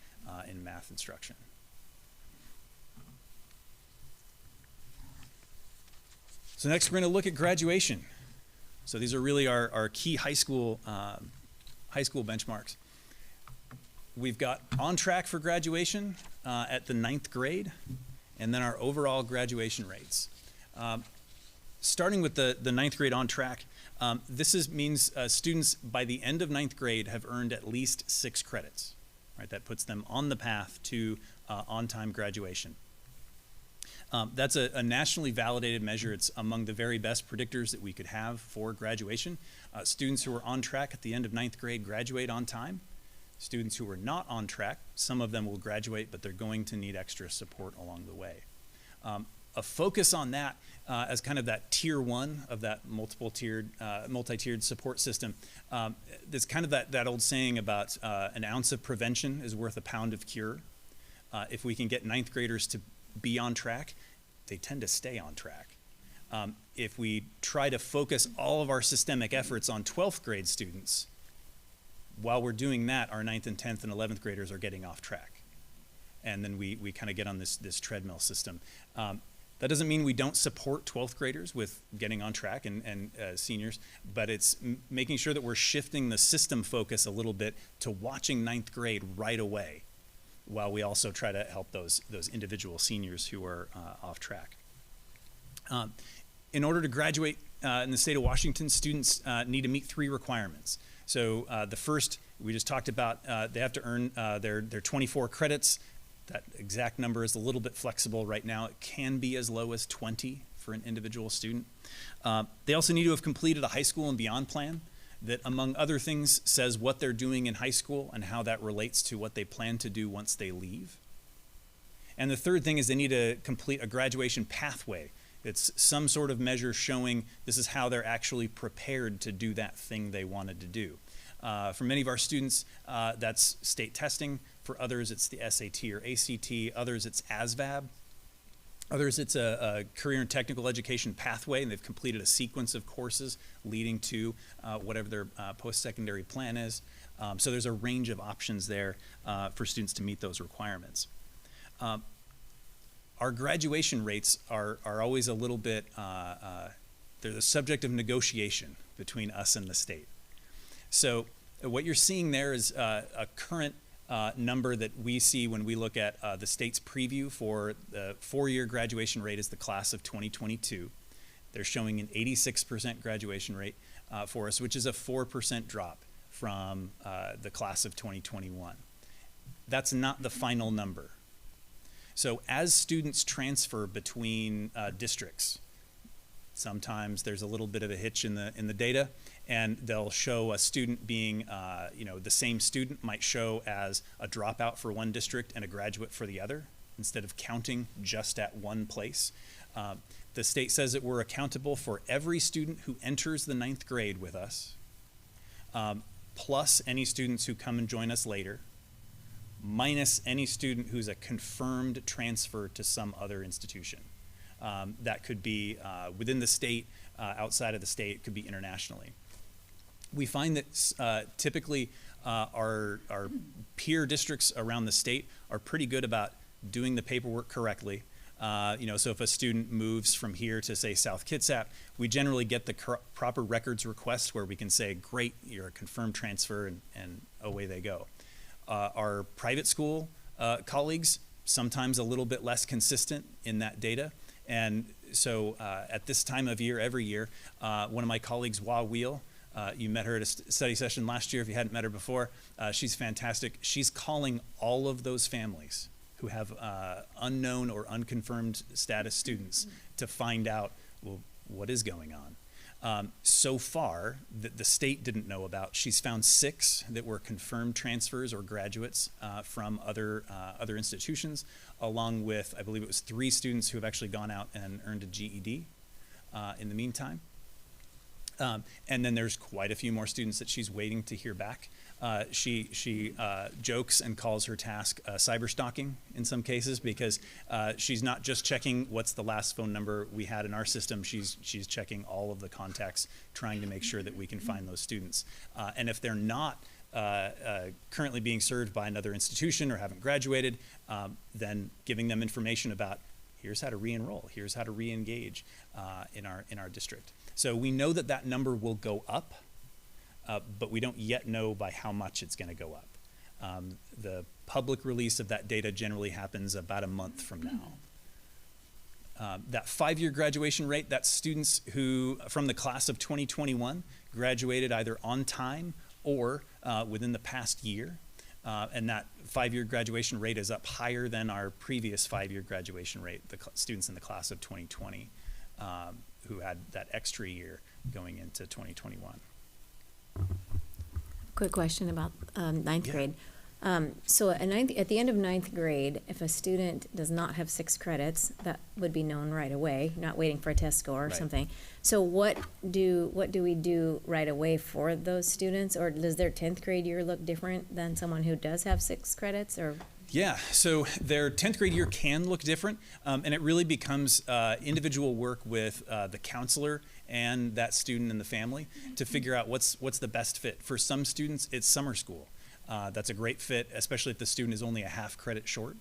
in math instruction. So next we're going to look at graduation. So these are really our key high school benchmarks. We've got on track for graduation at the 9th grade, and then our overall graduation rates. Starting with the 9th grade on track, this means students by the end of 9th grade have earned at least 6 credits. Right? That puts them on the path to on-time graduation. That's a nationally validated measure. It's among the very best predictors that we could have for graduation. Students who are on track at the end of 9th grade graduate on time. Students who are not on track, some of them will graduate, but they're going to need extra support along the way. A focus on that as kind of that tier 1 of that multi-tiered support system. There's kind of that old saying about an ounce of prevention is worth a pound of cure. If we can get 9th graders to be on track, they tend to stay on track. If we try to focus all of our systemic efforts on 12th grade students, while we're doing that, our 9th and 10th and 11th graders are getting off track. And then we kind of get on this treadmill system. That doesn't mean we don't support 12th graders with getting on track and seniors, but it's making sure that we're shifting the system focus a little bit to watching 9th grade right away, while we also try to help those individual seniors who are off track. In order to graduate in the state of Washington, students need to meet 3 requirements. So the first, we just talked about, they have to earn their 24 credits. That exact number is a little bit flexible right now. It can be as low as 20 for an individual student. They also need to have completed a high school and beyond plan that, among other things, says what they're doing in high school and how that relates to what they plan to do once they leave. And the third thing is they need to complete a graduation pathway. It's some sort of measure showing this is how they're actually prepared to do that thing they wanted to do. For many of our students, that's state testing. For others, it's the SAT or ACT. Others, it's ASVAB. Others, it's a career and technical education pathway, and they've completed a sequence of courses leading to whatever their post-secondary plan is. So there's a range of options there for students to meet those requirements. Our graduation rates are always a little bit, they're the subject of negotiation between us and the state. So what you're seeing there is a current number that we see when we look at the state's preview for the 4-year graduation rate is the class of 2022. They're showing an 86% graduation rate for us, which is a 4% drop from the class of 2021. That's not the final number. So as students transfer between districts, sometimes there's a little bit of a hitch in the data, and they'll show a student being, the same student might show as a dropout for one district and a graduate for the other, instead of counting just at one place. The state says that we're accountable for every student who enters the 9th grade with us, plus any students who come and join us later, minus any student who's a confirmed transfer to some other institution. That could be within the state, outside of the state, it could be internationally. We find that typically our peer districts around the state are pretty good about doing the paperwork correctly. So if a student moves from here to, say, South Kitsap, we generally get the proper records request where we can say, great, you're a confirmed transfer, and away they go. Our private school colleagues, sometimes a little bit less consistent in that data. And so at this time of year, every year, one of my colleagues, Wah Wheel, you met her at a study session last year if you hadn't met her before. She's fantastic. She's calling all of those families who have unknown or unconfirmed status students to find out, well, what is going on. So far, the state didn't know about. She's found 6 that were confirmed transfers or graduates from other institutions, along with, I believe it was 3 students who have actually gone out and earned a GED in the meantime. And then there's quite a few more students that she's waiting to hear back. She jokes and calls her task cyber stalking in some cases, because she's not just checking what's the last phone number we had in our system. She's checking all of the contacts, trying to make sure that we can find those students. And if they're not currently being served by another institution or haven't graduated, then giving them information about here's how to re-enroll, here's how to re-engage in our district. So we know that that number will go up, but we don't yet know by how much it's going to go up. The public release of that data generally happens about a month from now. That 5-year graduation rate, that's students who, from the class of 2021, graduated either on time or within the past year. And that 5-year graduation rate is up higher than our previous 5-year graduation rate, the students in the class of 2020 who had that extra year going into 2021. Quick question about ninth grade. So at the end of ninth grade, if a student does not have 6 credits, that would be known right away, not waiting for a test score or something. So what do we do right away for those students, or does their 10th grade year look different than someone who does have 6 credits, or? Yeah, so their 10th grade year can look different, and it really becomes individual work with the counselor and that student and the family to figure out what's the best fit. For some students, it's summer school. That's a great fit, especially if the student is only a half credit short.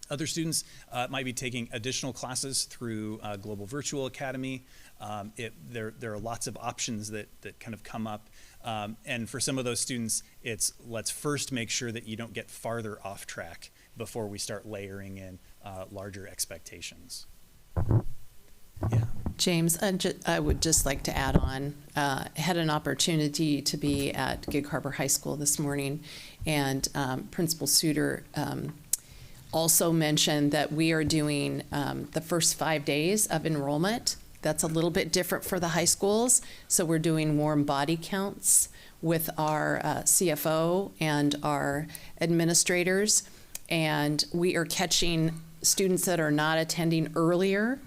Other students might be taking additional classes through Global Virtual Academy. There are lots of options that kind of come up. And for some of those students, it's let's first make sure that you don't get farther off track before we start layering in larger expectations. James, I would just like to add on, had an opportunity to be at Gig Harbor High School this morning, and Principal Suter also mentioned that we are doing the first 5 days of enrollment. That's a little bit different for the high schools, so we're doing warm body counts with our CFO and our administrators, and we are catching students that are not attending earlier,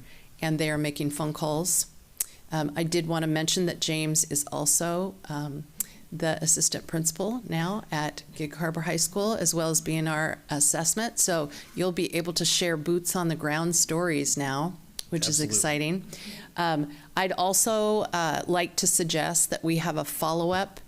and they are making phone calls. I did want to mention that James is also the assistant principal now at Gig Harbor High School, as well as being our assessment. So you'll be able to share boots on the ground stories now, which is exciting. I'd also like to suggest that we have a follow-up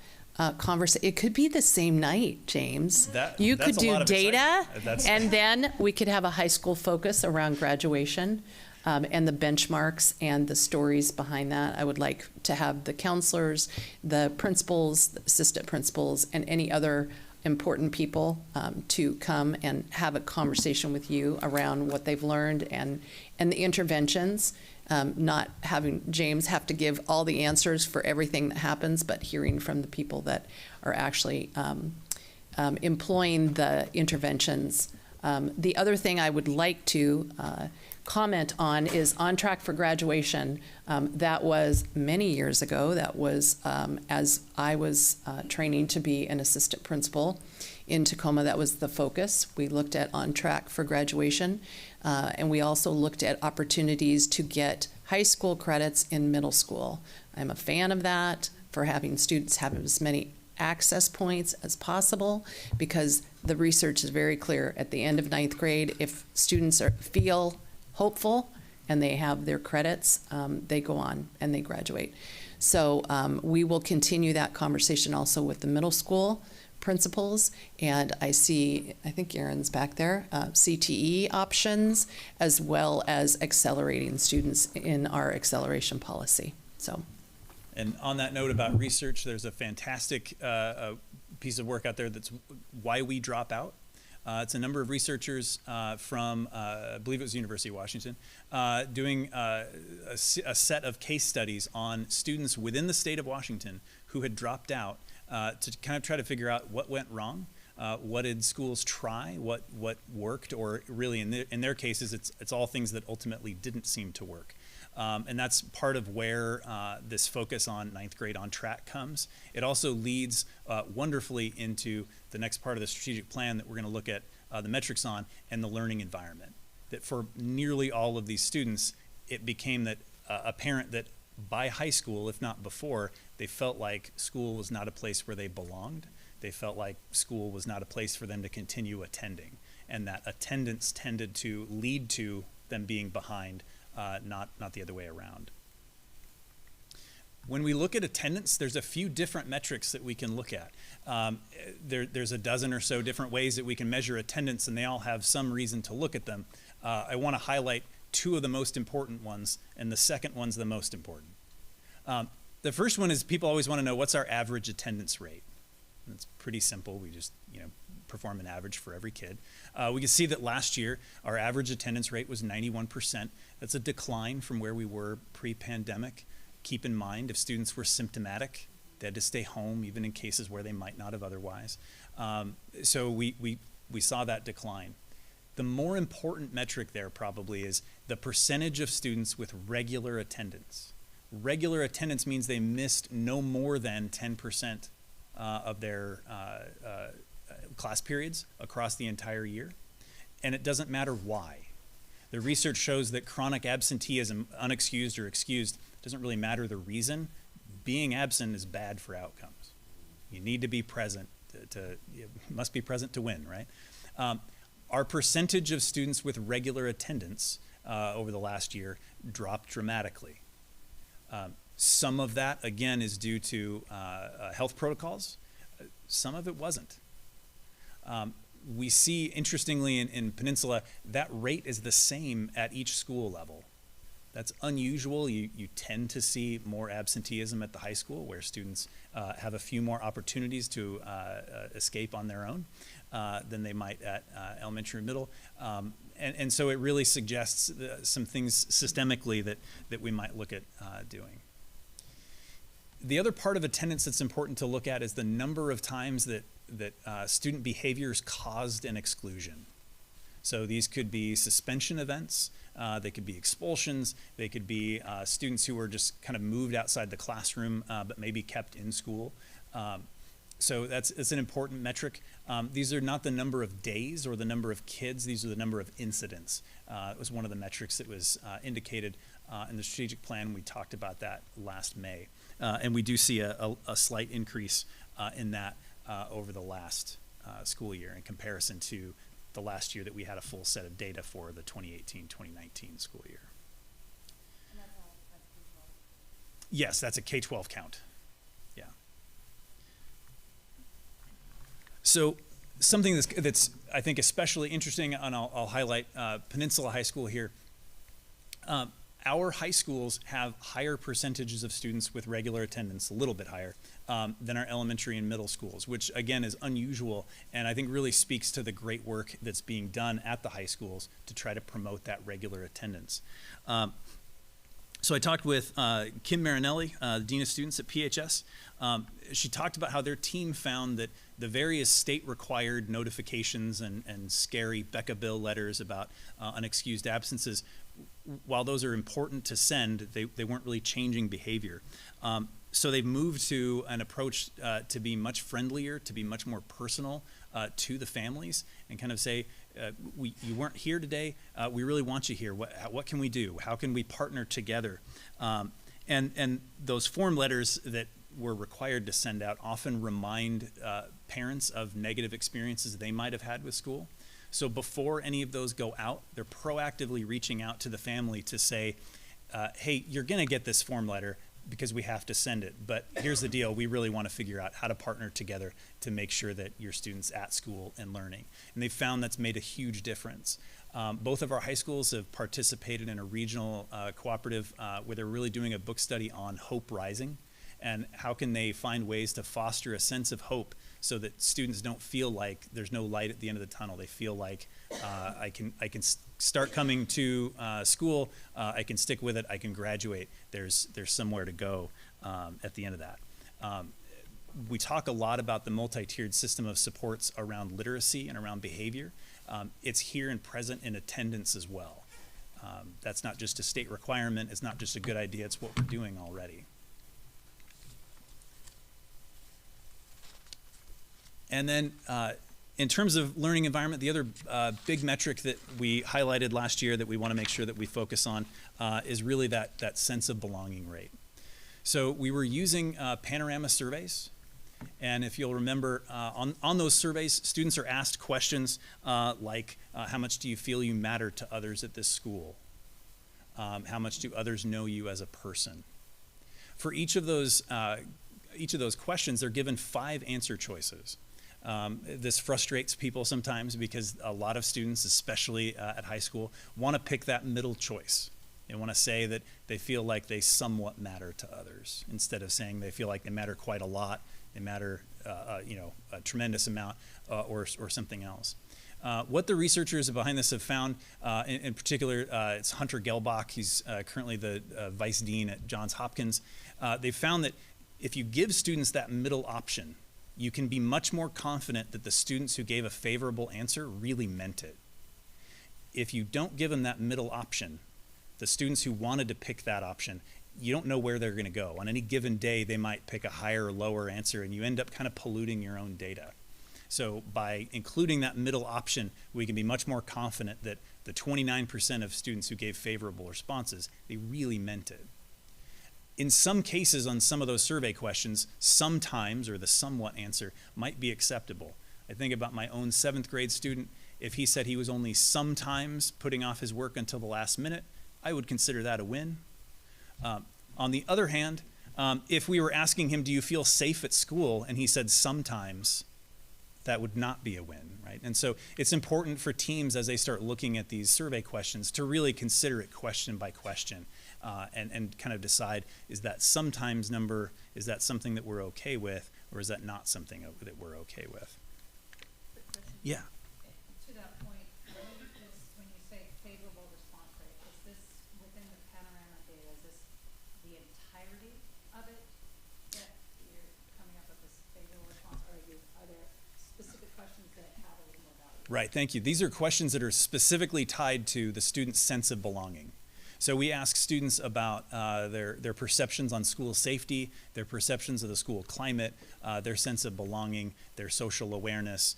conversation. It could be the same night, James. You could do data, and then we could have a high school focus around graduation. And the benchmarks and the stories behind that. I would like to have the counselors, the principals, the assistant principals, and any other important people to come and have a conversation with you around what they've learned and the interventions, not having James have to give all the answers for everything that happens, but hearing from the people that are actually employing the interventions. The other thing I would like to comment on is On Track for Graduation. That was many years ago. That was as I was training to be an assistant principal in Tacoma. That was the focus. We looked at On Track for Graduation, and we also looked at opportunities to get high school credits in middle school. I'm a fan of that, for having students have as many access points as possible, because the research is very clear. At the end of ninth grade, if students feel hopeful and they have their credits, they go on and they graduate. So we will continue that conversation also with the middle school principals, and I think Aaron's back there, CTE options, as well as accelerating students in our acceleration policy. So. And on that note about research, there's a fantastic piece of work out there that's Why We Drop Out. It's a number of researchers from, I believe it was University of Washington, doing a set of case studies on students within the state of Washington who had dropped out to kind of try to figure out what went wrong what did schools try, what worked, or really in their cases, it's all things that ultimately didn't seem to work. And that's part of where this focus on ninth grade on track comes. It also leads wonderfully into the next part of the strategic plan that we're going to look at the metrics on, and the learning environment. That for nearly all of these students, it became that apparent that by high school, if not before, they felt like school was not a place where they belonged. They felt like school was not a place for them to continue attending, and that attendance tended to lead to them being behind, not the other way around. When we look at attendance, there's a few different metrics that we can look at. There's a dozen or so different ways that we can measure attendance, and they all have some reason to look at them. I want to highlight two of the most important ones, and the second one's the most important. The first one is people always want to know, what's our average attendance rate? And it's pretty simple. We just perform an average for every kid. We can see that last year our average attendance rate was 91%. That's a decline from where we were pre-pandemic. Keep in mind, if students were symptomatic, they had to stay home even in cases where they might not have otherwise. So we saw that decline. The more important metric there probably is the percentage of students with regular attendance. Regular attendance means they missed no more than 10% of their class periods across the entire year. And it doesn't matter why. The research shows that chronic absenteeism, unexcused or excused, doesn't really matter the reason. Being absent is bad for outcomes. You need to be present. You must be present to win, right? Our percentage of students with regular attendance over the last year dropped dramatically. Some of that, again, is due to health protocols. Some of it wasn't. We see, interestingly, in Peninsula, that rate is the same at each school level. That's unusual. You tend to see more absenteeism at the high school, where students have a few more opportunities to escape on their own than they might at elementary and middle. And so it really suggests some things systemically that we might look at doing. The other part of attendance that's important to look at is the number of times that student behaviors caused an exclusion. So these could be suspension events, they could be expulsions, they could be students who were just kind of moved outside the classroom but maybe kept in school. So it's an important metric. These are not the number of days or the number of kids, these are the number of incidents. It was one of the metrics that was indicated in the strategic plan. We talked about that last May. And we do see a slight increase in that over the last school year in comparison to the last year that we had a full set of data for the 2018-2019 school year. And that's all, that's K-12? Yes, that's a K-12 count. Yeah. So something that's I think especially interesting, and I'll highlight Peninsula High School here. Our high schools have higher percentages of students with regular attendance, a little bit higher, than our elementary and middle schools, which again is unusual and I think really speaks to the great work that's being done at the high schools to try to promote that regular attendance. So I talked with Kim Marinelli, the Dean of Students at PHS. She talked about how their team found that the various state-required notifications and scary Becca Bill letters about unexcused absences, while those are important to send, they weren't really changing behavior. So they've moved to an approach to be much friendlier, to be much more personal to the families, and kind of say, you weren't here today, we really want you here. What can we do? How can we partner together? And those form letters that we're required to send out often remind parents of negative experiences they might have had with school. So before any of those go out, they're proactively reaching out to the family to say, hey, you're going to get this form letter because we have to send it. But here's the deal. We really want to figure out how to partner together to make sure that your student's at school and learning. And they've found that's made a huge difference. Both of our high schools have participated in a regional cooperative where they're really doing a book study on hope rising and how can they find ways to foster a sense of hope so that students don't feel like there's no light at the end of the tunnel. They feel like I can start coming to school, I can stick with it, I can graduate. There's somewhere to go at the end of that. we talk a lot about the multi-tiered system of supports around literacy and around behavior. It's here and present in attendance as well. That's not just a state requirement, it's not just a good idea, it's what we're doing already. And then in terms of learning environment, the other big metric that we highlighted last year that we want to make sure that we focus on is really that sense of belonging rate. So we were using panorama surveys, and if you'll remember, on those surveys, students are asked questions like, how much do you feel you matter to others at this school? How much do others know you as a person? For each of those questions, they're given 5 answer choices. This frustrates people sometimes because a lot of students, especially at high school, want to pick that middle choice. They want to say that they feel like they somewhat matter to others instead of saying they feel like they matter quite a lot, they matter a tremendous amount, or something else. What the researchers behind this have found, in particular, it's Hunter Gelbach, he's currently the vice dean at Johns Hopkins. They've found that if you give students that middle option, you can be much more confident that the students who gave a favorable answer really meant it. If you don't give them that middle option, the students who wanted to pick that option, you don't know where they're going to go. On any given day, they might pick a higher or lower answer, and you end up kind of polluting your own data. So by including that middle option, we can be much more confident that the 29% of students who gave favorable responses, they really meant it. In some cases, on some of those survey questions, sometimes, or the somewhat answer, might be acceptable. I think about my own 7th grade student. If he said he was only sometimes putting off his work until the last minute, I would consider that a win. On the other hand, if we were asking him, do you feel safe at school? And he said sometimes, that would not be a win, right? And so it's important for teams as they start looking at these survey questions to really consider it question by question and kind of decide, is that sometimes number, is that something that we're okay with, or is that not something that we're okay with? Yeah. To that point, when you say favorable response rate, is this within the panorama data, is this the entirety of it that you're coming up with this favorable response, or are there specific questions that have a little more value? Right, thank you. These are questions that are specifically tied to the student's sense of belonging. So we ask students about their perceptions on school safety, their perceptions of the school climate, their sense of belonging, their social awareness.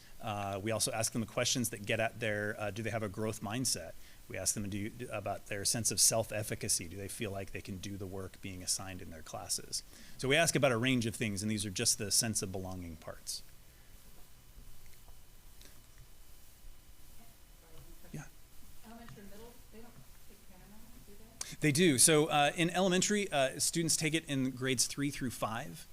We also ask them the questions that get at their, do they have a growth mindset? We ask them about their sense of self-efficacy. Do they feel like they can do the work being assigned in their classes? So we ask about a range of things, and these are just the sense of belonging parts. They do. So in elementary, students take it in grades 3 through 5.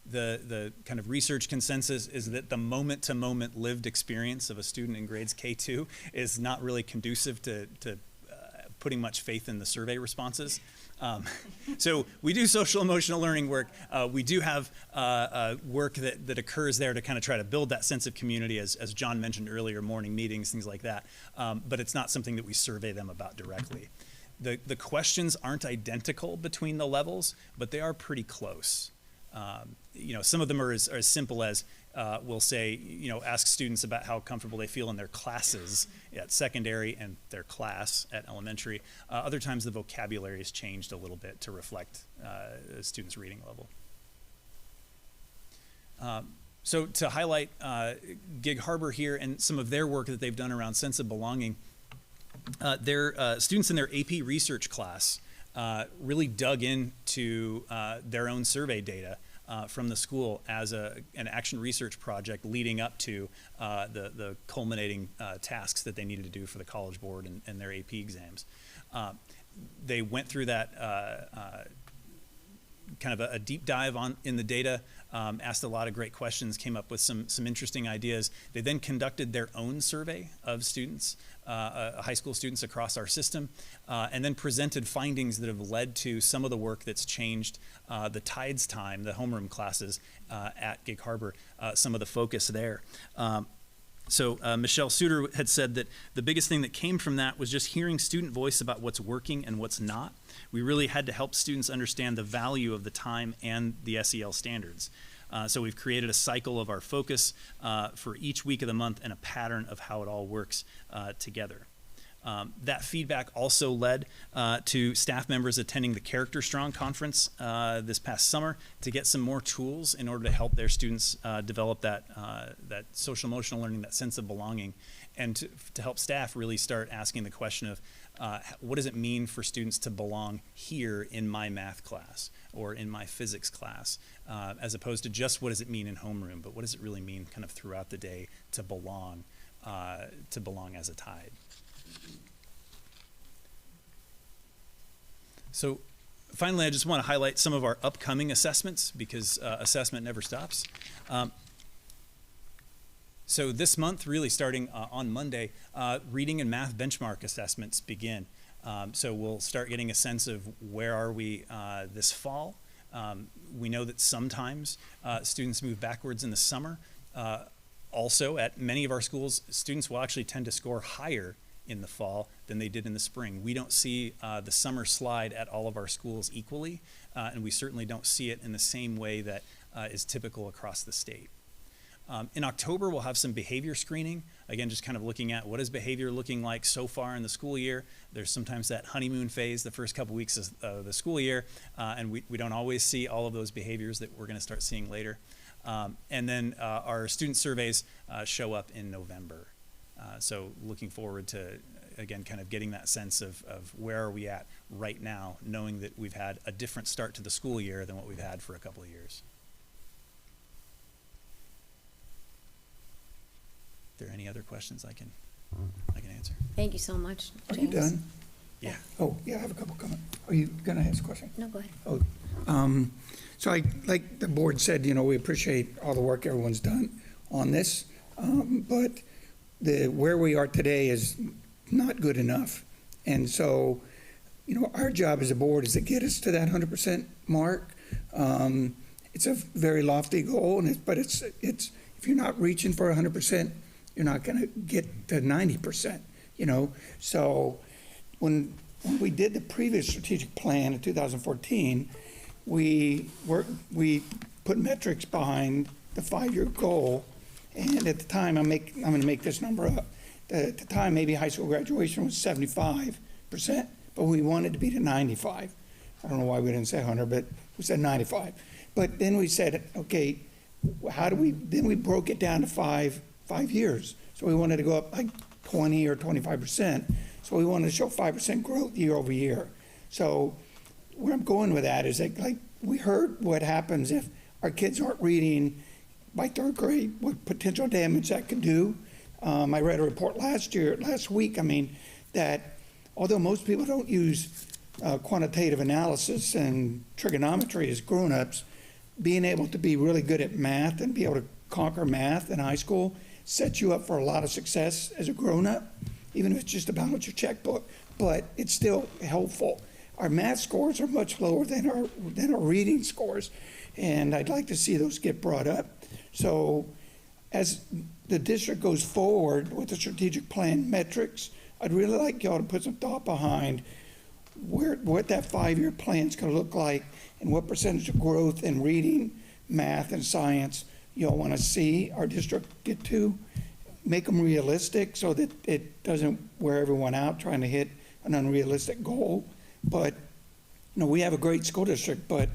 The kind of research consensus is that the moment-to-moment lived experience of a student in grades K2 is not really conducive to putting much faith in the survey responses. So we do social emotional learning work. We do have work that occurs there to kind of try to build that sense of community, as John mentioned earlier, morning meetings, things like that. But it's not something that we survey them about directly. The questions aren't identical between the levels, but they are pretty close. Some of them are as simple as we'll say, ask students about how comfortable they feel in their classes at secondary and their class at elementary. Other times the vocabulary has changed a little bit to reflect a student's reading level. So to highlight Gig Harbor here and some of their work that they've done around sense of belonging, their students in their AP research class really dug into their own survey data from the school as an action research project leading up to the culminating tasks that they needed to do for the College Board and their AP exams. They went through that kind of a deep dive in the data, asked a lot of great questions, came up with some interesting ideas. They then conducted their own survey of students, high school students across our system, and then presented findings that have led to some of the work that's changed the TIDES time, the homeroom classes at Gig Harbor, some of the focus there. So Michelle Suter had said that the biggest thing that came from that was just hearing student voice about what's working and what's not. We really had to help students understand the value of the time and the SEL standards. So we've created a cycle of our focus for each week of the month and a pattern of how it all works together. That feedback also led to staff members attending the Character Strong conference this past summer to get some more tools in order to help their students develop that social emotional learning, that sense of belonging, and to help staff really start asking the question of what does it mean for students to belong here in my math class or in my physics class, as opposed to just what does it mean in homeroom, but what does it really mean kind of throughout the day to belong as a tide. So finally, I just want to highlight some of our upcoming assessments because assessment never stops. So this month, really starting on Monday, reading and math benchmark assessments begin. So we'll start getting a sense of where are we this fall. We know that sometimes students move backwards in the summer. Also, at many of our schools, students will actually tend to score higher in the fall than they did in the spring. We don't see the summer slide at all of our schools equally, and we certainly don't see it in the same way that is typical across the state. In October, we'll have some behavior screening. Again, just kind of looking at what is behavior looking like so far in the school year. There's sometimes that honeymoon phase the first couple weeks of the school year, and we don't always see all of those behaviors that we're going to start seeing later. And then our student surveys show up in November. So looking forward to, again, kind of getting that sense of where are we at right now, knowing that we've had a different start to the school year than what we've had for a couple of years. Are there any other questions I can answer? Thank you so much, Are James. you done? Yeah. Oh, yeah, I have a couple comments. Are you going to ask a question? No, go ahead. Oh, so like the board said, we appreciate all the work everyone's done on this, but where we are today is not good enough. And so, our job as a board is to get us to that 100% mark. It's a very lofty goal, but it's if you're not reaching for 100%, you're not going to get to 90%. So when we did the previous strategic plan in 2014, we put metrics behind the 5-year goal. And at the time, I'm going to make this number up. At the time, maybe high school graduation was 75%, but we wanted to be to 95. I don't know why we didn't say 100, but we said 95. But then we said, okay, then we broke it down to five years. So we wanted to go up like 20 or 25%. So we wanted to show 5% growth year over year. So where I'm going with that is that, like, we heard what happens if our kids aren't reading by 3rd grade, what potential damage that could do. I read a report last week, that although most people don't use quantitative analysis and trigonometry as grown-ups, being able to be really good at math and be able to conquer math in high school sets you up for a lot of success as a grown-up, even if it's just about your checkbook, but it's still helpful. Our math scores are much lower than our reading scores, and I'd like to see those get brought up. So as the district goes forward with the strategic plan metrics, I'd really like y'all to put some thought behind what that 5-year plan is going to look like and what percentage of growth in reading, math, and science y'all want to see our district get to. Make them realistic so that it doesn't wear everyone out trying to hit an unrealistic goal. But, we have a great school district, but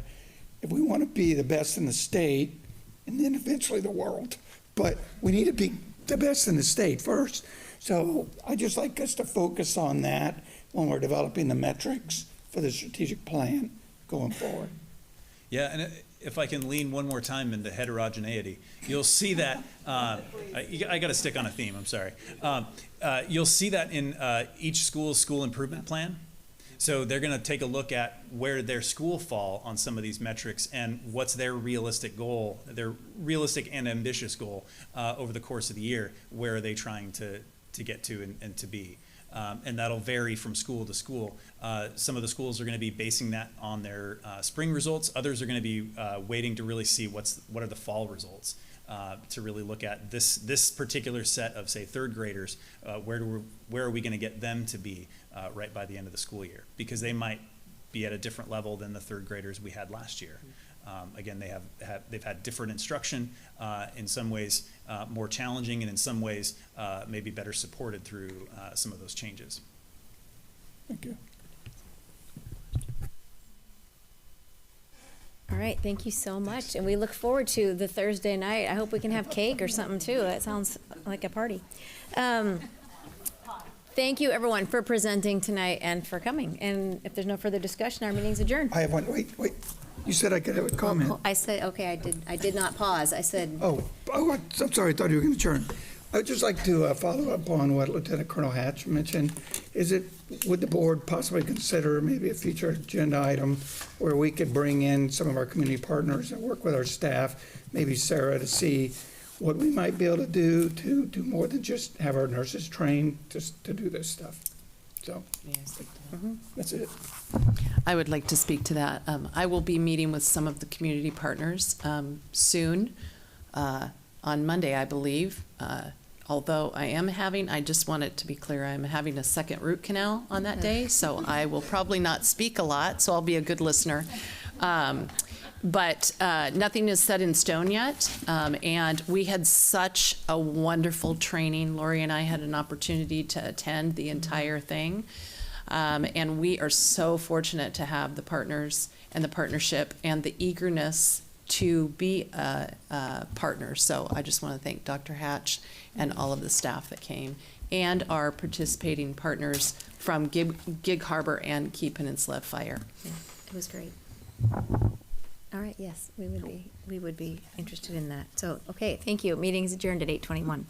if we want to be the best in the state and then eventually the world, but we need to be the best in the state first. So I just like us to focus on that when we're developing the metrics for the strategic plan going forward. Yeah, and if I can lean one more time into heterogeneity, you'll see that, I got to stick on a theme, I'm sorry. You'll see that in each school's school improvement plan. So they're going to take a look at where their school fall on some of these metrics and what's their realistic goal, their realistic and ambitious goal over the course of the year. Where are they trying to get to and to be? And that'll vary from school to school. Some of the schools are going to be basing that on their spring results. Others are going to be waiting to really see what are the fall results to really look at this particular set of, say, 3rd graders. Where are we going to get them to be right by the end of the school year? Because they might be at a different level than the 3rd graders we had last year. Again, they've had different instruction, in some ways more challenging, and in some ways maybe better supported through some of those changes. Thank you. All right, thank you so much, and we look forward to the Thursday night. I hope we can have cake or something too. That sounds like a party. Thank you, everyone, for presenting tonight and for coming. And if there's no further discussion, our meeting's adjourned. I have one, wait. You said I could have a comment. I said, okay, I did not pause. I said, Oh, I'm sorry, I thought you were going to turn. I'd just like to follow up on what Lieutenant Colonel Hatch mentioned. Would the board possibly consider maybe a future agenda item where we could bring in some of our community partners and work with our staff, maybe Sarah, to see what we might be able to do more than just have our nurses trained just to do this stuff? So, that's it. I would like to speak to that. I will be meeting with some of the community partners soon, on Monday, I believe. Although I just want it to be clear, I'm having a second root canal on that day, so I will probably not speak a lot, so I'll be a good listener. But nothing is set in stone yet, and we had such a wonderful training. Lori and I had an opportunity to attend the entire thing, and we are so fortunate to have the partners and the partnership and the eagerness to be a partner. So I just want to thank Dr. Hatch and all of the staff that came, and our participating partners from Gig Harbor and Key Peninsula Fire. yeah, it was great. All right, yes, we would be interested in that. So, okay, thank you. Meeting's adjourned at 8:21.